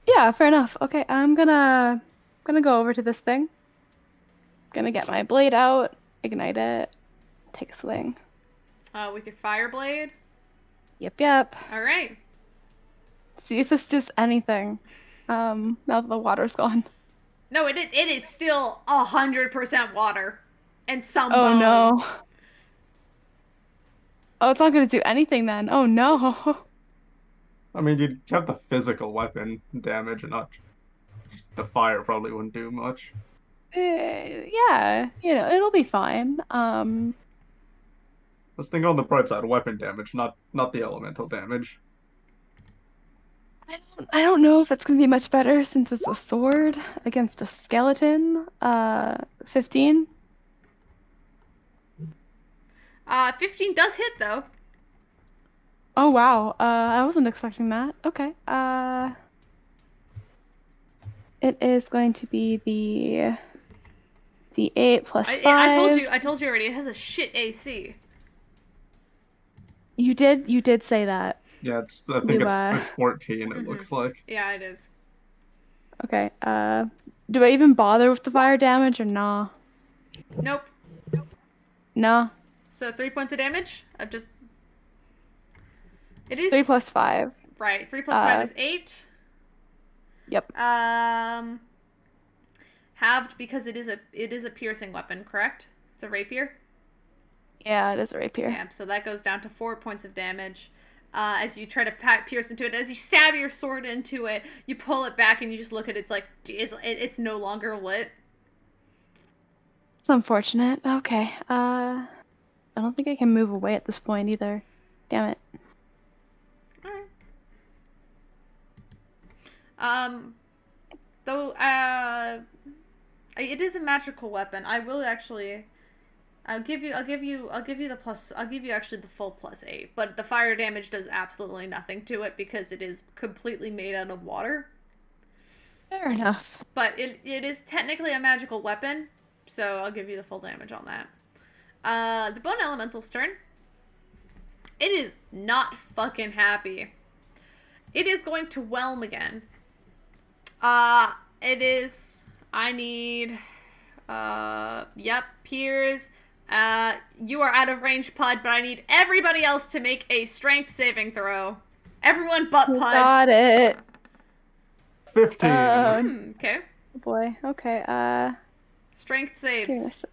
Yeah, fair enough. Okay, I'm gonna go over to this thing. Gonna get my blade out, ignite it, take a swing. With your fire blade? Yep. Alright. See if this does anything. Now that the water's gone. No, it is still 100% water. And some Oh bone. no. Oh, it's not gonna do anything then. Oh no. I mean, you'd have the physical weapon damage, and not just the fire probably wouldn't do much. Yeah, it'll be fine. Let's think on the bright side, weapon damage, not the elemental damage. I don't know if it's gonna be much better since it's a sword against a skeleton. 15. 15 does hit, though. Oh wow. I wasn't expecting that. Okay. It is going to be the D8 plus 5. I told you already. It has a shit AC. You did say that. Yeah, I think it's 14. It looks like. Yeah, it is. Okay. Do I even bother with the fire damage or nah? Nope. No. So 3 points of damage? Just... It is... 3 plus 5. Right, 3 plus 5 is 8. Yep. Halved because it is a piercing weapon, correct? It's a rapier? Yeah, it is a rapier. Yeah, so that goes down to 4 points of damage. As you try to pierce into it, as you stab your sword into it, you pull it back and you just look at it, it's like, it's no longer lit. It's unfortunate. Okay. I don't think I can move away at this point either. Damn it. Alright. Though, it is a magical weapon. I will actually... I'll give you actually the full +8, but the fire damage does absolutely nothing to it because it is completely made out of water. Fair enough. But it is technically a magical weapon, so I'll give you the full damage on that. The Bone Elemental's turn. It is not fucking happy. It is going to whelm again. It is... I need... Yep, Peirs. You are out of range, Puud, but I need everybody else to make a strength saving throw. Everyone but Puud. Got it. 15. Okay. Oh boy. Okay. Strength Give me a saves. sec.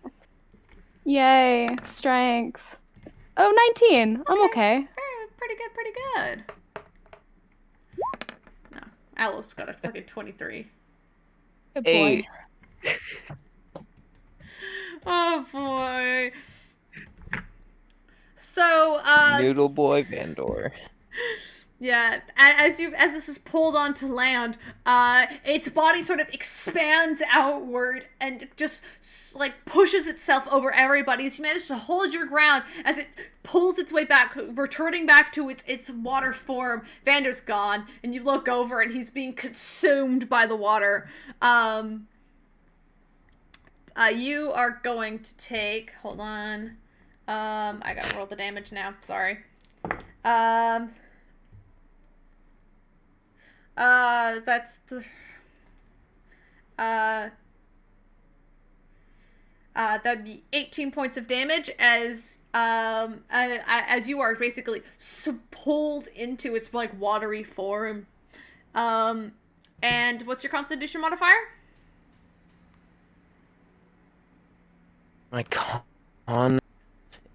Yay. Strength. Oh, 19. I'm okay. Pretty good. No. Alice got a fucking 23. Good boy. 8. Oh boy. So, Noodle boy Vandor. yeah, as this is pulled onto land, its body sort of expands outward and just like pushes itself over everybody's. You manage to hold your ground as it pulls its way back, returning back to its water form. Vandor's gone, and you look over and he's being consumed by the water. You are going to take... Hold on. I gotta roll the damage now. Sorry. That's... that'd be 18 points of damage as you are basically pulled into its, like, watery form. And what's your Constitution modifier? My con.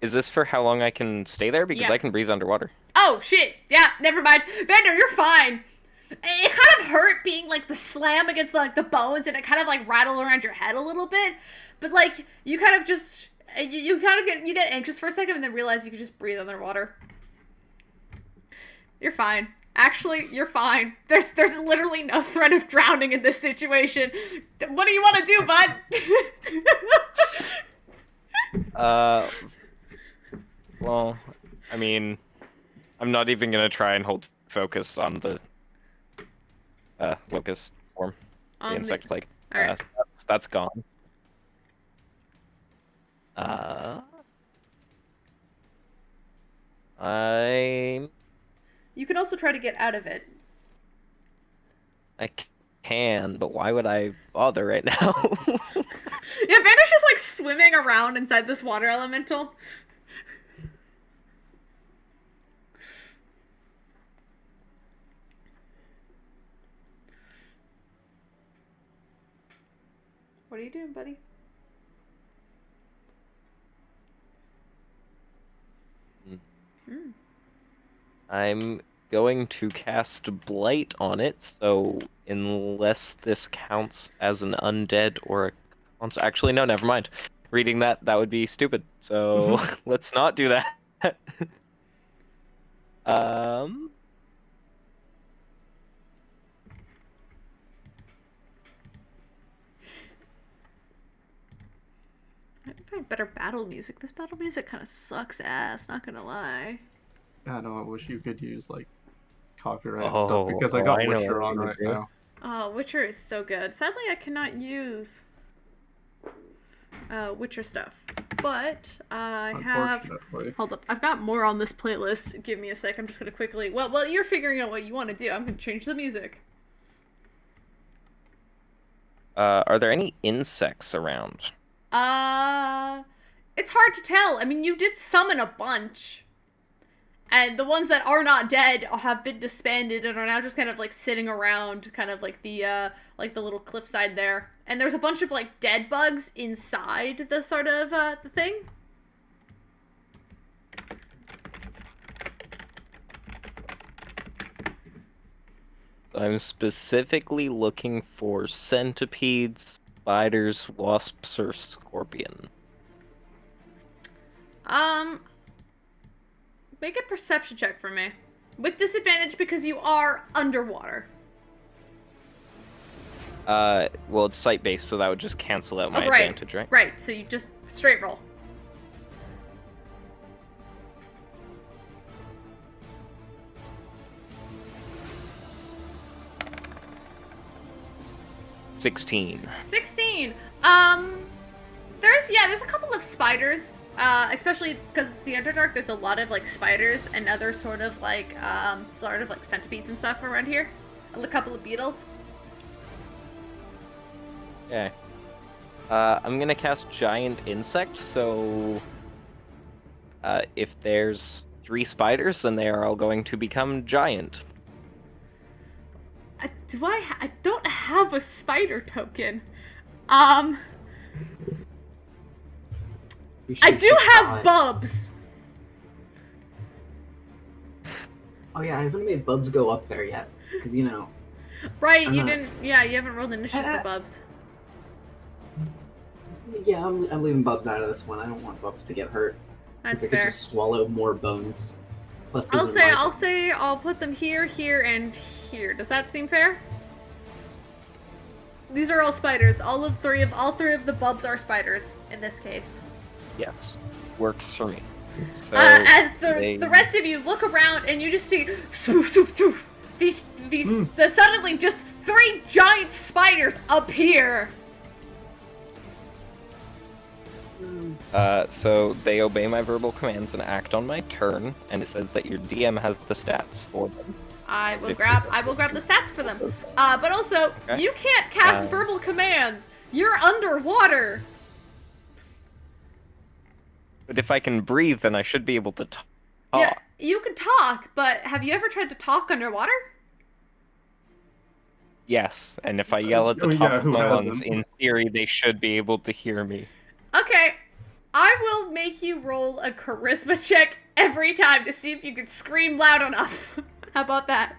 Is this for how long I can stay there? Because Yeah. I can breathe underwater. Oh, shit. Yeah, never mind. Vandor, you're fine. It kind of hurt being, like, the slam against, like, the bones, and it kind of, like, rattled around your head a little bit. But, like, you kind of just... You get anxious for a second and then realize you can just breathe underwater. You're fine. Actually, you're fine. There's literally no threat of drowning in this situation. What do you want to do, bud? Well, I mean, I'm not even gonna try and hold focus on the locust form, the insect plague. All right. That's gone. You can also try to get out of it. I can, but why would I bother right now? Yeah, Vandor's just, like, swimming around inside this water elemental. What are you doing, buddy? I'm going to cast Blight on it, so unless this counts as an undead or a... Actually, no, never mind. Reading that would be stupid, so let's not do that. I need to find better battle music. This battle music kind of sucks ass, not gonna lie. I know, I wish you could use, like, copyright stuff, because I got Witcher on right now. Oh, Witcher is so good. Sadly, I cannot use Witcher stuff. But I have... Hold up. I've got more on this playlist. Give me a sec. I'm just going to quickly... Well, you're figuring out what you want to do. I'm going to change the music. Are there any insects around? It's hard to tell. I mean, you did summon a bunch. And the ones that are not dead have been disbanded and are now just kind of like sitting around kind of like the little cliffside there. And there's a bunch of like dead bugs inside the sort of the thing. I'm specifically looking for centipedes, spiders, wasps, or scorpion. Make a perception check for me. With disadvantage because you are underwater. Well, it's sight-based, so that would just cancel out my advantage, right? Right, so you just straight roll. $16. 16. There's a couple of spiders. Especially because it's the Underdark, there's a lot of like spiders and other sort of like centipedes and stuff around here. A couple of beetles. Okay. I'm gonna cast Giant Insect, so if there's 3 spiders, then they are all going to become giant. I don't have a spider token. I do have Bubs. Oh yeah, I haven't made Bubs go up there yet, because you know. Right, didn't. Yeah, you haven't rolled initiative for Bubs. Yeah, I'm leaving Bubs out of this one. I don't want Bubs to get hurt. That's fair. fair. Could just swallow more bones. Plus, I'll put them here, here, and here. Does that seem fair? These are all spiders. All three of the Bubs are spiders in this case. Yes, works for me. So as the rest of you look around and you just see these suddenly just 3 giant spiders appear. So they obey my verbal commands and act on my turn, and it says that your DM has the stats for them. I will grab the stats for them. But also, you can't cast verbal commands. You're underwater. But if I can breathe, then I should be able to talk. Yeah, you can talk, but have you ever tried to talk underwater? Yes, and if I yell at the top of my lungs, in theory, they should be able to hear me. Okay, I will make you roll a charisma check every time to see if you can scream loud enough. How about that?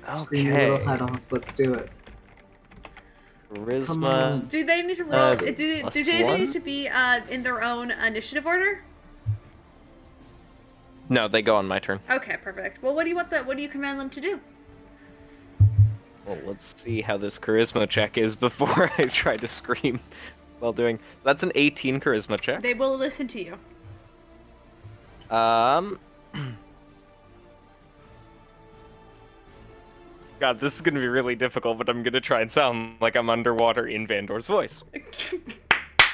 Okay. Scream your little head off. Let's do it. Charisma. Do they need to roll? Do they +1? need to be in their own initiative order? No, they go on my turn. Okay, perfect. Well, what do you command them to do? Well, let's see how this charisma check is before I try to scream while doing. That's an 18 charisma check. They will listen to you. God, this is gonna be really difficult, but I'm gonna try and sound like I'm underwater in Vandor's voice.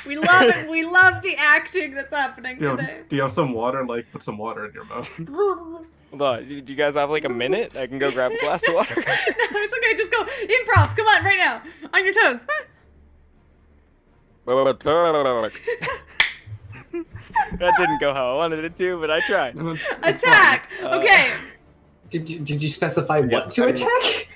We love it. We love the acting that's happening today. Do you have some water? Like, put some water in your mouth. Hold on, do you guys have like a minute? I can go grab a glass of water. No, it's okay. Just go improv. Come on, right now, on your toes. That didn't go how I wanted it to, but I tried. Attack. Okay. Did you specify what to attack?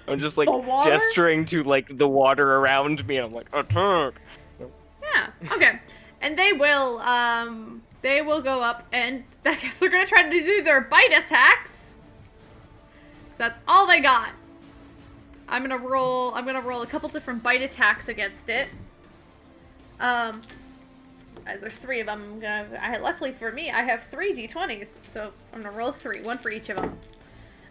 I'm just like gesturing to like the water around me, and I'm like, attack. Yeah. Okay. And they will go up, and I guess they're gonna try to do their bite attacks. So that's all they got. I'm gonna roll a couple different bite attacks against it. As there's 3 of them, luckily for me, I have 3 d20s, so I'm gonna roll 3, 1 for each of them.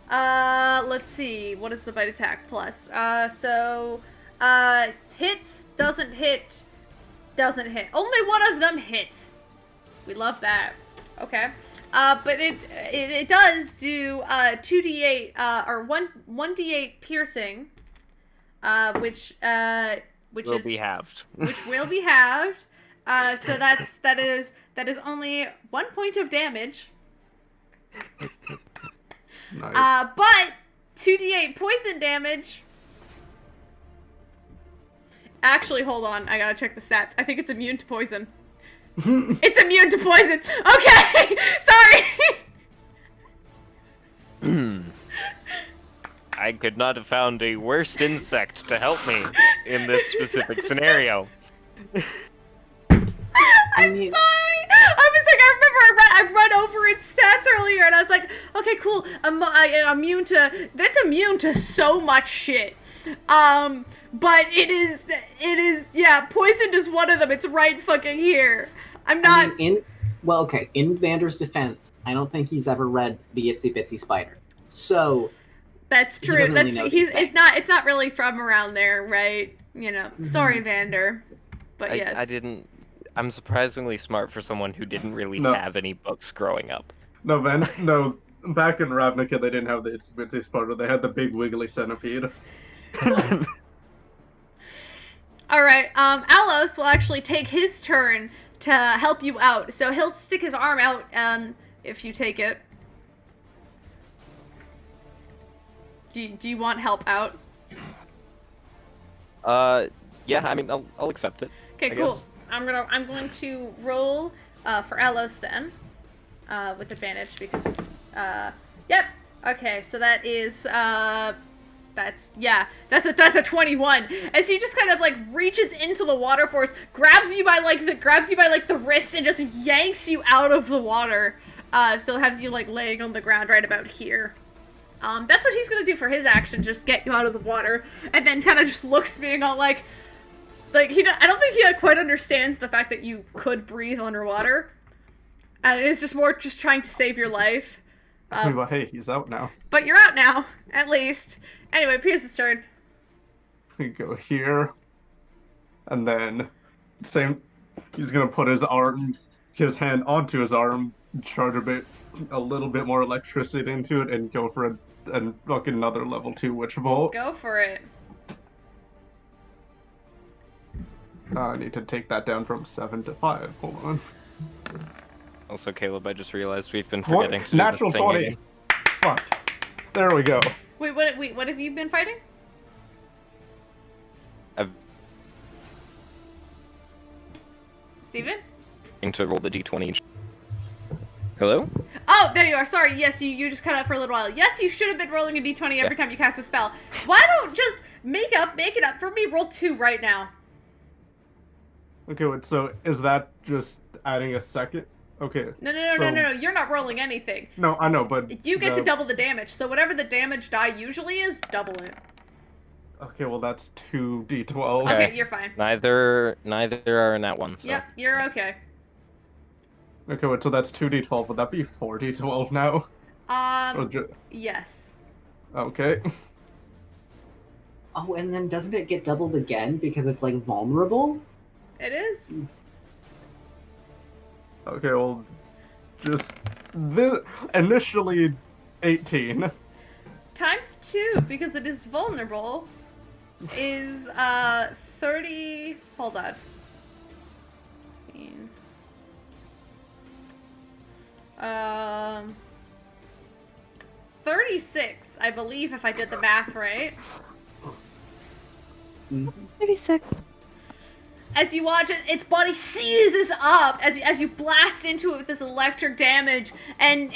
Let's see, what is the bite attack plus? Hits, doesn't hit. Only one of them hits. We love that. Okay. But it does do 2d8 or 1d8 piercing, which will be halved. Which will be halved. So that is only 1 point of damage. Nice. But 2d8 poison damage Actually, hold on. I gotta check the stats. I think it's immune to poison. It's immune to poison. Okay. Sorry. I could not have found a worse insect to help me in this specific scenario. I'm sorry. I was like, I read over its stats earlier, and I was like, okay, cool. I'm immune to. That's immune to so much shit. But it is. Yeah, poisoned is one of them. It's right fucking here. I'm not. In Vander's defense, I don't think he's ever read the Itsy Bitsy Spider. So. That's true. That's really it's not really from around there, right? You know. Sorry, Vander. But yes. I'm surprisingly smart for someone who didn't really have any books growing up. No, back in Ravnica they didn't have the Itsy Bitsy Spider, they had the big wiggly centipede. Alright, Alos will actually take his turn to help you out. So he'll stick his arm out, if you take it. Do you want help out? Yeah, I mean, I'll accept it. Okay, cool. Guess. I'm going to roll for Alos then, with advantage because yep. Okay, so that is that's a 21. As he just kind of like reaches into the water force, grabs you by the wrist and just yanks you out of the water. So has you like laying on the ground right about here. That's what he's gonna do for his action, just get you out of the water, and then kind of just looks being all like I don't think he quite understands the fact that you could breathe underwater. It's just more just trying to save your life. Well, hey, he's out now. But you're out now, at least. Anyway, Peirs' turn. We go here, and then he's gonna put his hand onto his arm, charge a little bit more electricity into it, and go for another level 2 witch bolt. Go for it. I need to take that down from 7 to 5. Hold on. Also, Kaleb, I just realized we've been forgetting to do natural the thing 20. again. Fuck. There we go. Wait, what have you been fighting? Steven? To roll the d20. Hello? Oh, there you are. Sorry. Yes, you just cut out for a little while. Yes, you should have been rolling a d20 every time you cast a spell. Why don't just make it up for me? Roll 2 right now. Okay, so is that just adding a second? Okay. No. You're not rolling anything. No, I know, but you get to double the damage. So whatever the damage die usually is, double it. Okay, well that's 2d12. Okay, you're fine. Neither are in that one. So. Yep, you're okay. Okay, so that's 2d12. Would that be 4d12 now? Yes. Okay. Oh, and then doesn't it get doubled again because it's like vulnerable? It is. Okay, well, just initially 18 times 2 because it is vulnerable is 30. Hold on. 16. 36, I believe, if I did the math right. 36. As you watch it, its body seizes up as you blast into it with this electric damage, and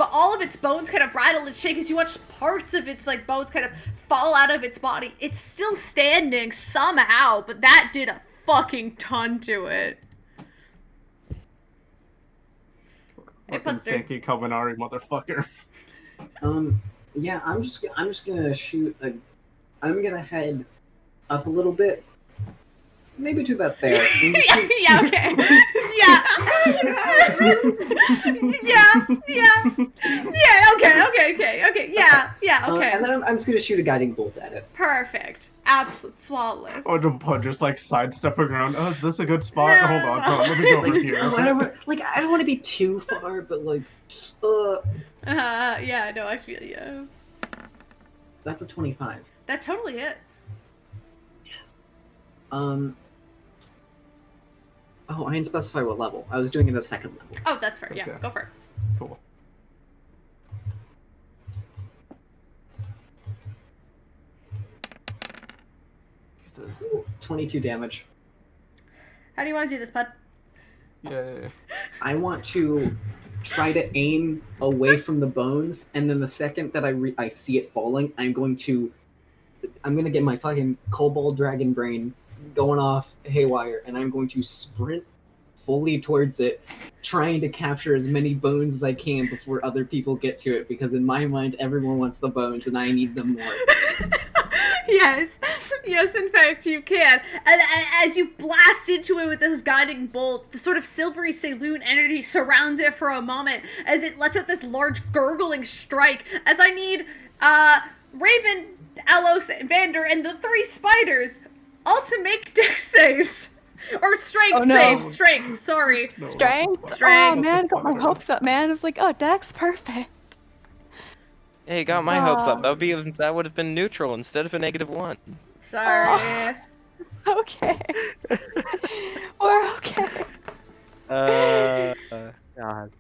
all of its bones kind of rattle and shake as you watch parts of its like bones kind of fall out of its body. It's still standing somehow, but that did a fucking ton to it. It puts stinky Kaleb motherfucker. Yeah, I'm just gonna shoot I'm gonna head up a little bit. Maybe to about there. Yeah, okay. Okay. Yeah, okay. And then I'm just gonna shoot a guiding bolt at it. Perfect. Absolute flawless. Or the just like sidestepping around. Oh, is this a good spot? No. Hold on, let me go over here. I don't want to be too far, but like, yeah, no, I feel you. That's a 25. That totally hits. Yes. Oh, I didn't specify what level. I was doing it at 2nd level. Oh, that's fair. Okay. Yeah, go for it. Cool. Jesus. 22 damage. How do you want to do this, Puud? Yay. I want to try to aim away from the bones, and then the second that I see it falling, I'm gonna get my fucking kobold dragon brain going off haywire, and I'm going to sprint fully towards it, trying to capture as many bones as I can before other people get to it, because in my mind, everyone wants the bones, and I need them more. Yes, in fact, you can. And as you blast into it with this guiding bolt, the sort of silvery saloon energy surrounds it for a moment as it lets out this large gurgling strike. As I need Raven, Alos, Vander, and the 3 spiders all to make dex saves. Or strength saves. Strength, sorry. No, Strength? Strength. Oh man, got my hopes up, man. I was like, oh, Dex, perfect. Hey, got my hopes up. That would have been neutral instead of a -1. Sorry. Okay. We're okay. God.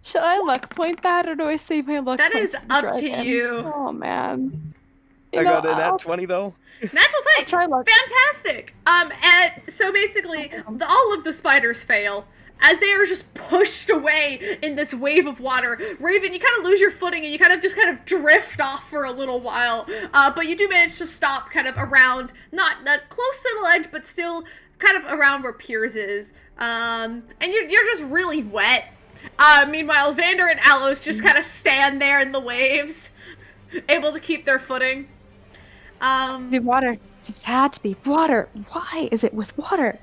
Should I luck point that, or do I save my luck That point is for the up to dragon? you. Oh man. I got it at 20 though. Natural 20! Try luck. Fantastic! And so basically, all of the spiders fail. As they are just pushed away in this wave of water. Raven, you kind of lose your footing and you kind of drift off for a little while. But you do manage to stop kind of around, not close to the ledge, but still kind of around where Peirs is. And you're just really wet. Meanwhile, Vander and Alos just kind of stand there in the waves, able to keep their footing. Be water. Just had to be water. Why is it with water?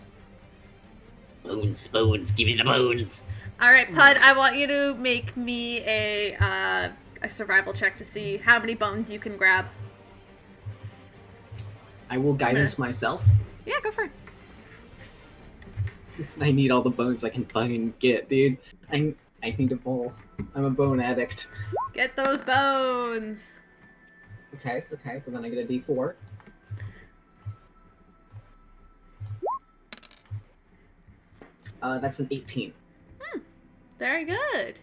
Bones, give me the bones. Alright, Puud, I want you to make me a survival check to see how many bones you can grab. I will guidance myself. Yeah, go for it. I need all the bones I can fucking get, dude. I need a bowl. I'm a bone addict. Get those bones! Okay, but then I get a D4. That's an 18. Very good.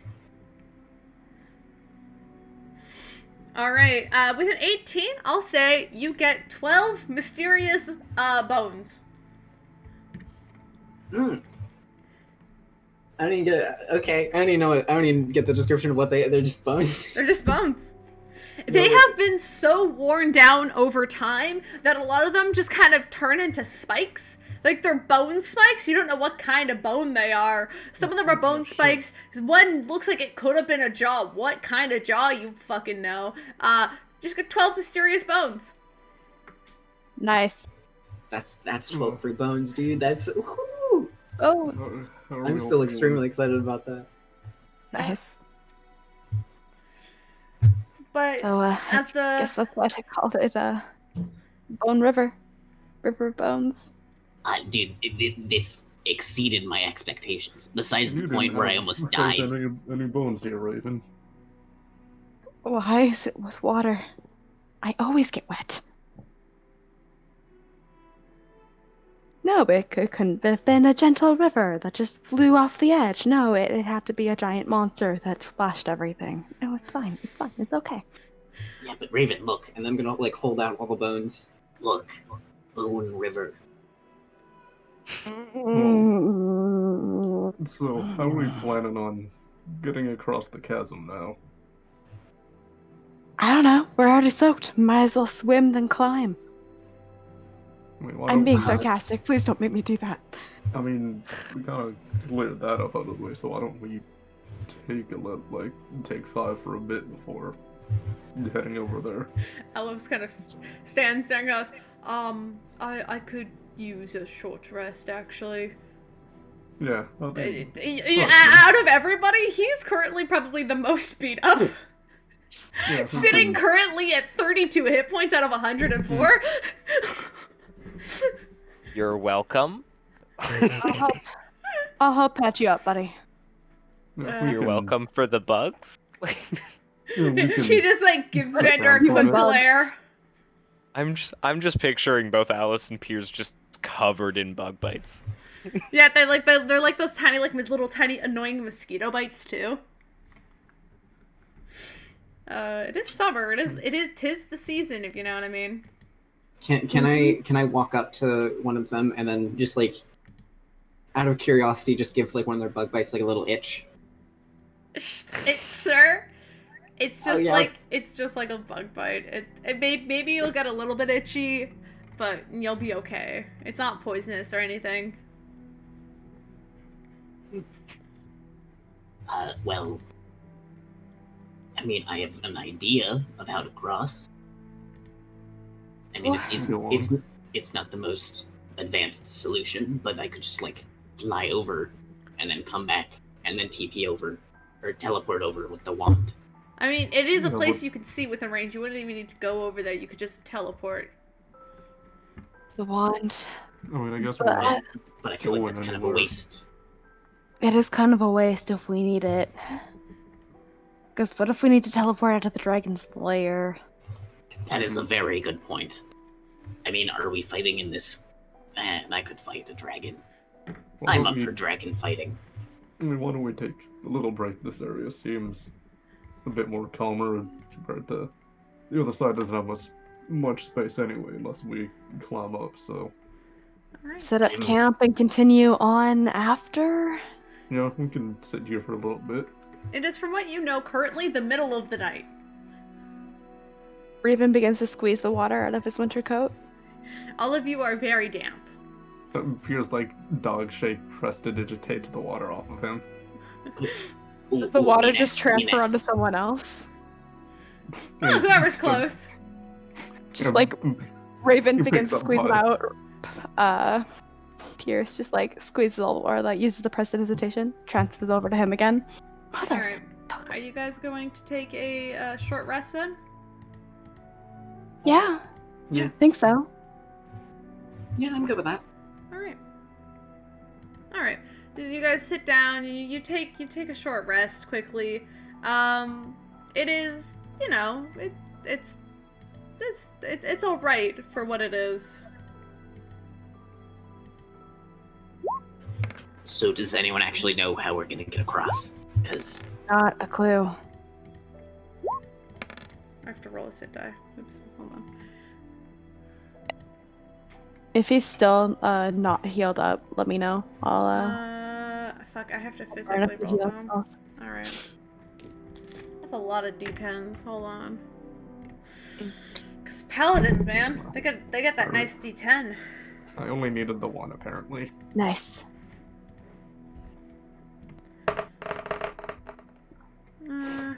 Alright, with an 18, I'll say you get 12 mysterious bones. I don't even get okay. I don't even get the description of what they're just bones. They're just bones. They have been so worn down over time that a lot of them just kind of turn into spikes. Like, they're bone spikes. You don't know what kind of bone they are. Some of them are bone spikes. One looks like it could have been a jaw. What kind of jaw, you fucking know. Just got 12 mysterious bones. Nice. That's 12 free bones, dude. That's woohoo! Oh, I'm still extremely excited about that. nice. But So, I as the guess that's why they called it, Bone River. River of Bones. Dude, this exceeded my expectations. Besides the You point didn't where I have almost died. Any bones here, Raven? Why is it with water? I always get wet. No, it couldn't have been a gentle river that just flew off the edge. No, it had to be a giant monster that splashed everything. No, it's fine. It's fine. It's okay. Yeah, but Raven, look. And I'm gonna like hold out all the bones. Look. Bone River. So, how are we planning on getting across the chasm now? I don't know. We're already soaked. Might as well swim than climb. I mean, why I'm don't being we- sarcastic. Please don't make me do that. I mean, we kind of cleared that up out of the way, so why don't we take 5 for a bit before heading over there? Alos kind of stands there and goes, I could use a short rest, actually. Yeah. Out of everybody, he's currently probably the most beat up. Yeah, Sitting currently at 32 hit points out of 104. You're welcome. I'll help patch you up, buddy. You're welcome for the bugs. He just like gives Vander a quick glare. I'm just picturing both Alice and Peirs just covered in bug bites. Yeah, they're like those tiny little tiny annoying mosquito bites too. It is summer. Tis the season, if you know what I mean. Can I walk up to one of them and then just like, out of curiosity, just give like one of their bug bites like a little itch? Sure. It's just yeah. like it's just like a bug bite. Maybe you'll get a little bit itchy, but you'll be okay. It's not poisonous or anything. Well, I mean, I have an idea of how to cross. I mean, it's not the most advanced solution, but I could just like fly over and then come back and then TP over or teleport over with the wand. I mean, it is a place you can see within range. You wouldn't even need to go over there. You could just teleport. The wand. I mean, I guess but I feel like that's kind of a waste. It is kind of a waste if we need it. Because what if we need to teleport out of the dragon's lair? That is a very good point. I mean, are we fighting in this? Man, I could fight a dragon. Well, I'm up for dragon fighting. I mean, why don't we take a little break? This area seems a bit more calmer compared to the other side. Doesn't have much space anyway, unless we climb up. So set up camp and continue on after. Yeah, we can sit here for a little bit. It is, from what you know, currently the middle of the night. Raven begins to squeeze the water out of his winter coat. All of you are very damp. That appears like dog-shaped prestidigitates the water off of him. The water just transfer onto someone else. Oh, whoever's close. Just like Raven begins to squeeze it out. Peirs just like squeezes all the water, like uses the prestidigitation, transfers over to him again. Alright. Are you guys going to take a short rest then? Yeah. I think so. Yeah, I'm good with that. Alright. Did you guys sit down? You take a short rest quickly. It is, you know, it's alright for what it is. So does anyone actually know how we're gonna get across? Because not a clue. I have to roll a sit die. Oops, hold on. If he's still not healed up, let me know. I'll fuck, I have to physically roll them. Alright. That's a lot of D10s. Hold on. Cause paladins, man, they get that nice D10. I only needed the one, apparently. Nice.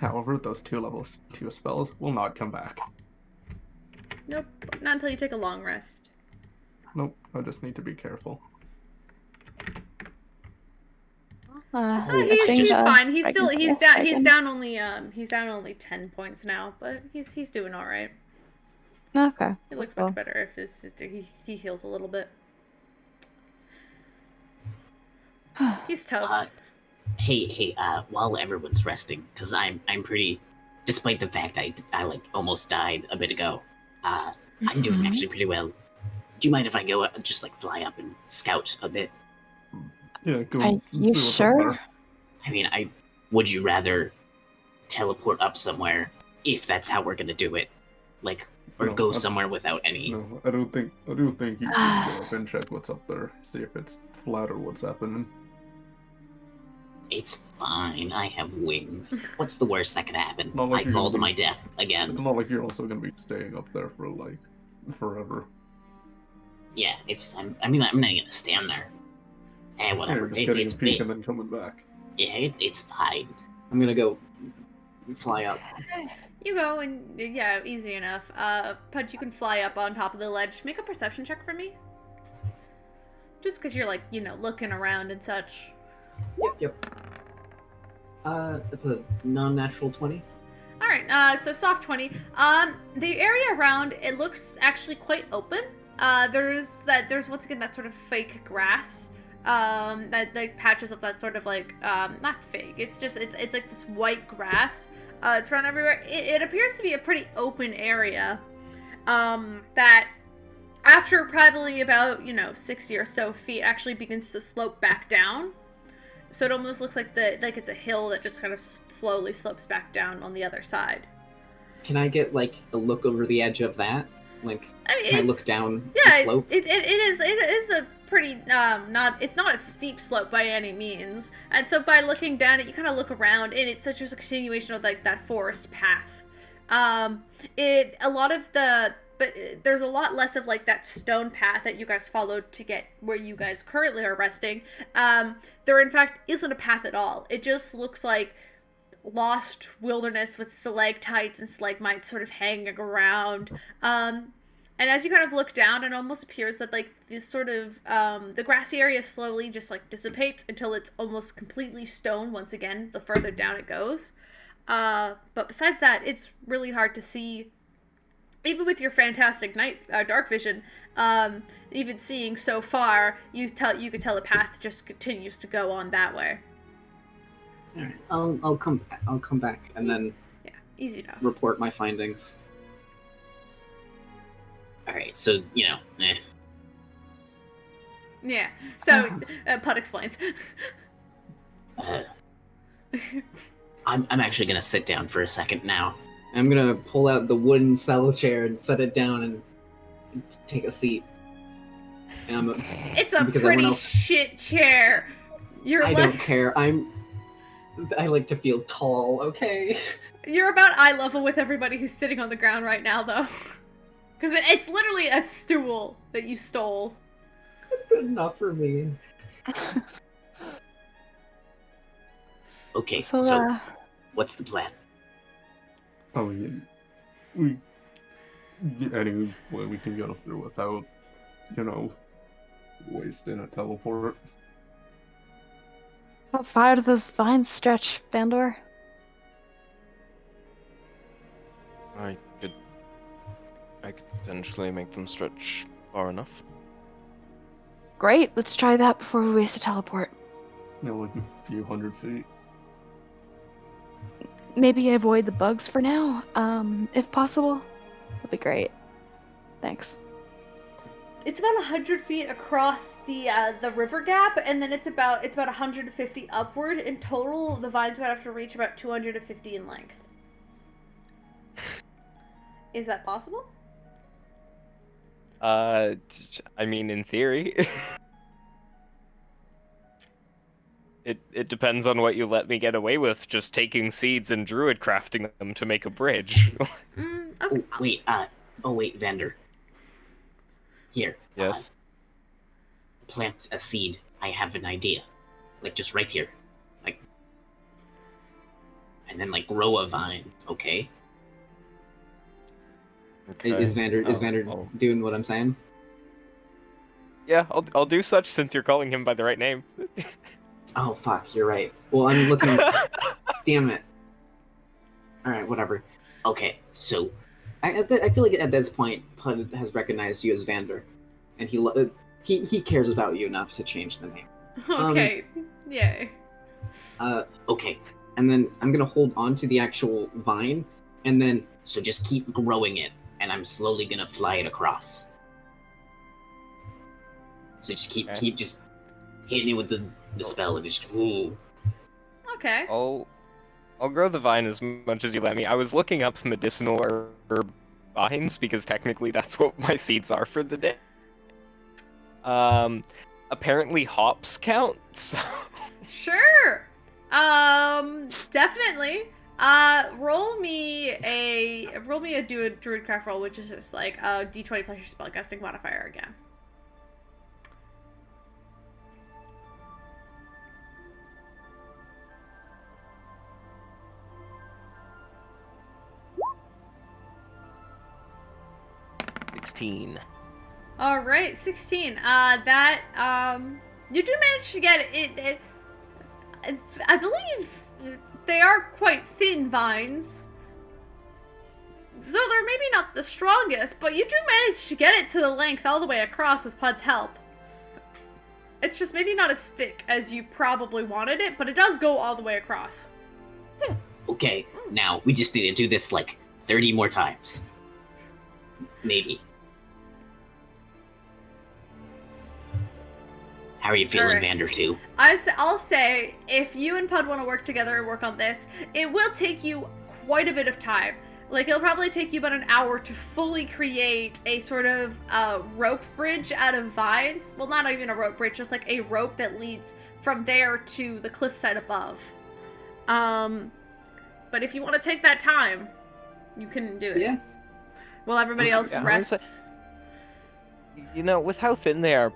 However, those 2 levels 2 spells will not come back. Nope, not until you take a long rest. Nope, I just need to be careful. He's fine. He's down only 10 points now, but he's doing all right. Okay. He looks much better if his sister he heals a little bit. He's tough. Hey, while everyone's resting, because I'm pretty, despite the fact I like almost died a bit ago, I'm doing actually pretty well. Do you mind if I go just like fly up and scout a bit? Yeah, go. Are you sure? I mean, would you rather teleport up somewhere if that's how we're gonna do it, like, or go somewhere without any? No, I do think you can go up and check what's up there, see if it's flat or what's happening. It's fine. I have wings. What's the worst that could happen? Like I fall to my death again. It's not like you're also gonna be staying up there for like forever. Yeah, I'm not gonna stand there. Whatever. Just getting a peek and then coming back. Yeah, it's fine. I'm gonna go fly up. You go, and yeah, easy enough. Puud, you can fly up on top of the ledge. Make a perception check for me. Just because you're like, you know, looking around and such. Yep. That's a non-natural 20. Alright, so soft 20. The area around, it looks actually quite open. There's once again that sort of fake grass. That like patches of that sort of like, not fake, it's like this white grass. It's around everywhere. It appears to be a pretty open area. That after probably about, 60 or so feet actually begins to slope back down. So it almost looks like it's a hill that just kind of slowly slopes back down on the other side. Can I get like a look over the edge of that? Like, I mean, can I look down the yeah, slope? it is a pretty it's not a steep slope by any means. And so by looking down it, you kind of look around, and it's just a continuation of like that forest path. But there's a lot less of like that stone path that you guys followed to get where you guys currently are resting. There in fact isn't a path at all. It just looks like lost wilderness with stalactites and stalagmites sort of hanging around. And as you kind of look down, it almost appears that like this sort of the grassy area slowly just like dissipates until it's almost completely stone once again the further down it goes. But besides that, it's really hard to see. Even with your fantastic dark vision, even seeing so far, you could tell the path just continues to go on that way. All right, I'll come back and then easy enough. Report my findings. All right, so Yeah. So Puud explains. I'm actually gonna sit down for a second now. I'm gonna pull out the wooden cell chair and set it down and take a seat. And it's a pretty shit chair. I don't care. I like to feel tall, okay? You're about eye level with everybody who's sitting on the ground right now, though. Because it's literally a stool that you stole. That's good enough for me. Okay, so what's the plan? I mean, any way we can get up there without, wasting a teleport. How far do those vines stretch, Vandor? I could potentially make them stretch far enough. Great, let's try that before we waste a teleport. Like a few 100 feet. Maybe avoid the bugs for now, if possible. That'd be great. Thanks. It's about 100 feet across the river gap, and then it's about 150 upward. In total, the vines would have to reach about 250 in length. Is that possible? I mean, in theory. It depends on what you let me get away with, just taking seeds and druid crafting them to make a bridge. Okay. Oh wait, Vander. Here. Yes? Plant a seed. I have an idea. Like, just right here. Like, and then, like, grow a vine, okay? Is Vander doing what I'm saying? Yeah, I'll do such since you're calling him by the right name. Oh, fuck, you're right. Well, I'm looking... Damn it. Alright, whatever. Okay, so... I feel like at this point, Puud has recognized you as Vander. And he cares about you enough to change the name. Okay, yay. Okay. And then I'm gonna hold on to the actual vine, and then... So just keep growing it, and I'm slowly gonna fly it across. So just keep just hitting it with the spell and just ooh. Okay. I'll grow the vine as much as you let me. I was looking up medicinal herb vines because technically that's what my seeds are for the day. Apparently hops count. So. Sure. Definitely. Roll me a druidcraft roll, which is just like a d20 plus your spellcasting modifier again. All right, 16. You do manage to get it. I believe they are quite thin vines, so they're maybe not the strongest, but you do manage to get it to the length all the way across with Puud's help. It's just maybe not as thick as you probably wanted it, but it does go all the way across. Okay, now we just need to do this like 30 more times. Maybe. How are you feeling, Right. Vander 2? I'll say, if you and Puud want to work together and work on this, it will take you quite a bit of time. Like, it'll probably take you about an hour to fully create a sort of rope bridge out of vines. Well, not even a rope bridge, just like a rope that leads from there to the cliffside above. But if you want to take that time, you can do it. Yeah. While everybody else rests. You know, with how thin they are,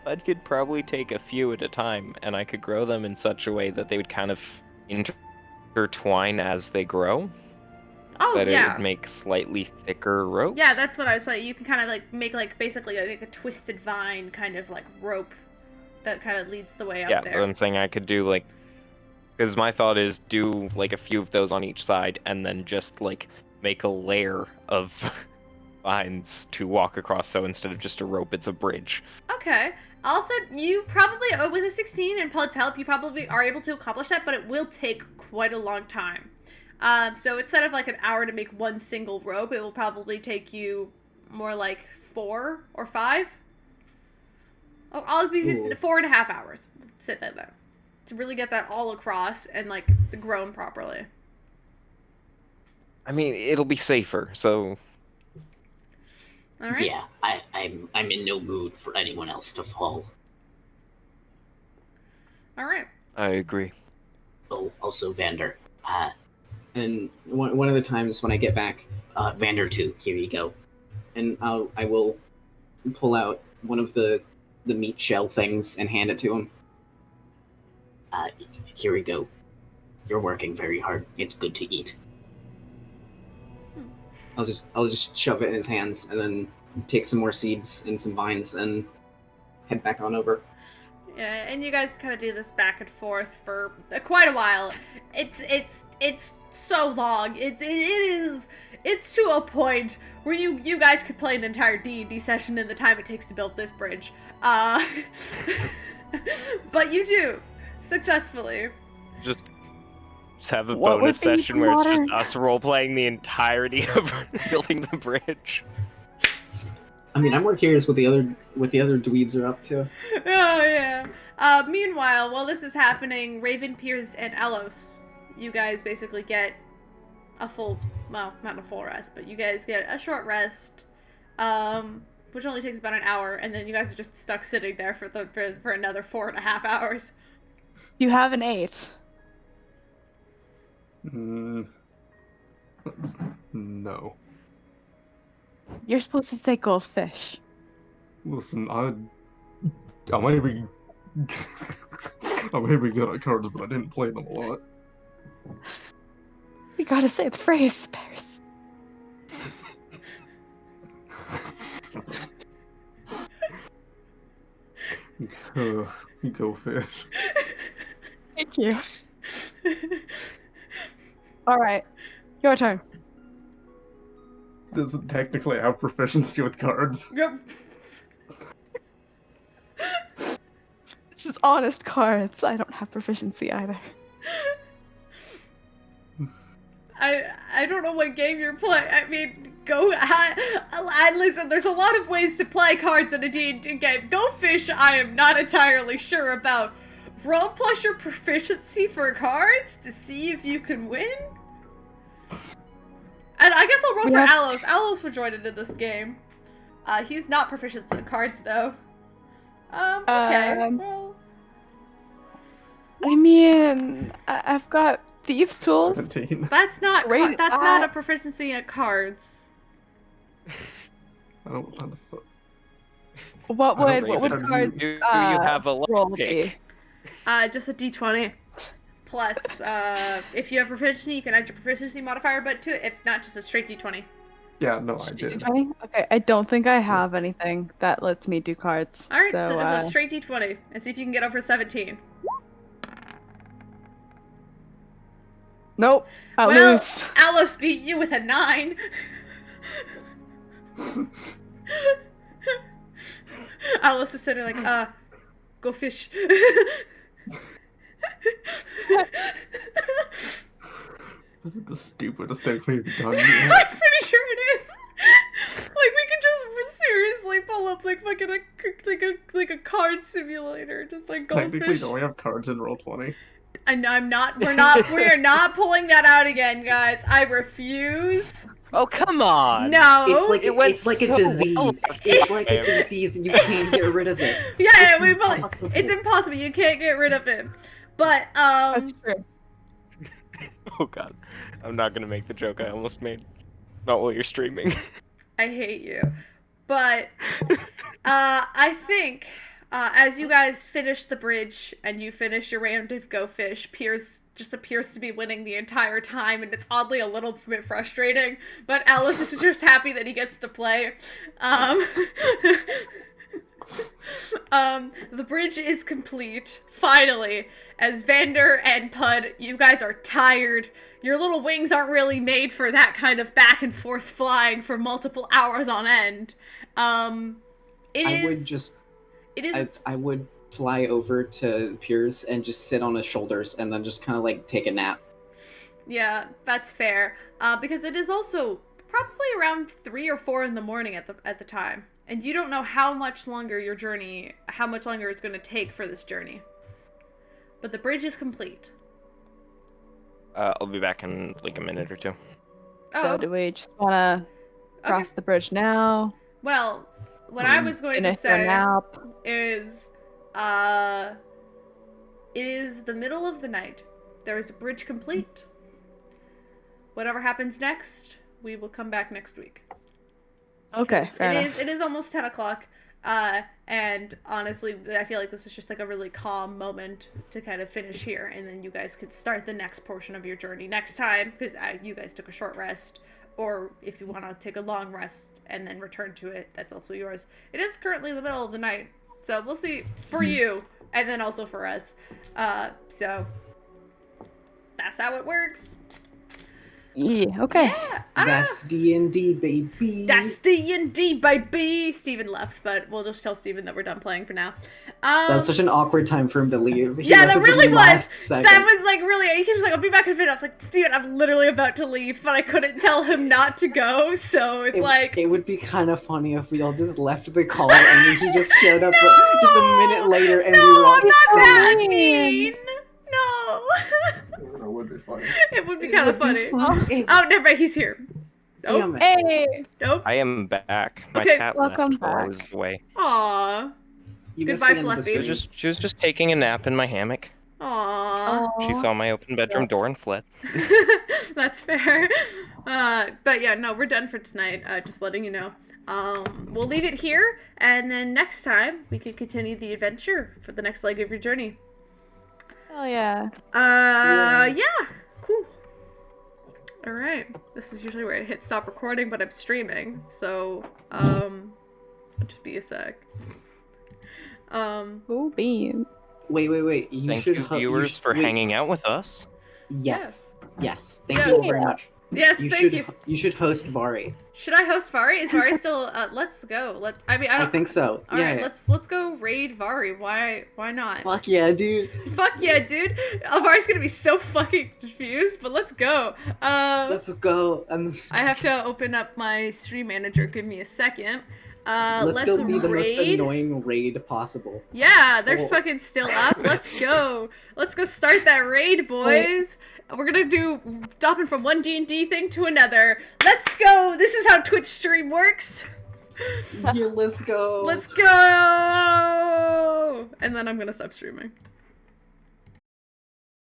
I could probably take a few at a time, and I could grow them in such a way that they would kind of intertwine as they grow. Oh, that yeah. It would make slightly thicker ropes. Yeah, that's what I was saying. You can kind of like make like basically like a twisted vine kind of like rope that kind of leads the way up there. Yeah, I'm saying I could do like, because my thought is do like a few of those on each side, and then just like make a layer of vines to walk across. So instead of just a rope, it's a bridge. Okay. Also, you probably, with a 16 and Puud's help, you probably are able to accomplish that, but it will take quite a long time. So instead of like an hour to make one single rope, it will probably take you more like 4 or 5. Oh, I'll be 4.5 hours. Sit there to really get that all across and like grown properly. I mean, it'll be safer, so. All right. Yeah, I'm in no mood for anyone else to fall. All right. I agree. Oh, also Vander. And one of the times when I get back, Vander 2, here you go. And I will pull out one of the meat shell things and hand it to him. Here we go. You're working very hard. It's good to eat. I'll just shove it in his hands and then take some more seeds and some vines and head back on over. Yeah, and you guys kind of do this back and forth for quite a while. It's so long. It's to a point where you guys could play an entire D&D session in the time it takes to build this bridge. But you do successfully. Just have a bonus session where it's just us role-playing the entirety of building the bridge. I mean, I'm more curious what the other dweebs are up to. Oh, yeah. Meanwhile, while this is happening, Raven, Peirs, and Elos, you guys basically get a full, well, not a full rest, but you guys get a short rest, which only takes about an hour, and then you guys are just stuck sitting there for another 4.5 hours. You have an 8. No. You're supposed to say goldfish. Listen, I may be good at cards, but I didn't play them a lot. You gotta say the phrase, Peirs. Go fish. Thank you. Alright, your turn. Doesn't technically have proficiency with cards. Yep. This is honest cards. I don't have proficiency either. I don't know what game you're playing. I mean, I listen, there's a lot of ways to play cards in a D&D game. Go fish, I am not entirely sure about. Roll plus your proficiency for cards to see if you can win? And I guess I'll roll for Alos. Alos will join into this game. He's not proficient in cards, though. Okay, well... I mean, I've got thieves' tools. 17. That's not not a proficiency at cards. I don't know how to... What would cards Do you have a roll lockpick? be? Just a d20. Plus, if you have proficiency, you can add your proficiency modifier, but to it, if not, just a straight d20. Yeah, no, I did. D20? Okay, I don't think I have anything that lets me do cards. Alright, so just a straight d20, and see if you can get over 17. Nope, I well, lose. Alos beat you with a 9. Alos is sitting like, go fish. This is the stupidest thing we've done yet. I'm pretty sure it is. Like, we could just seriously pull up like fucking a card simulator, just like goldfish. Technically, don't we have cards in Roll20? I'm not. We are not pulling that out again, guys. I refuse. Oh, come on! No. It's like It it's like a so disease. well It's like a disease, and you can't get rid of it. Yeah, It's impossible. You can't get rid of him. But That's true. Oh god. I'm not gonna make the joke I almost made. Not while you're streaming. I hate you. But I think as you guys finish the bridge and you finish your round of Go Fish, Peirs just appears to be winning the entire time, and it's oddly a little bit frustrating, but Alice is just happy that he gets to play. The bridge is complete, finally, as Vander and Puud, you guys are tired. Your little wings aren't really made for that kind of back and forth flying for multiple hours on end. I would fly over to Peirs and just sit on his shoulders and then just kind of like take a nap. Yeah, that's fair. Because it is also probably around 3 or 4 in the morning at the time. And you don't know how much longer it's going to take for this journey. But the bridge is complete. I'll be back in like a minute or 2. Oh. So do we just want to cross the bridge now? Well, what I was going to say is, it is the middle of the night. There is a bridge complete. Whatever happens next, we will come back next week. Okay, fair enough. It is almost 10 o'clock. And honestly, I feel like this is just like a really calm moment to kind of finish here, and then you guys could start the next portion of your journey next time, because you guys took a short rest, or if you want to take a long rest and then return to it, that's also yours. It is currently the middle of the night, so we'll see for you, and then also for us. So that's how it works. Yeah, okay. Yeah, That's D&D, baby. That's D&D, baby. Steven left, but we'll just tell Steven that we're done playing for now. That was such an awkward time for him to leave. Yeah, that really was. That was like really. He was like, "I'll be back in a minute." I was like, "Steven, I'm literally about to leave," but I couldn't tell him not to go. So it would be kind of funny if we all just left the call and then he just showed up just a minute later and we were all. I'm not that mean. No. It would be funny. It would be kind of funny. Oh, never mind. He's here. Damn it. Hey. Nope. I am back. My Okay, cat welcome left while I back. was away. Aww. Goodbye, Fluffy. She was just taking a nap in my hammock. Aww. She saw my open bedroom door and fled. That's fair. But yeah, no, we're done for tonight. Just letting you know. We'll leave it here, and then next time we can continue the adventure for the next leg of your journey. Oh yeah. Yeah. Cool. All right. This is usually where I hit stop recording, but I'm streaming, so just be a sec. Cool beans. Wait. Thank you, viewers, for hanging out with us. Yes. Thank you all very much. Yes, thank you. You should host Mhairi. Should I host Mhairi? Is Mhairi still? Let's go. I think so. All right, let's go raid Mhairi. Why not? Fuck yeah, dude. Fuck yeah, dude. Mhairi's gonna be so fucking confused, but let's go. Let's go. I have to open up my stream manager. Give me a second. Let's go be the most annoying raid possible. Yeah, they're fucking still up. Let's go. Let's go start that raid, boys. We're gonna do stopping from one D&D thing to another. Let's go. This is how Twitch stream works. Yeah, let's go. Let's go. And then I'm gonna stop streaming.